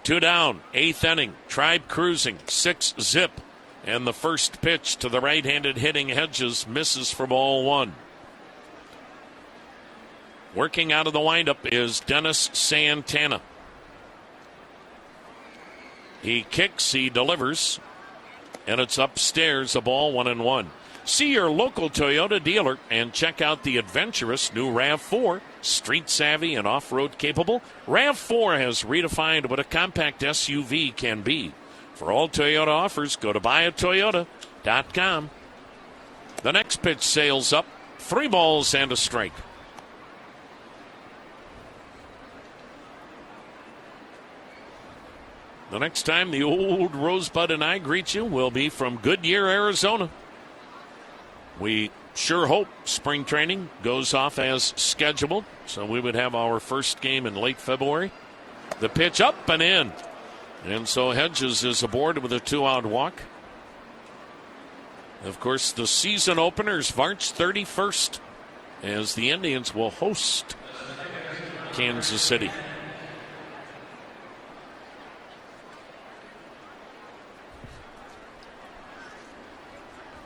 2 down, 8th inning. Tribe cruising, 6-zip. And the first pitch to the right-handed hitting Hedges misses for ball 1. Working out of the windup is Dennis Santana. He kicks, he delivers, and it's upstairs, a ball 1-1. See your local Toyota dealer and check out the adventurous new RAV4, street savvy and off-road capable. RAV4 has redefined what a compact SUV can be. For all Toyota offers, go to buyatoyota.com. The next pitch sails up, 3 balls and a strike. The next time the old Rosebud and I greet you will be from Goodyear, Arizona. We sure hope spring training goes off as scheduled, so we would have our first game in late February. The pitch up and in. And so Hedges is aboard with a 2-out walk. Of course, the season opener is March 31st as the Indians will host Kansas City.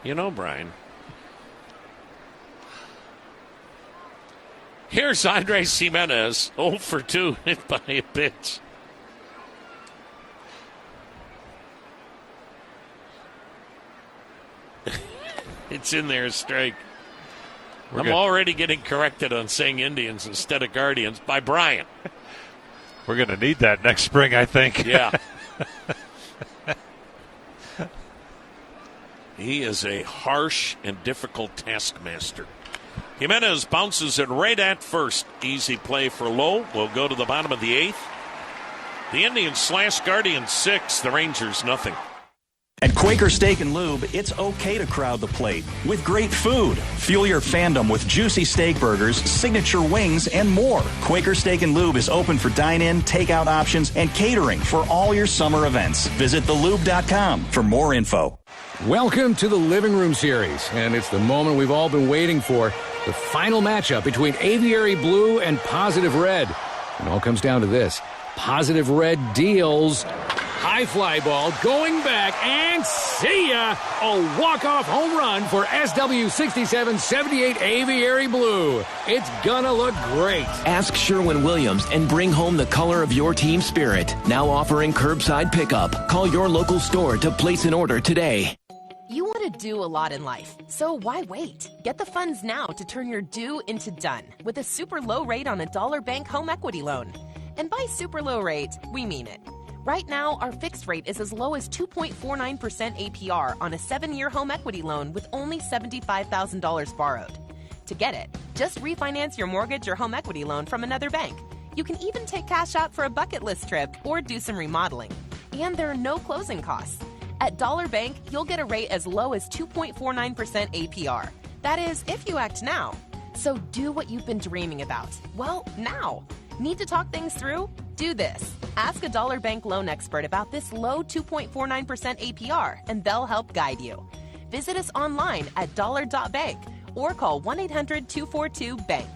You know, Brian, here's Andres Jimenez, 0 for 2, hit by a pitch. It's in there, a strike. I'm already getting corrected on saying Indians instead of Guardians by Brian. We're going to need that next spring, I think. Yeah. He is a harsh and difficult taskmaster. Jimenez bounces it right at first. Easy play for Lowe. Will go to the bottom of the 8th. The Indians / Guardians 6. The Rangers nothing. At Quaker Steak and Lube, it's okay to crowd the plate with great food. Fuel your fandom with juicy steak burgers, signature wings, and more. Quaker Steak and Lube is open for dine-in, takeout options, and catering for all your summer events. Visit thelube.com for more info. Welcome to the Living Room Series, and it's the moment we've all been waiting for, the final matchup between Aviary Blue and Positive Red. It all comes down to this. Positive Red deals high fly ball going back, and see ya! A walk-off home run for SW6778 Aviary Blue. It's gonna look great. Ask Sherwin-Williams and bring home the color of your team spirit. Now offering curbside pickup. Call your local store to place an order today. You want to do a lot in life, so why wait? Get the funds now to turn your do into done with a super low rate on a Dollar Bank home equity loan. And by super low rate, we mean it. Right now, our fixed rate is as low as 2.49% APR on a 7-year home equity loan with only $75,000 borrowed. To get it, just refinance your mortgage or home equity loan from another bank. You can even take cash out for a bucket list trip or do some remodeling. And there are no closing costs. At Dollar Bank, you'll get a rate as low as 2.49% APR. That is, if you act now. So do what you've been dreaming about. Well, now. Need to talk things through? Do this. Ask a Dollar Bank loan expert about this low 2.49% APR, and they'll help guide you. Visit us online at dollar.bank or call 1-800-242-BANK.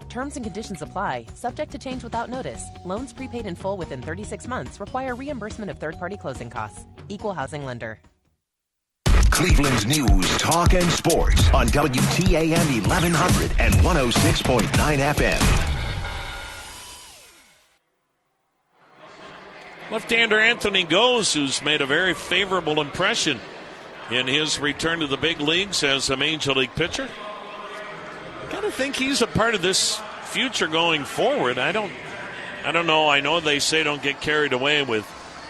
Terms and conditions apply. Subject to change without notice. Loans prepaid in full within 36 months require reimbursement of third-party closing costs. Equal housing lender. Cleveland's news, talk, and sports on WTAM 1100 and 106.9 FM. Left-hander Anthony Goes, who's made a very favorable impression in his return to the big leagues as a major league pitcher. Kind of think he's a part of this future going forward. I don't know. I know they say don't get carried away with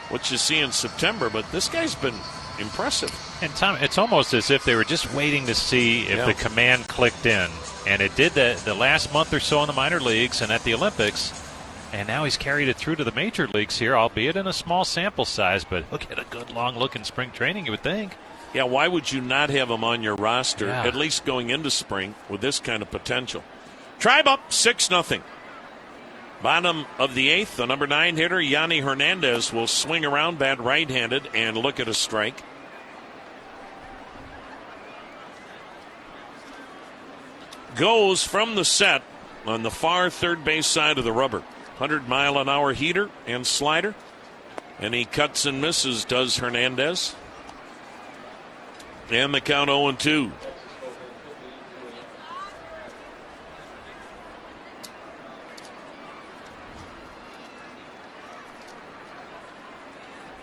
what you see in September, but this guy's been impressive. And Tom, it's almost as if they were just waiting to see if the command clicked in. And it did the last month or so in the minor leagues and at the Olympics. And now he's carried it through to the major leagues here, albeit in a small sample size. But look at a good long-looking spring training, you would think. Yeah, why would you not have him on your roster, at least going into spring, with this kind of potential? Tribe up 6-0. Bottom of the eighth, the number 9 hitter, Yanni Hernandez, will swing around, bat right-handed, and look at a strike. Goes from the set on the far third base side of the rubber. 100-mile-an-hour heater and slider. And he cuts and misses, does Hernandez. And the count 0-2.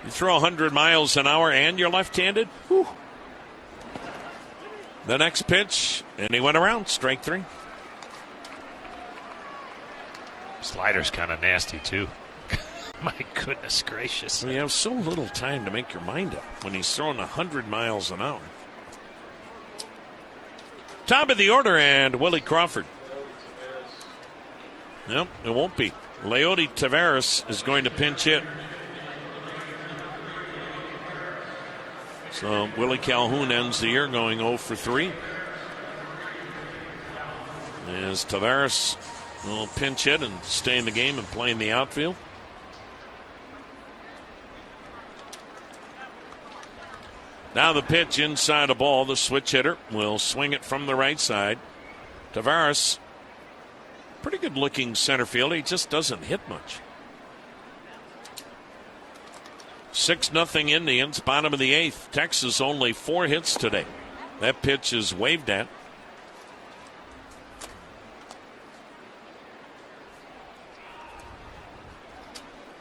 You throw 100 miles an hour and you're left-handed? Whew. The next pitch, and he went around, strike 3. Slider's kind of nasty, too. My goodness gracious. You have so little time to make your mind up when he's throwing 100 miles an hour. Top of the order, and Willie Crawford. No, it won't be. Leody Taveras is going to pinch hit. So Willie Calhoun ends the year going 0 for 3. As Taveras will pinch hit and stay in the game and play in the outfield. Now the pitch inside a ball. The switch hitter will swing it from the right side. Taveras, pretty good looking center fielder. He just doesn't hit much. 6-0 Indians, bottom of the eighth. Texas only 4 hits today. That pitch is waved at.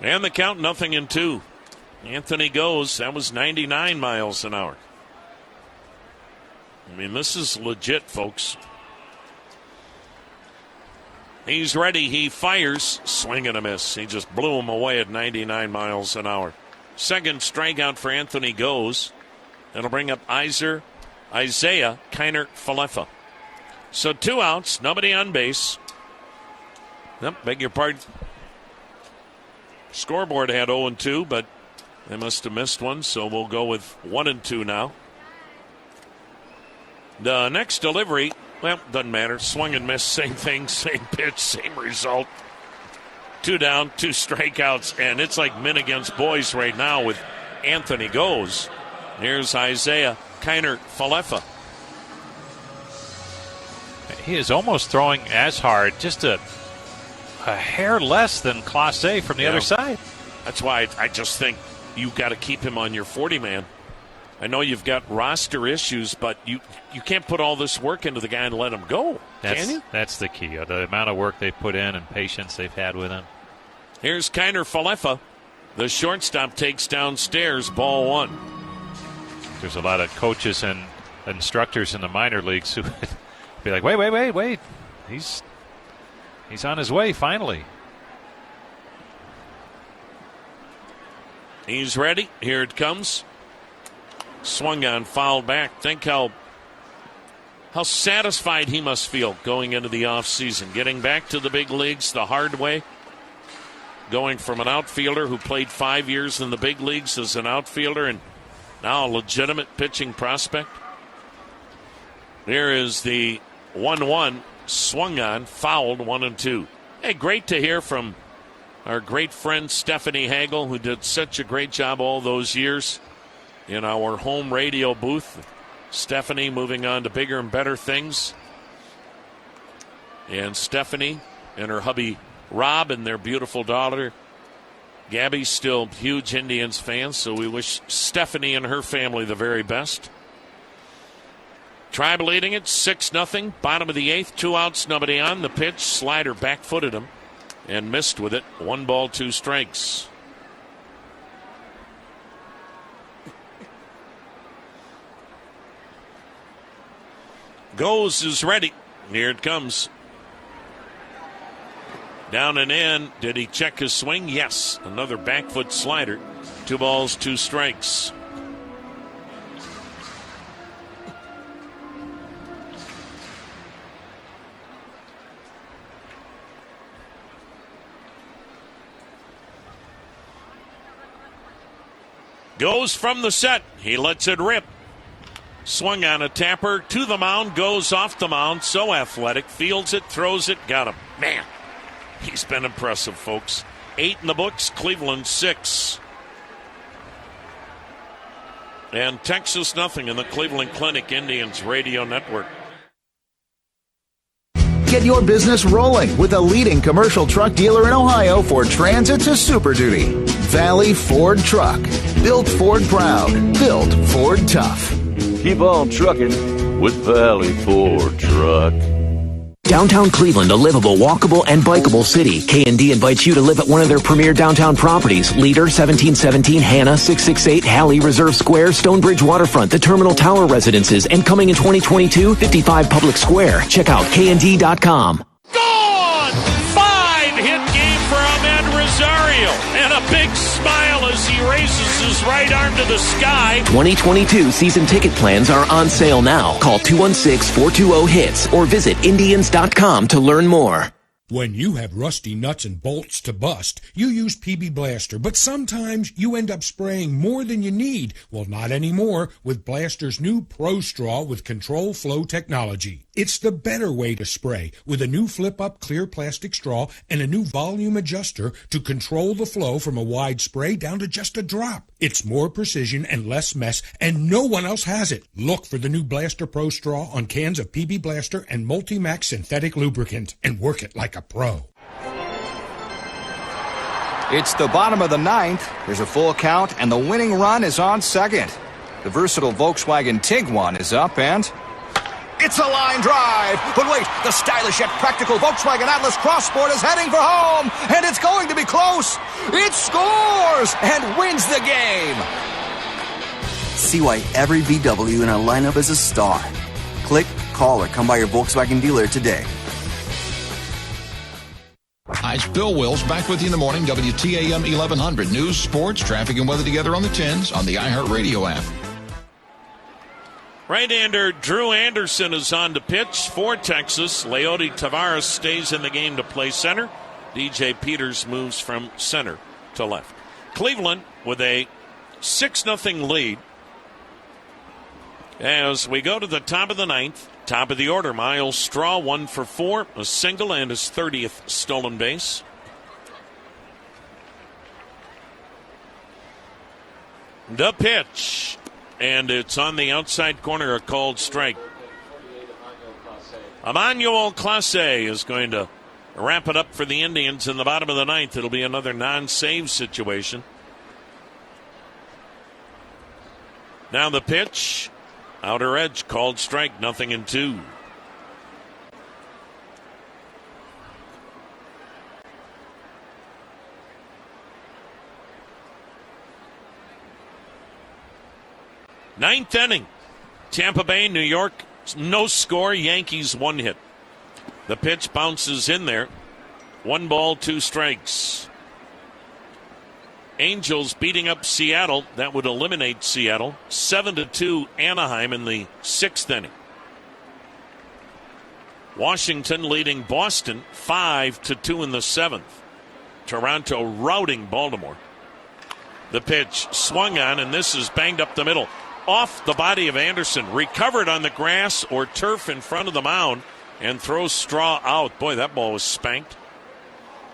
And the count 0-2. Anthony Goes. That was 99 miles an hour. I mean, this is legit, folks. He's ready. He fires. Swing and a miss. He just blew him away at 99 miles an hour. Second strikeout for Anthony Goes. That'll bring up Isaiah Kiner-Falefa. So 2 outs, nobody on base. Nope, beg your pardon. Scoreboard had 0-2, but they must have missed one, so we'll go with 1-2 now. The next delivery, well, doesn't matter. Swung and missed, same thing, same pitch, same result. 2 down, 2 strikeouts, and it's like men against boys right now with Anthony Goes. Here's Isaiah Kiner-Falefa. He is almost throwing as hard, just a hair less than Clase from the other side. That's why I just think you've got to keep him on your 40-man. I know you've got roster issues, but you can't put all this work into the guy and let him go, can you? That's the key, the amount of work they put in and patience they've had with him. Here's Kiner-Falefa. The shortstop takes downstairs, ball 1. There's a lot of coaches and instructors in the minor leagues who would be like, wait. He's on his way, finally. He's ready. Here it comes. Swung on, fouled back. Think how satisfied he must feel going into the offseason. Getting back to the big leagues the hard way. Going from an outfielder who played 5 years in the big leagues as an outfielder and now a legitimate pitching prospect. There is the 1-1. Swung on, fouled, 1-2. Hey, great to hear from our great friend Stephanie Hagel, who did such a great job all those years in our home radio booth. Stephanie moving on to bigger and better things. And Stephanie and her hubby Rob and their beautiful daughter Gabby's still huge Indians fans, so we wish Stephanie and her family the very best. Tribe leading it 6-0. Bottom of the 8th, 2 outs, nobody on. The pitch, slider back-footed him and missed with it. 1 ball, 2 strikes. Goes is ready. Here it comes. Down and in. Did he check his swing? Yes. Another back foot slider. 2 balls, 2 strikes. Goes from the set. He lets it rip. Swung on a tapper to the mound. Goes off the mound. So athletic. Fields it. Throws it. Got him. Man. He's been impressive, folks. 8 in the books, Cleveland 6. And Texas nothing in the Cleveland Clinic Indians Radio Network. Get your business rolling with a leading commercial truck dealer in Ohio for transit to Super Duty. Valley Ford Truck. Built Ford proud. Built Ford tough. Keep on trucking with Valley Ford Truck. Downtown Cleveland, a livable, walkable, and bikeable city. K&D invites you to live at one of their premier downtown properties. Leader, 1717, Hannah, 668, Halley, Reserve Square, Stonebridge Waterfront, the Terminal Tower Residences, and coming in 2022, 55 Public Square. Check out knd.com. Gone! 5-hit game for Ahmed Rosario. And a big smile as he raises his right arm to the sky. 2022 season ticket plans are on sale now. Call 216-420-HITS or visit Indians.com to learn more. When you have rusty nuts and bolts to bust, you use PB Blaster, but sometimes you end up spraying more than you need. Well, not anymore with Blaster's new Pro Straw with control flow technology. It's the better way to spray with a new flip-up clear plastic straw and a new volume adjuster to control the flow from a wide spray down to just a drop. It's more precision and less mess, and no one else has it. Look for the new Blaster Pro Straw on cans of PB Blaster and Multi-Max synthetic lubricant and work it like a pro. It's the bottom of the 9th. There's a full count, and the winning run is on second. The versatile Volkswagen Tiguan is up, and it's a line drive. But wait, the stylish yet practical Volkswagen Atlas Crossport is heading for home, and it's going to be close. It scores and wins the game. See why every VW in our lineup is a star. Click, call, or come by your Volkswagen dealer today. Hi, it's Bill Wills back with you in the morning. WTAM 1100. News, sports, traffic, and weather together on the 10s on the iHeartRadio app. Right-hander Drew Anderson is on to pitch for Texas. Leody Tavares stays in the game to play center. DJ Peters moves from center to left. Cleveland with a 6-0 lead. As we go to the top of the 9th, top of the order, Miles Straw, 1 for 4, a single and his 30th stolen base. The pitch. And it's on the outside corner, a called strike. Emmanuel Clase is going to wrap it up for the Indians in the bottom of the 9th. It'll be another non-save situation. Now the pitch. Outer edge, called strike, 0-2. Ninth inning. Tampa Bay, New York, no score. Yankees 1 hit. The pitch bounces in there. 1 ball, 2 strikes. Angels beating up Seattle. That would eliminate Seattle. 7-2 Anaheim in the 6th inning. Washington leading Boston 5-2 in the 7th. Toronto routing Baltimore. The pitch swung on, and this is banged up the middle. Off the body of Anderson. Recovered on the grass or turf in front of the mound and throws Straw out. Boy, that ball was spanked.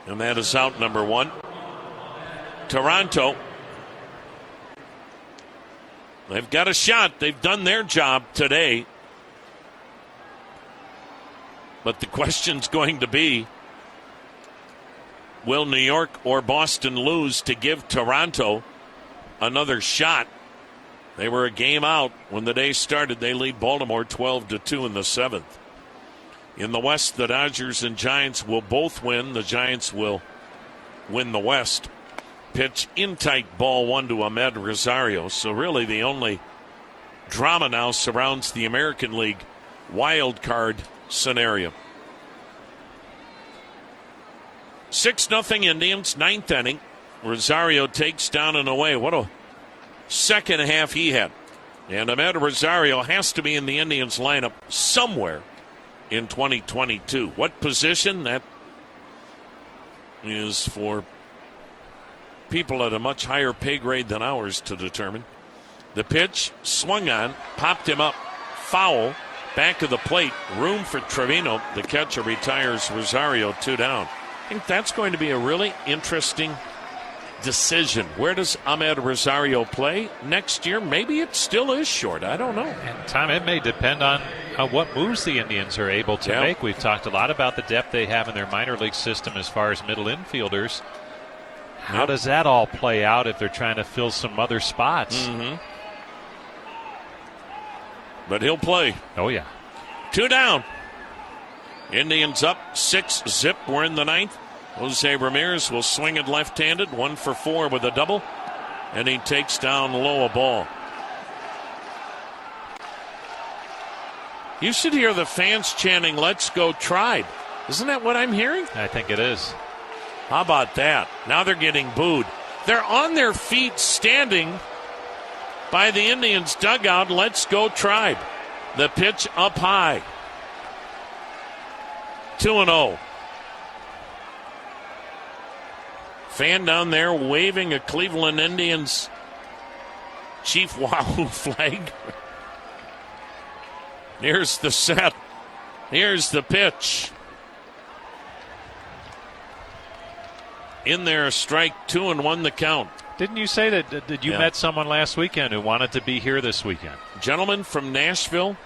And that is out number one. Toronto, they've got a shot. They've done their job today. But the question's going to be, will New York or Boston lose to give Toronto another shot? They were a game out when the day started. They lead Baltimore 12-2 in the 7th. In the West, the Dodgers and Giants will both win. The Giants will win the West. Pitch in tight, ball one to Ahmed Rosario. So really the only drama now surrounds the American League wild card scenario. 6-0 Indians, 9th inning. Rosario takes down and away. What a second half he had. And Ahmed Rosario has to be in the Indians lineup somewhere in 2022. What position? That is for people at a much higher pay grade than ours to determine. The pitch swung on, popped him up, foul, back of the plate, room for Trevino. The catcher retires Rosario, 2 down. I think that's going to be a really interesting decision. Where does Ahmed Rosario play next year? Maybe it still is short. I don't know. And Tom, it may depend on what moves the Indians are able to make. We've talked a lot about the depth they have in their minor league system as far as middle infielders. How does that all play out if they're trying to fill some other spots? Mm-hmm. But he'll play. Oh, yeah. 2 down. Indians up 6-0. We're in the 9th. Jose Ramirez will swing it left-handed, 1 for 4 with a double, and he takes down low a ball. You should hear the fans chanting, "Let's go Tribe." Isn't that what I'm hearing? I think it is. How about that? Now they're getting booed. They're on their feet standing by the Indians' dugout. Let's go Tribe. The pitch up high. 2-0. Fan down there waving a Cleveland Indians Chief Wahoo flag. Here's the set. Here's the pitch. In there, a strike, 2-1 the count. Didn't you say that you met someone last weekend who wanted to be here this weekend? Gentleman from Nashville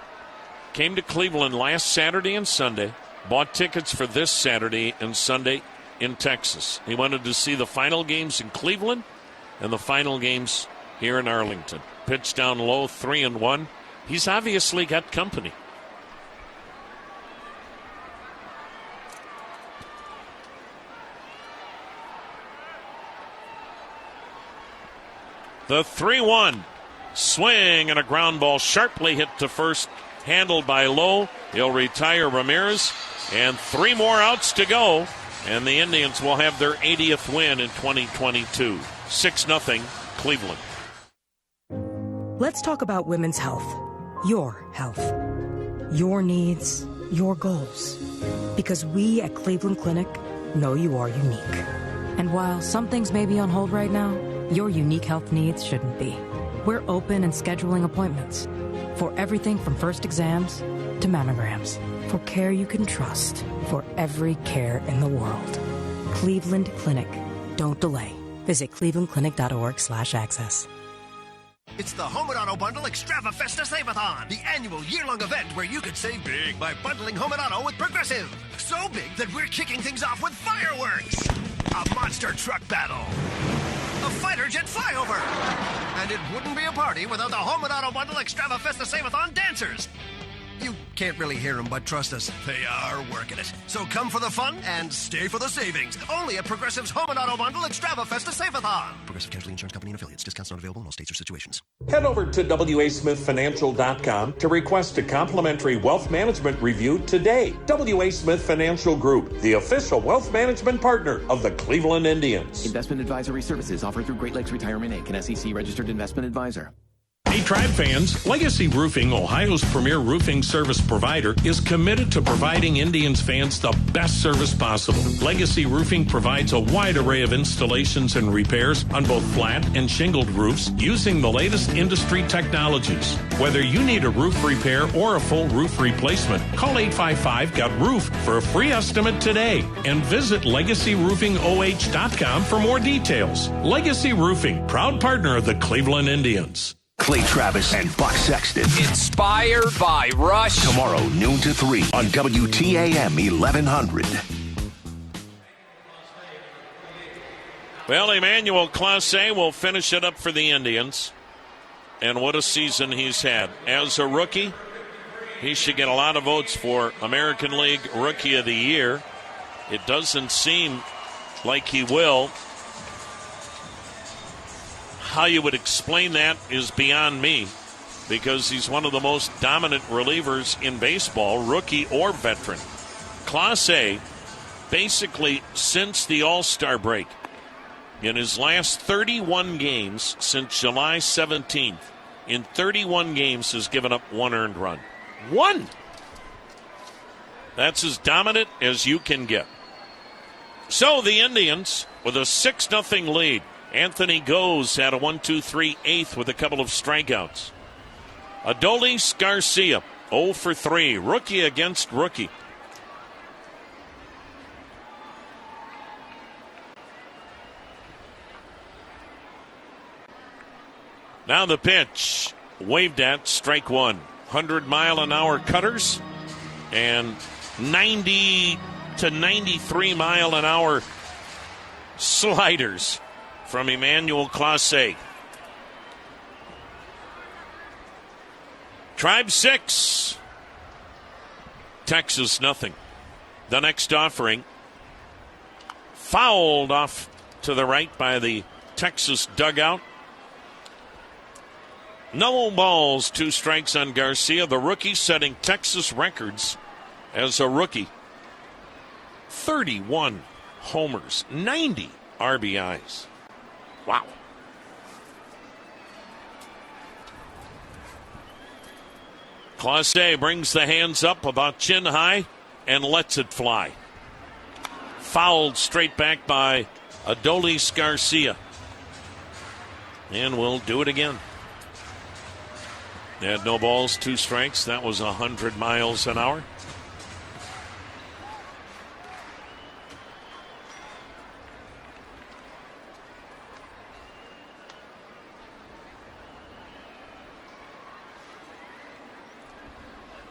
came to Cleveland last Saturday and Sunday, bought tickets for this Saturday and Sunday in Texas. He wanted to see the final games in Cleveland and the final games here in Arlington. Pitch down low, 3-1. He's obviously got company. The 3-1 swing and a ground ball sharply hit to first, handled by Lowe. He'll retire Ramirez, and 3 more outs to go, and the Indians will have their 80th win in 2022. 6-0 Cleveland. Let's talk about women's health. Your health. Your needs, your goals. Because we at Cleveland Clinic know you are unique. And while some things may be on hold right now, your unique health needs shouldn't be. We're open and scheduling appointments for everything from first exams to mammograms, for care you can trust, for every care in the world. Cleveland Clinic. Don't delay. Visit clevelandclinic.org/access. It's the Home and Auto Bundle Extravafesta Save-a-thon, the annual year-long event where you could save big by bundling Home and Auto with Progressive. So big that we're kicking things off with fireworks, a monster truck battle, a fighter jet flyover, and it wouldn't be a party without the Home and Auto Bundle Extravafesta Save-a-thon dancers. You can't really hear them, but trust us, they are working it. So come for the fun and stay for the savings. Only at Progressive's Home and Auto Bundle Extravafesta Save-a-thon. Progressive Casualty Insurance Company and affiliates. Discounts not available in all states or situations. Head over to WASmithFinancial.com to request a complimentary wealth management review today. WA Smith Financial Group, the official wealth management partner of the Cleveland Indians. Investment advisory services offered through Great Lakes Retirement Inc., an SEC registered investment advisor. Hey, Tribe fans, Legacy Roofing, Ohio's premier roofing service provider, is committed to providing Indians fans the best service possible. Legacy Roofing provides a wide array of installations and repairs on both flat and shingled roofs using the latest industry technologies. Whether you need a roof repair or a full roof replacement, call 855-GOT-ROOF for a free estimate today and visit LegacyRoofingOH.com for more details. Legacy Roofing, proud partner of the Cleveland Indians. Clay Travis and Buck Sexton. Inspired by Rush. Tomorrow, noon to 3 on WTAM 1100. Well, Emmanuel Clase will finish it up for the Indians. And what a season he's had. As a rookie, he should get a lot of votes for American League Rookie of the Year. It doesn't seem like he will. How you would explain that is beyond me, because he's one of the most dominant relievers in baseball, rookie or veteran. Clase, basically since the All-Star break, in his last 31 games since July 17th, in 31 games has given up one earned run. One! That's as dominant as you can get. So the Indians, with a 6-0 lead, Anthony Goes had a 1-2-3 eighth with a couple of strikeouts. Adolis Garcia, 0 for 3, rookie against rookie. Now the pitch, waved at, strike one. 100-mile-an-hour cutters and 90 to 93-mile-an-hour sliders from Emmanuel Clase. Tribe 6, Texas nothing. The next offering, fouled off to the right by the Texas dugout. No balls, 2 strikes on Garcia, the rookie setting Texas records as a rookie. 31 homers, 90 RBIs. Wow. Clase brings the hands up about chin high and lets it fly. Fouled straight back by Adolis Garcia. And we'll do it again. They had no balls, 2 strikes. That was 100 miles an hour.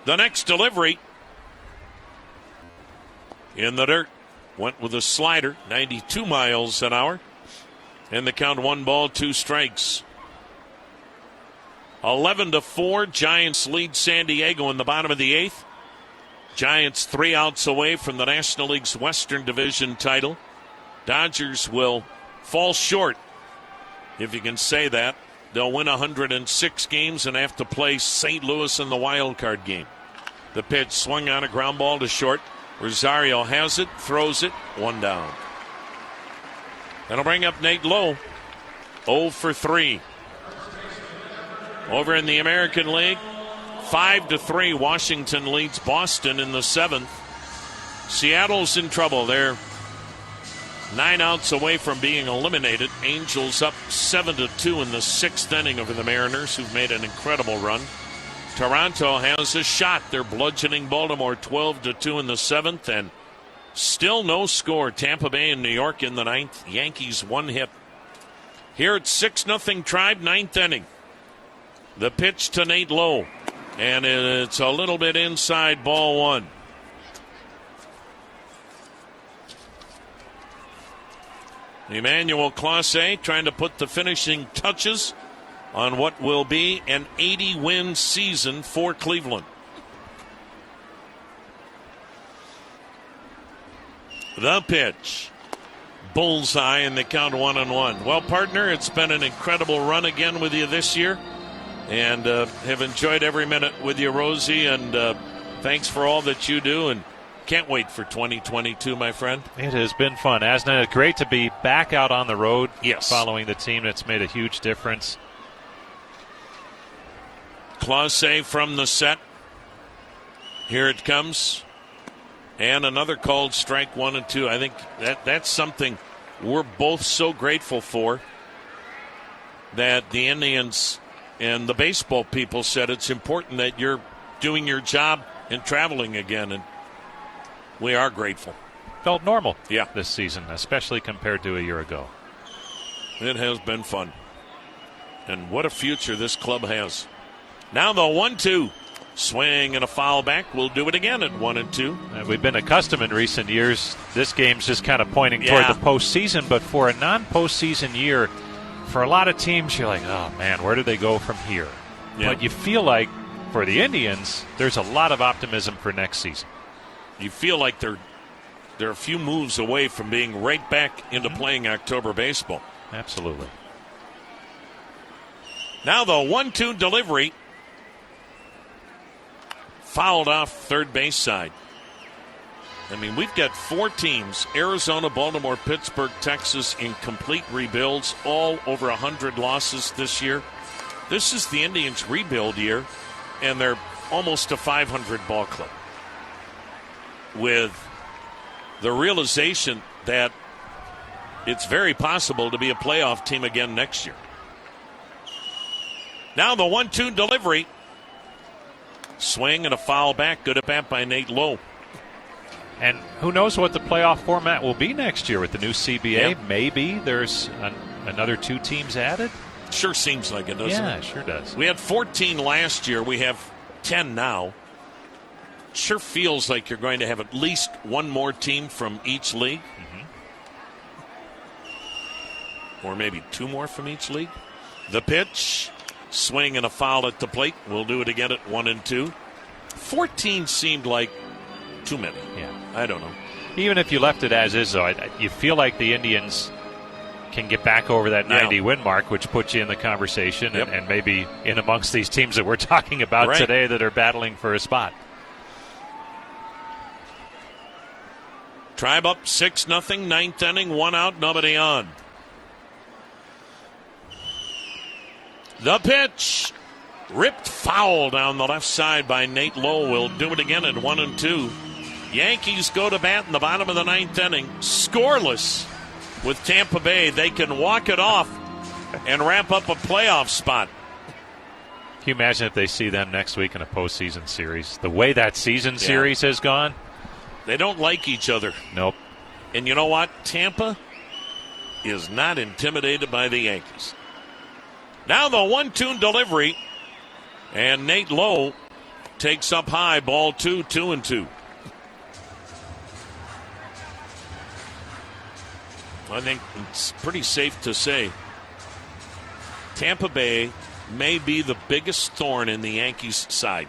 The next delivery in the dirt went with a slider, 92 miles an hour. And the count 1 ball, 2 strikes. 11-4, Giants lead San Diego in the bottom of the 8th. Giants 3 outs away from the National League's Western Division title. Dodgers will fall short, if you can say that. They'll win 106 games and have to play St. Louis in the wild card game. The pitch swung on a ground ball to short. Rosario has it, throws it, 1 down. That'll bring up Nate Lowe, 0 for 3. Over in the American League, 5-3, Washington leads Boston in the 7th. Seattle's in trouble. They're 9 outs away from being eliminated. Angels up 7-2 in the 6th inning over the Mariners, who've made an incredible run. Toronto has a shot. They're bludgeoning Baltimore 12-2 in the 7th, and still no score. Tampa Bay and New York in the 9th. Yankees 1 hit. Here it's 6-0 Tribe, 9th inning. The pitch to Nate Lowe, and it's a little bit inside, ball 1. Emmanuel Clase trying to put the finishing touches on what will be an 80-win season for Cleveland. The pitch. Bullseye, and they count 1-1. Well, partner, it's been an incredible run again with you this year, and have enjoyed every minute with you, Rosie, and thanks for all that you do, and can't wait for 2022, my friend. It has been fun, hasn't it? Great to be back out on the road, yes, following the team that's made a huge difference. Clausse from the set. Here it comes. And another called strike, 1-2. I think that's something we're both so grateful for, that the Indians and the baseball people said it's important that you're doing your job and traveling again, and we are grateful. Felt normal this season, especially compared to a year ago. It has been fun. And what a future this club has. Now the 1-2. Swing and a foul back. We'll do it again at 1-2. We've been accustomed in recent years. This game's just kind of pointing toward the postseason, but for a non-postseason year, for a lot of teams, you're like, oh, man, where do they go from here? Yeah. But you feel like, for the Indians, there's a lot of optimism for next season. You feel like they're a few moves away from being right back into playing October baseball. Absolutely. Now the 1-2 delivery. Fouled off third base side. I mean, we've got 4 teams, Arizona, Baltimore, Pittsburgh, Texas, in complete rebuilds, all over 100 losses this year. This is the Indians' rebuild year, and they're almost a 500 ball club, with the realization that it's very possible to be a playoff team again next year. Now the 1-2 delivery. Swing and a foul back. Good at bat by Nate Lowe. And who knows what the playoff format will be next year with the new CBA. Yep. Maybe there's another 2 teams added. Sure seems like it, doesn't it? Yeah, it sure does. We had 14 last year. We have 10 now. Sure feels like you're going to have at least one more team from each league. Or maybe 2 more from each league. The pitch. Swing and a foul at the plate. We'll do it again at 1-2. 14 seemed like too many. Yeah. I don't know. Even if you left it as is, though, you feel like the Indians can get back over that 90 win mark, which puts you in the conversation and maybe in amongst these teams that we're talking about today that are battling for a spot. Tribe up 6-0, ninth inning, 1 out, nobody on. The pitch. Ripped foul down the left side by Nate Lowe. We'll do it again at 1-2. Yankees go to bat in the bottom of the 9th inning. Scoreless with Tampa Bay. They can walk it off and wrap up a playoff spot. Can you imagine if they see them next week in a postseason series? The way that season series has gone. They don't like each other. Nope. And you know what? Tampa is not intimidated by the Yankees. Now the 1-2 delivery, and Nate Lowe takes up high, ball 2, 2-2. I think it's pretty safe to say Tampa Bay may be the biggest thorn in the Yankees' side.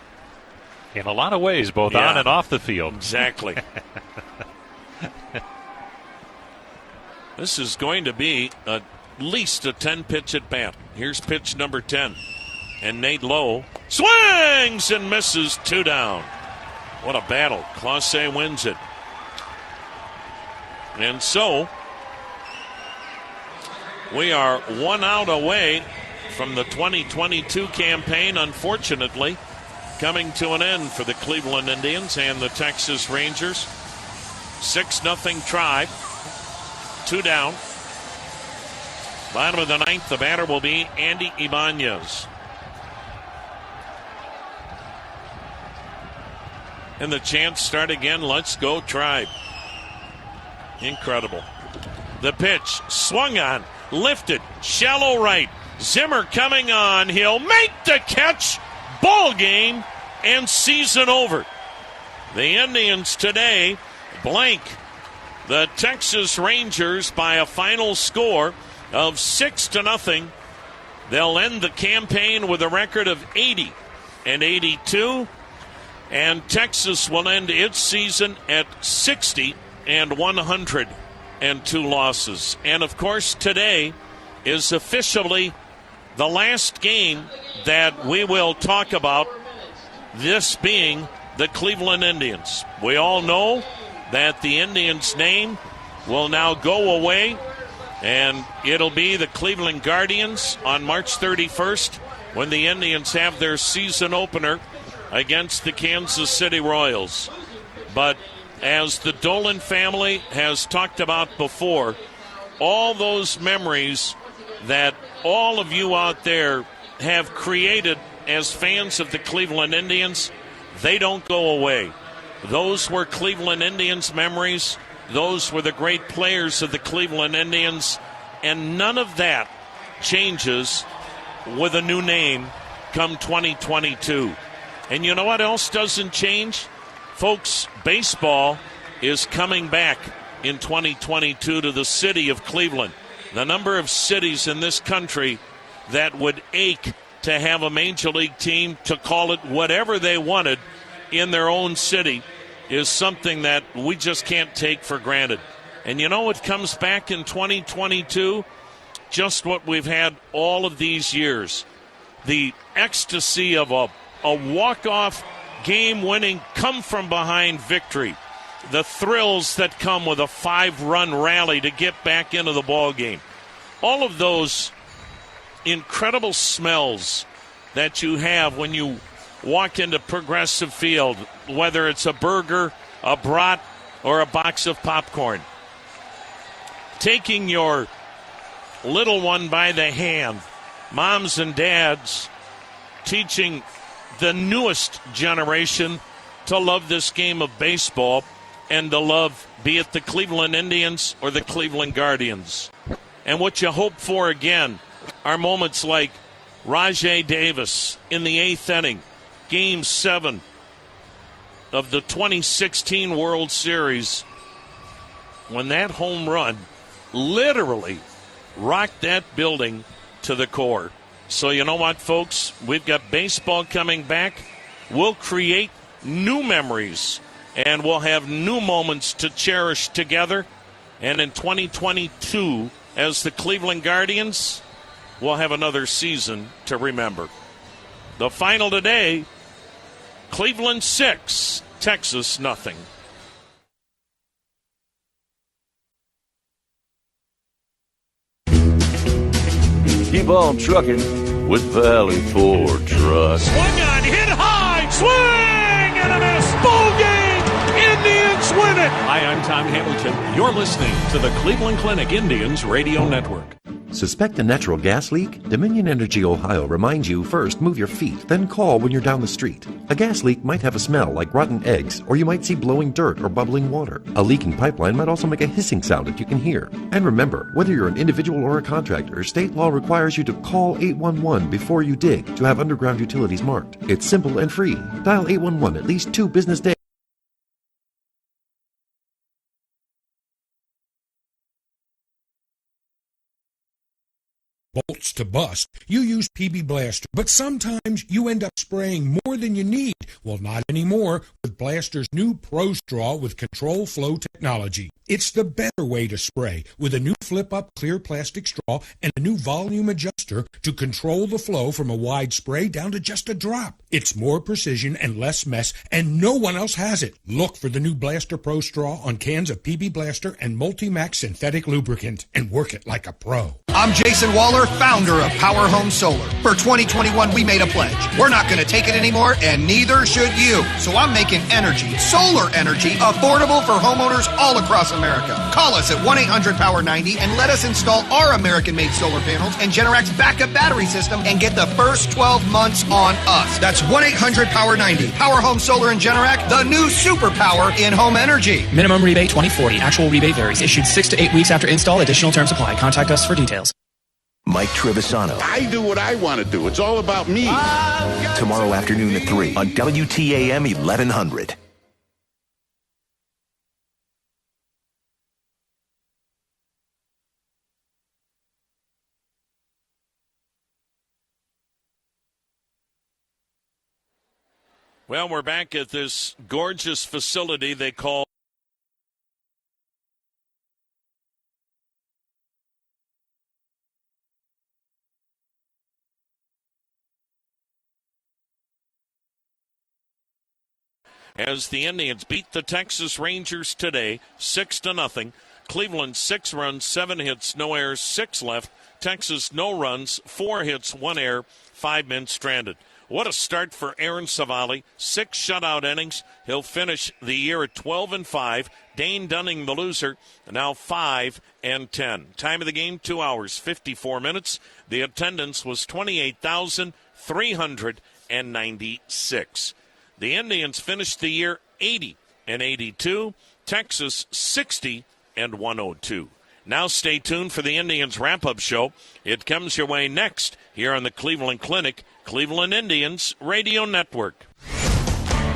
In a lot of ways, both on and off the field. Exactly. This is going to be at least a 10-pitch at bat. Here's pitch number 10. And Nate Lowe swings and misses, 2 down. What a battle. Clausse wins it. And so we are 1 out away from the 2022 campaign, unfortunately, coming to an end for the Cleveland Indians and the Texas Rangers. 6-0 Tribe. 2 down. Bottom of the 9th, the batter will be Andy Ibanez. And the chants start again. Let's go Tribe. Incredible. The pitch swung on, lifted, shallow right. Zimmer coming on. He'll make the catch. Ball game and season over. The Indians today blank the Texas Rangers by a final score of 6-0. They'll end the campaign with a record of 80-82, and Texas will end its season at 60-102 losses. And of course, today is officially the last game that we will talk about, this being the Cleveland Indians. We all know that the Indians' name will now go away, and it'll be the Cleveland Guardians on March 31st. when the Indians have their season opener against the Kansas City Royals. But as the Dolan family has talked about before, all those memories that all of you out there have created as fans of the Cleveland Indians, they don't go away. Those were Cleveland Indians memories. Those were the great players of the Cleveland Indians. And none of that changes with a new name come 2022. And you know what else doesn't change? Folks, baseball is coming back in 2022 to the city of Cleveland. The number of cities in this country that would ache to have a major league team to call it whatever they wanted in their own city is something that we just can't take for granted. And you know what comes back in 2022? Just what we've had all of these years. The ecstasy of a walk-off game-winning come-from-behind victory. The thrills that come with a 5-run rally to get back into the ball game. All of those incredible smells that you have when you walk into Progressive Field, whether it's a burger, a brat, or a box of popcorn. Taking your little one by the hand, moms and dads teaching the newest generation to love this game of baseball and to love, be it the Cleveland Indians or the Cleveland Guardians. And what you hope for, again, are moments like Rajai Davis in the 8th inning, Game 7 of the 2016 World Series, when that home run literally rocked that building to the core. So you know what, folks? We've got baseball coming back. We'll create new memories, and we'll have new moments to cherish together. And in 2022, as the Cleveland Guardians, we'll have another season to remember. The final today, Cleveland 6, Texas nothing. Keep on trucking with Valley Ford Truck. Swung on, hit high, swing and a miss. Ball game. Indians win it. Hi, I'm Tom Hamilton. You're listening to the Cleveland Clinic Indians Radio Network. Suspect a natural gas leak? Dominion Energy Ohio reminds you first move your feet, then call when you're down the street. A gas leak might have a smell like rotten eggs, or you might see blowing dirt or bubbling water. A leaking pipeline might also make a hissing sound that you can hear. And remember, whether you're an individual or a contractor, state law requires you to call 811 before you dig to have underground utilities marked. It's simple and free. Dial 811 at least 2 business days. Bolts to bust, you use PB Blaster, but sometimes you end up spraying more than you need. Well, not anymore with Blaster's new Pro Straw with control flow technology. It's the better way to spray with a new flip-up clear plastic straw and a new volume adjuster to control the flow from a wide spray down to just a drop. It's more precision and less mess, and no one else has it. Look for the new Blaster Pro Straw on cans of PB Blaster and Multi-Max synthetic lubricant and work it like a pro. I'm Jason Waller, founder of Power Home Solar. For 2021, we made a pledge. We're not going to take it anymore, and neither should you. So I'm making energy, solar energy, affordable for homeowners all across America. Call us at 1-800-POWER-90 and let us install our American-made solar panels and Generac's backup battery system and get the first 12 months on us. That's 1-800-POWER-90. Power Home Solar and Generac, the new superpower in home energy. Minimum rebate 2040. Actual rebate varies. Issued 6 to 8 weeks after install. Additional terms apply. Contact us for details. Mike Trevisano. I do what I want to do. It's all about me. Tomorrow afternoon at 3 on WTAM 1100. Well, we're back at this gorgeous facility they call as the Indians beat the Texas Rangers today 6-0. Cleveland 6 runs, 7 hits, no errors, 6 left. Texas no runs, 4 hits, 1 error, 5 men stranded. What a start for Aaron Savali. 6 shutout innings. He'll finish the year at 12-5. Dane Dunning, the loser, now 5-10. Time of the game, 2 hours, 54 minutes. The attendance was 28,396. The Indians finished the year 80-82. Texas 60-102. Now stay tuned for the Indians wrap-up show. It comes your way next here on the Cleveland Clinic, Cleveland Indians Radio Network.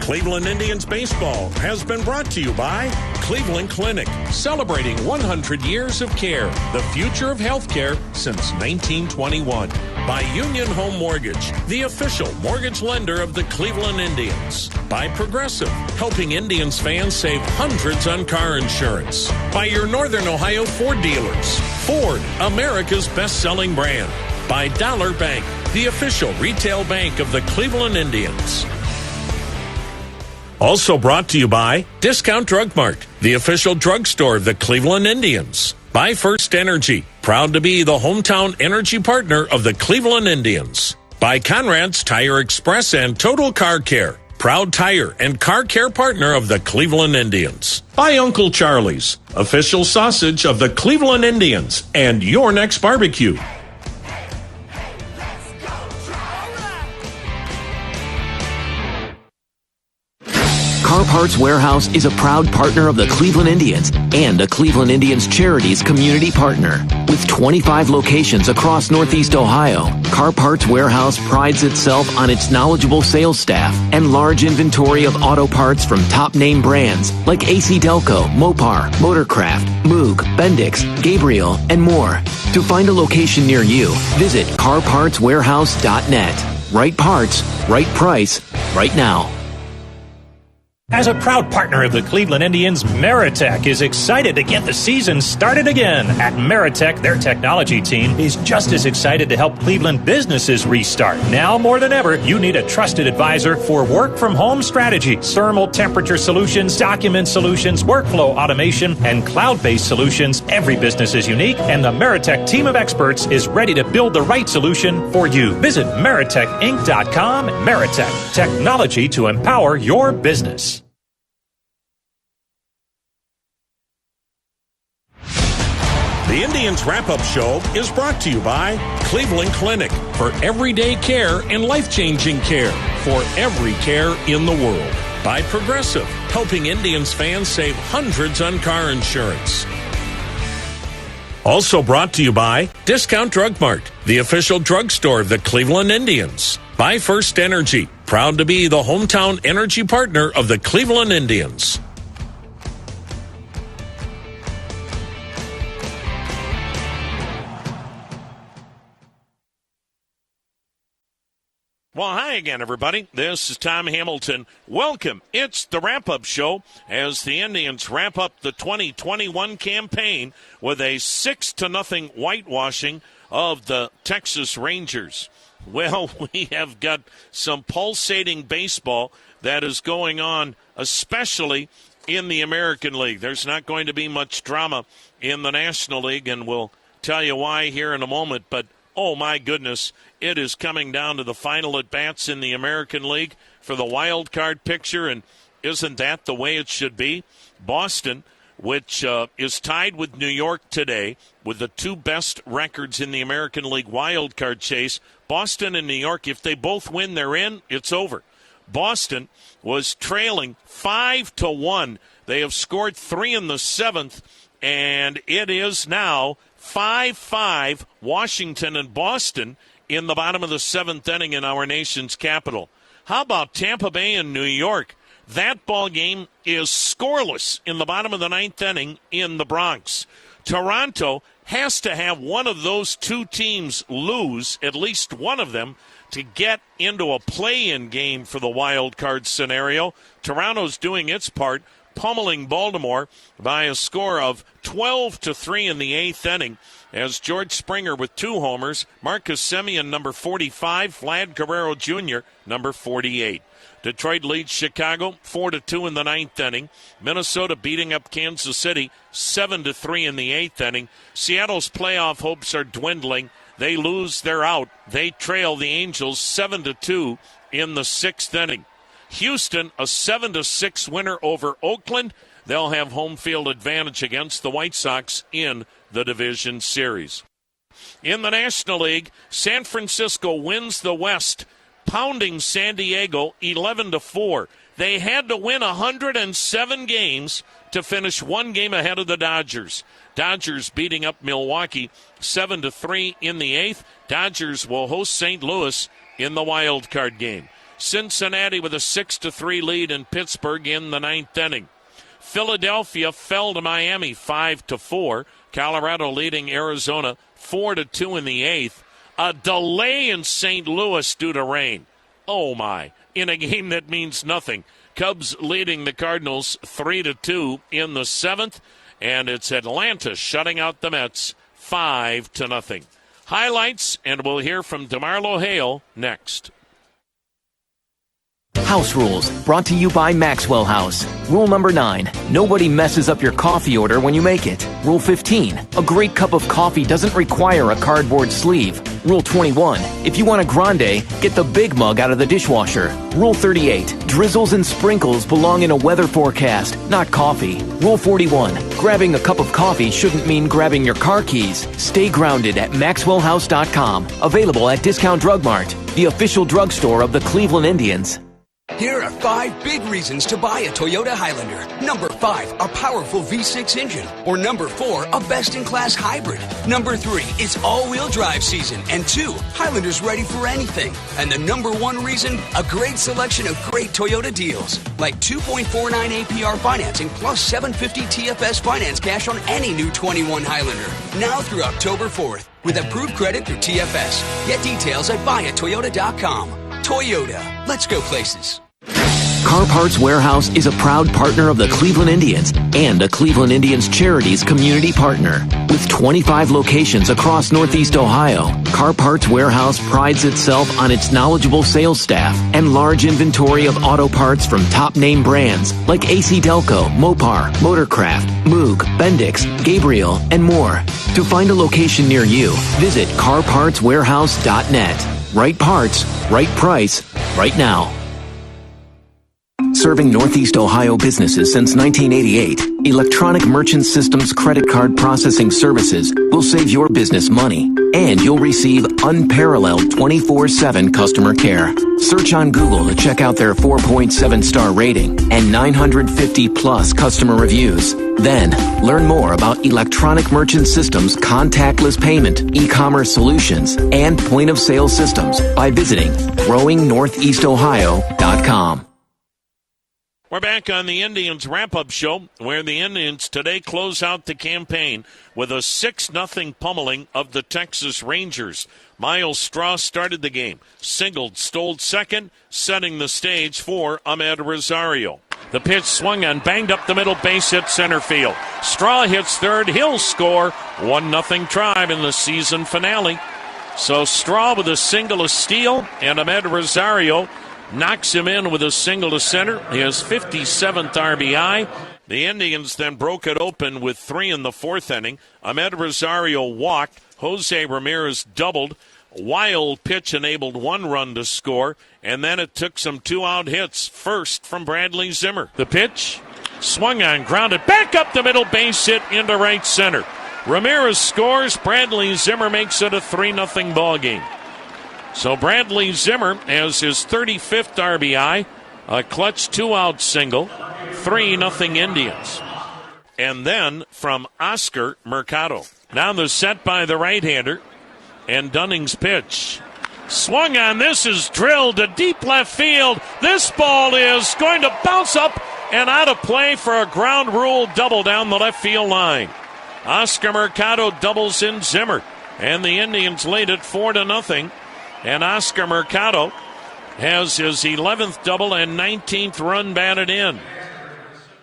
Cleveland Indians baseball has been brought to you by Cleveland Clinic, celebrating 100 years of care, the future of healthcare since 1921. By Union Home Mortgage, the official mortgage lender of the Cleveland Indians. By Progressive, helping Indians fans save hundreds on car insurance. By your Northern Ohio Ford dealers. Ford, America's best-selling brand. By Dollar Bank, the official retail bank of the Cleveland Indians. Also brought to you by Discount Drug Mart, the official drugstore of the Cleveland Indians. By First Energy, proud to be the hometown energy partner of the Cleveland Indians. By Conrad's Tire Express and Total Car Care, proud tire and car care partner of the Cleveland Indians. By Uncle Charlie's, official sausage of the Cleveland Indians and your next barbecue. Car Parts Warehouse is a proud partner of the Cleveland Indians and a Cleveland Indians Charities community partner. With 25 locations across Northeast Ohio, Car Parts Warehouse prides itself on its knowledgeable sales staff and large inventory of auto parts from top-name brands like AC Delco, Mopar, Motorcraft, Moog, Bendix, Gabriel, and more. To find a location near you, visit carpartswarehouse.net. Right parts, right price, right now. As a proud partner of the Cleveland Indians, Meritech is excited to get the season started again. At Meritech, their technology team is just as excited to help Cleveland businesses restart. Now more than ever, you need a trusted advisor for work-from-home strategy, thermal temperature solutions, document solutions, workflow automation, and cloud-based solutions. Every business is unique, and the Meritech team of experts is ready to build the right solution for you. Visit MeritechInc.com. Meritech, technology to empower your business. The Indians Wrap-Up Show is brought to you by Cleveland Clinic, for everyday care and life-changing care, for every care in the world. By Progressive, helping Indians fans save hundreds on car insurance. Also brought to you by Discount Drug Mart, the official drugstore of the Cleveland Indians. By First Energy, proud to be the hometown energy partner of the Cleveland Indians. Well, hi again, everybody. This is Tom Hamilton. Welcome. It's the wrap-up show as the Indians wrap up the 2021 campaign with a 6-0 whitewashing of the Texas Rangers. Well, we have got some pulsating baseball that is going on, especially in the American League. There's not going to be much drama in the National League, and we'll tell you why here in a moment, but oh, my goodness, it is coming down to the final at-bats in the American League for the wild card picture, and isn't that the way it should be? Boston, which is tied with New York today with the 2 best records in the American League wild card chase. Boston and New York, if they both win, they're in. It's over. Boston was trailing 5-1. They have scored 3 in the 7th, and it is now 5-5, Washington and Boston in the bottom of the 7th inning in our nation's capital. How about Tampa Bay and New York? That ball game is scoreless in the bottom of the 9th inning in the Bronx. Toronto has to have one of those 2 teams lose, at least one of them, to get into a play-in game for the wild card scenario. Toronto's doing its part, pummeling Baltimore by a score of 12-3 in the 8th inning. as George Springer with 2 homers, Marcus Semien, number 45, Vlad Guerrero Jr., number 48. Detroit leads Chicago 4-2 in the 9th inning. Minnesota beating up Kansas City 7-3 in the 8th inning. Seattle's playoff hopes are dwindling. They lose, they're out. They trail the Angels 7-2 in the 6th inning. Houston, a 7-6 winner over Oakland. They'll have home field advantage against the White Sox in the division series. In the National League, San Francisco wins the West, pounding San Diego 11-4. They had to win 107 games to finish 1 game ahead of the Dodgers. Dodgers beating up Milwaukee 7-3 in the 8th. Dodgers will host St. Louis in the wild card game. Cincinnati with a 6-3 lead in Pittsburgh in the 9th inning. Philadelphia fell to Miami 5-4. Colorado leading Arizona 4-2 in the 8th. A delay in St. Louis due to rain. Oh my, in a game that means nothing. Cubs leading the Cardinals 3-2 in the 7th. And it's Atlanta shutting out the Mets 5-0. Highlights, and we'll hear from DeMarlo Hale next. House Rules, brought to you by Maxwell House. Rule number 9, nobody messes up your coffee order when you make it. Rule 15, a great cup of coffee doesn't require a cardboard sleeve. Rule 21, if you want a grande, get the big mug out of the dishwasher. Rule 38, drizzles and sprinkles belong in a weather forecast, not coffee. Rule 41, grabbing a cup of coffee shouldn't mean grabbing your car keys. Stay grounded at MaxwellHouse.com. Available at Discount Drug Mart, the official drugstore of the Cleveland Indians. Here are 5 big reasons to buy a Toyota Highlander. Number 5, a powerful V6 engine. Or number 4, a best-in-class hybrid. Number 3, it's all-wheel drive season. And 2, Highlander's ready for anything. And the number 1 reason, a great selection of great Toyota deals. Like 2.49 APR financing plus $750 TFS finance cash on any new 21 Highlander. Now through October 4th. With approved credit through TFS. Get details at buyatoyota.com. Toyota. Let's go places. Car Parts Warehouse is a proud partner of the Cleveland Indians and a Cleveland Indians Charities community partner. With 25 locations across Northeast Ohio, Car Parts Warehouse prides itself on its knowledgeable sales staff and large inventory of auto parts from top-name brands like AC Delco, Mopar, Motorcraft, Moog, Bendix, Gabriel, and more. To find a location near you, visit carpartswarehouse.net. Right parts, right price, right now. Serving Northeast Ohio businesses since 1988, Electronic Merchant Systems credit card processing services will save your business money, and you'll receive unparalleled 24/7 customer care. Search on Google to check out their 4.7-star rating and 950-plus customer reviews. Then, learn more about Electronic Merchant Systems contactless payment, e-commerce solutions, and point-of-sale systems by visiting growingnortheastohio.com. We're back on the Indians wrap-up show, where the Indians today close out the campaign with a 6-0 pummeling of the Texas Rangers. Miles Straw started the game, singled, stole second, setting the stage for Ahmed Rosario. The pitch swung on, banged up the middle, base hit center field. Straw hits third, he'll score. 1-0 Tribe in the season finale. So Straw with a single, a steal, and Ahmed Rosario knocks him in with a single to center, his 57th RBI. The Indians then broke it open with 3 in the 4th inning. Ahmed Rosario walked. Jose Ramirez doubled. Wild pitch enabled 1 run to score, and then it took some 2-out hits. First from Bradley Zimmer. The pitch swung on, grounded back up the middle, base hit into right center. Ramirez scores. Bradley Zimmer makes it a 3-0 ball game. So Bradley Zimmer has his 35th RBI, a clutch 2-out single, 3-0 Indians. And then from Oscar Mercado. Now the set by the right-hander, and Dunning's pitch. Swung on, this is drilled to deep left field. This ball is going to bounce up and out of play for a ground rule double down the left field line. Oscar Mercado doubles in Zimmer, and the Indians lead it 4-0. And Oscar Mercado has his 11th double and 19th run batted in.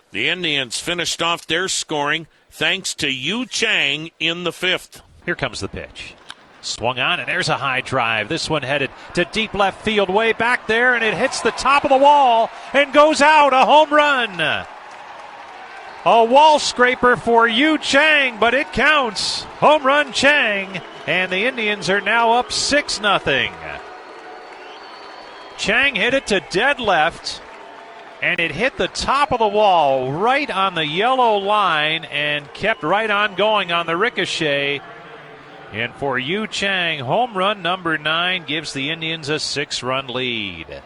The Indians finished off their scoring thanks to Yu Chang in the 5th. Here comes the pitch. Swung on, and there's a high drive. This one headed to deep left field, way back there, and it hits the top of the wall and goes out. A home run. A wall scraper for Yu Chang, but it counts. Home run Chang, and the Indians are now up 6-0. Chang hit it to dead left, and it hit the top of the wall right on the yellow line and kept right on going on the ricochet. And for Yu Chang, home run number 9 gives the Indians a 6-run lead.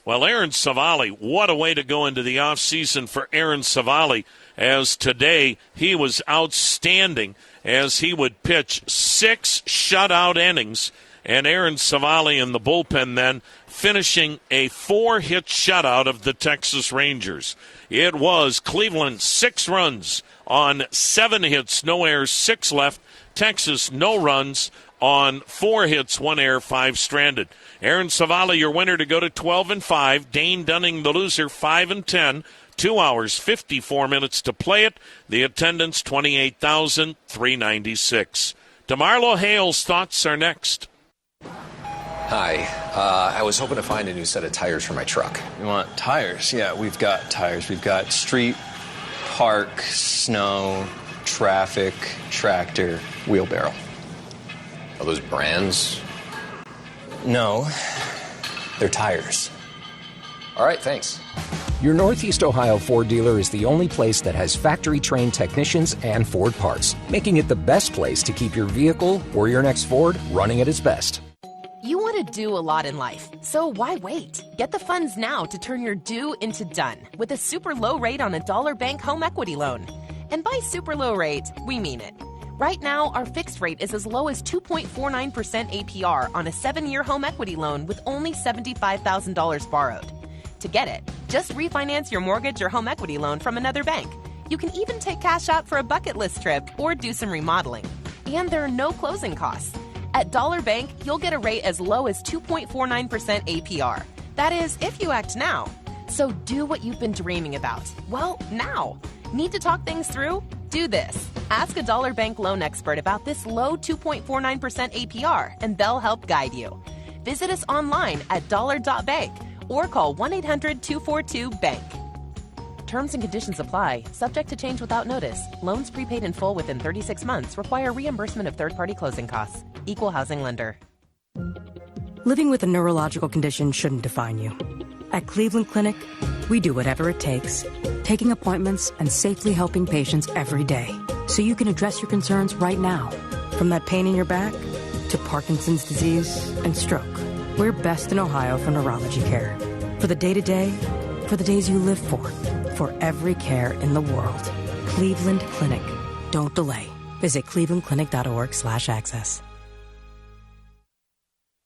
Well, Aaron Savali, what a way to go into the offseason for Aaron Savali, as today he was outstanding as he would pitch 6 shutout innings, and Aaron Savali in the bullpen then finishing a 4-hit shutout of the Texas Rangers. It was Cleveland 6 runs on 7 hits, no errors, 6 left. Texas, no runs on 4 hits, 1 error, 5 stranded. Aaron Savali, your winner, to go to 12-5. Dane Dunning, the loser, 5-10. 2 hours, 54 minutes to play it. The attendance, 28,396. DeMarlo Hale's thoughts are next. Hi. I was hoping to find a new set of tires for my truck. You want tires? Yeah, we've got tires. We've got street, park, snow, traffic, tractor, wheelbarrow. Are those brands? No, they're tires. All right, thanks. Your Northeast Ohio Ford dealer is the only place that has factory-trained technicians and Ford parts, making it the best place to keep your vehicle or your next Ford running at its best. You want to do a lot in life, so why wait? Get the funds now to turn your do into done with a super low rate on a dollar bank home equity loan. And by super low rate, we mean it. Right now, our fixed rate is as low as 2.49% APR on a 7-year home equity loan with only $75,000 borrowed. To get it, just refinance your mortgage or home equity loan from another bank. You can even take cash out for a bucket list trip or do some remodeling. And there are no closing costs. At Dollar Bank, you'll get a rate as low as 2.49% APR. That is, if you act now. So do what you've been dreaming about. Well, now. Need to talk things through? Do this. Ask a Dollar Bank loan expert about this low 2.49% APR, and they'll help guide you. Visit us online at dollar.bank or call 1-800-242-BANK. Terms and conditions apply. Subject to change without notice. Loans prepaid in full within 36 months require reimbursement of third-party closing costs. Equal housing lender. Living with a neurological condition shouldn't define you. At Cleveland Clinic, we do whatever it takes, taking appointments and safely helping patients every day, so you can address your concerns right now. From that pain in your back to Parkinson's disease and stroke, we're best in Ohio for neurology care. For the day-to-day, for the days you live for every care in the world. Cleveland Clinic. Don't delay. Visit clevelandclinic.org/access.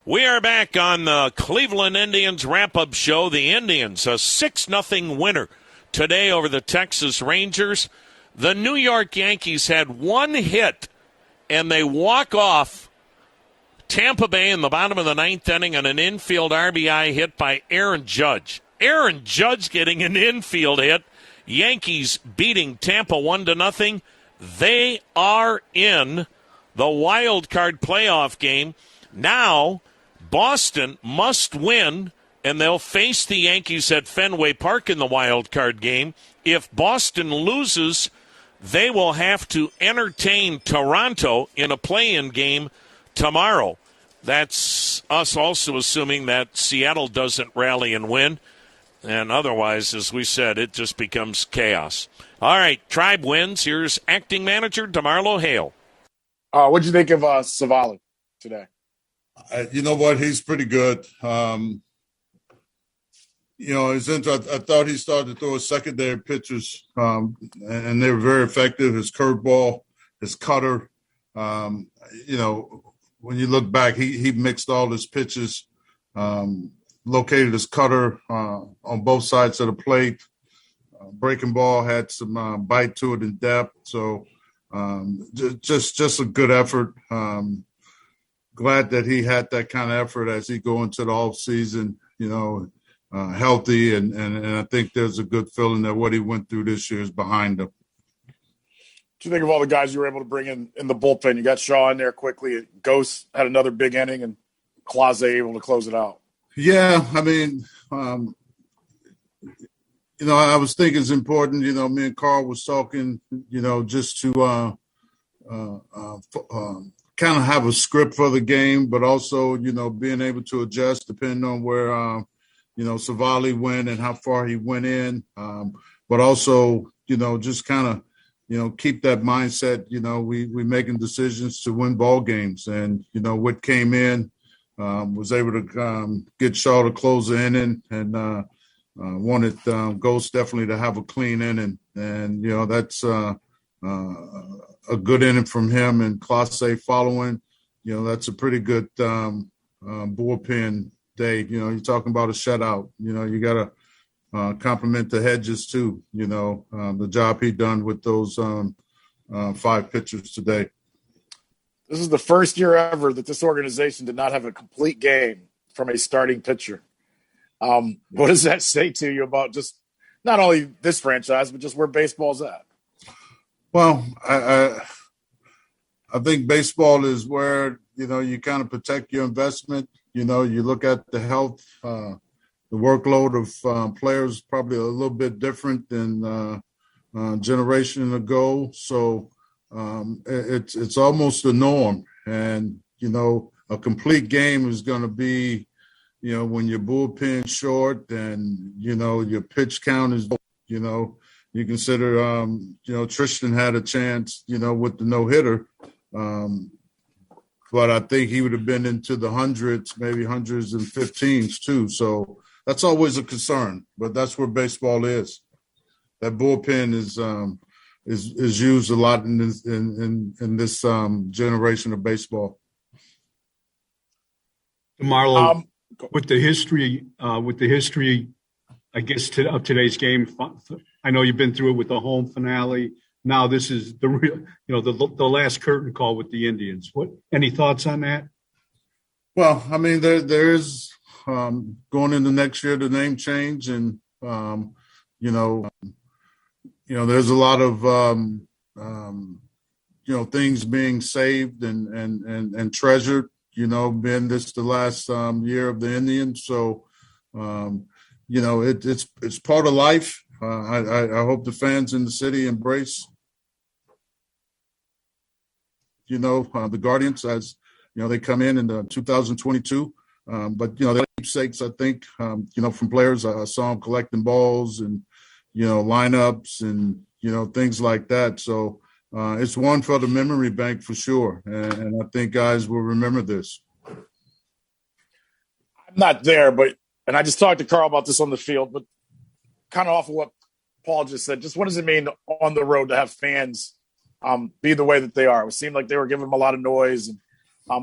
We are back on the Cleveland Indians wrap-up show. The Indians, a 6-0 winner today over the Texas Rangers. The New York Yankees had 1 hit, and they walk off Tampa Bay in the bottom of the 9th inning on an infield RBI hit by Aaron Judge. Aaron Judge getting an infield hit. Yankees beating Tampa 1-0. They are in the wild card playoff game. Now, Boston must win, and they'll face the Yankees at Fenway Park in the wild card game. If Boston loses, they will have to entertain Toronto in a play-in game tomorrow. That's us also assuming that Seattle doesn't rally and win. And otherwise, as we said, it just becomes chaos. All right, Tribe wins. Here's acting manager DeMarlo Hale. What'd you think of Savali today? You know what? He's pretty good. I thought he started to throw his secondary pitches, and they were very effective. His curveball, his cutter. When you look back, he mixed all his pitches, located his cutter on both sides of the plate. Breaking ball had some bite to it in depth. So just a good effort. Glad that he had that kind of effort as he go into the off season, healthy. And I think there's a good feeling that what he went through this year is behind him. do you think of all the guys you were able to bring in the bullpen? You got Shaw in there quickly. Ghost had another big inning, and Clase able to close it out. Yeah, I mean, I was thinking it's important. Me and Carl was talking. Just to kind of have a script for the game, but also being able to adjust depending on where Savali went and how far he went in. But also just kind of keep that mindset. We making decisions to win ball games, and what came in. Was able to get Shaw to close the inning, and wanted Ghost definitely to have a clean inning, and that's a good inning from him. And Clase following, that's a pretty good bullpen day. You're talking about a shutout. You got to compliment the Hedges too. The job he done with those 5 pitchers today. This is the first year ever that this organization did not have a complete game from a starting pitcher. What does that say to you about just not only this franchise, but just where baseball's at? Well, I think baseball is where, you kind of protect your investment. You look at the health, the workload of players probably a little bit different than a generation ago. So, it's almost the norm, and a complete game is going to be when your bullpen short and your pitch count is you consider Tristan had a chance with the no-hitter, but I think he would have been into the hundreds, maybe hundreds and 15s too. So that's always a concern, but that's where baseball is. That bullpen is used a lot in this generation of baseball. Marlo, with the history, I guess of today's game. I know you've been through it with the home finale. Now this is the real, the last curtain call with the Indians. Any thoughts on that? Well, I mean, there is going into next year the name change, and there's a lot of things being saved and treasured. Been this the last year of the Indians, so it's part of life. I hope the fans in the city embrace the Guardians as they come in the 2022. But the keepsakes, I think, from players. I saw them collecting balls and lineups and things like that. So it's one for the memory bank for sure, and I think guys will remember this. I'm not there, and I just talked to Carl about this on the field, but kind of off of what Paul just said, just what does it mean on the road to have fans be the way that they are? It seemed like they were giving them a lot of noise. And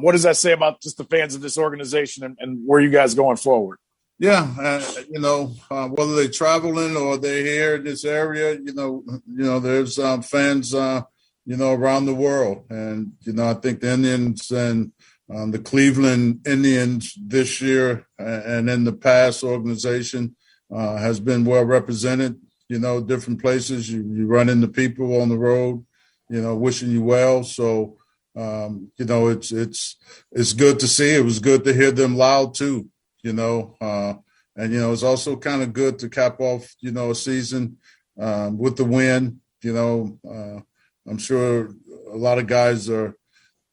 what does that say about just the fans of this organization and where you guys going forward? Yeah, whether they're traveling or they're here in this area, there's fans, around the world. And, I think the Indians and the Cleveland Indians this year and in the past organization has been well represented, different places. You run into people on the road, wishing you well. So, it's good to see. It was good to hear them loud too. And it's also kind of good to cap off, a season with the win. I'm sure a lot of guys are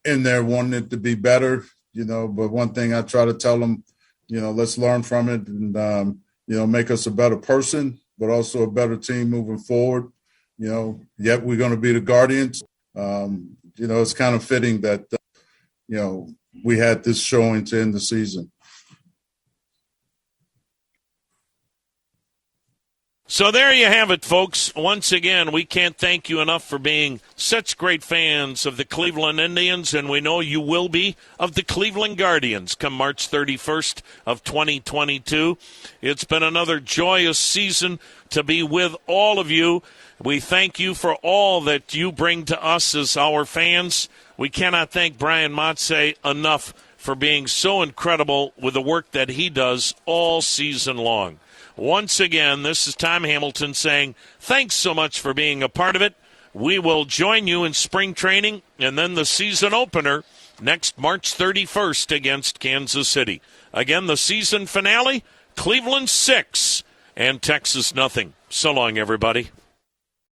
in there wanting it to be better, but one thing I try to tell them, let's learn from it and, make us a better person, but also a better team moving forward. Yet we're going to be the Guardians. It's kind of fitting that, we had this showing to end the season. So there you have it, folks. Once again, we can't thank you enough for being such great fans of the Cleveland Indians, and we know you will be of the Cleveland Guardians come March 31st of 2022. It's been another joyous season to be with all of you. We thank you for all that you bring to us as our fans. We cannot thank Brian Motze enough for being so incredible with the work that he does all season long. Once again, this is Tom Hamilton saying thanks so much for being a part of it. We will join you in spring training and then the season opener next March 31st against Kansas City. Again, the season finale, Cleveland 6 and Texas nothing. So long, everybody.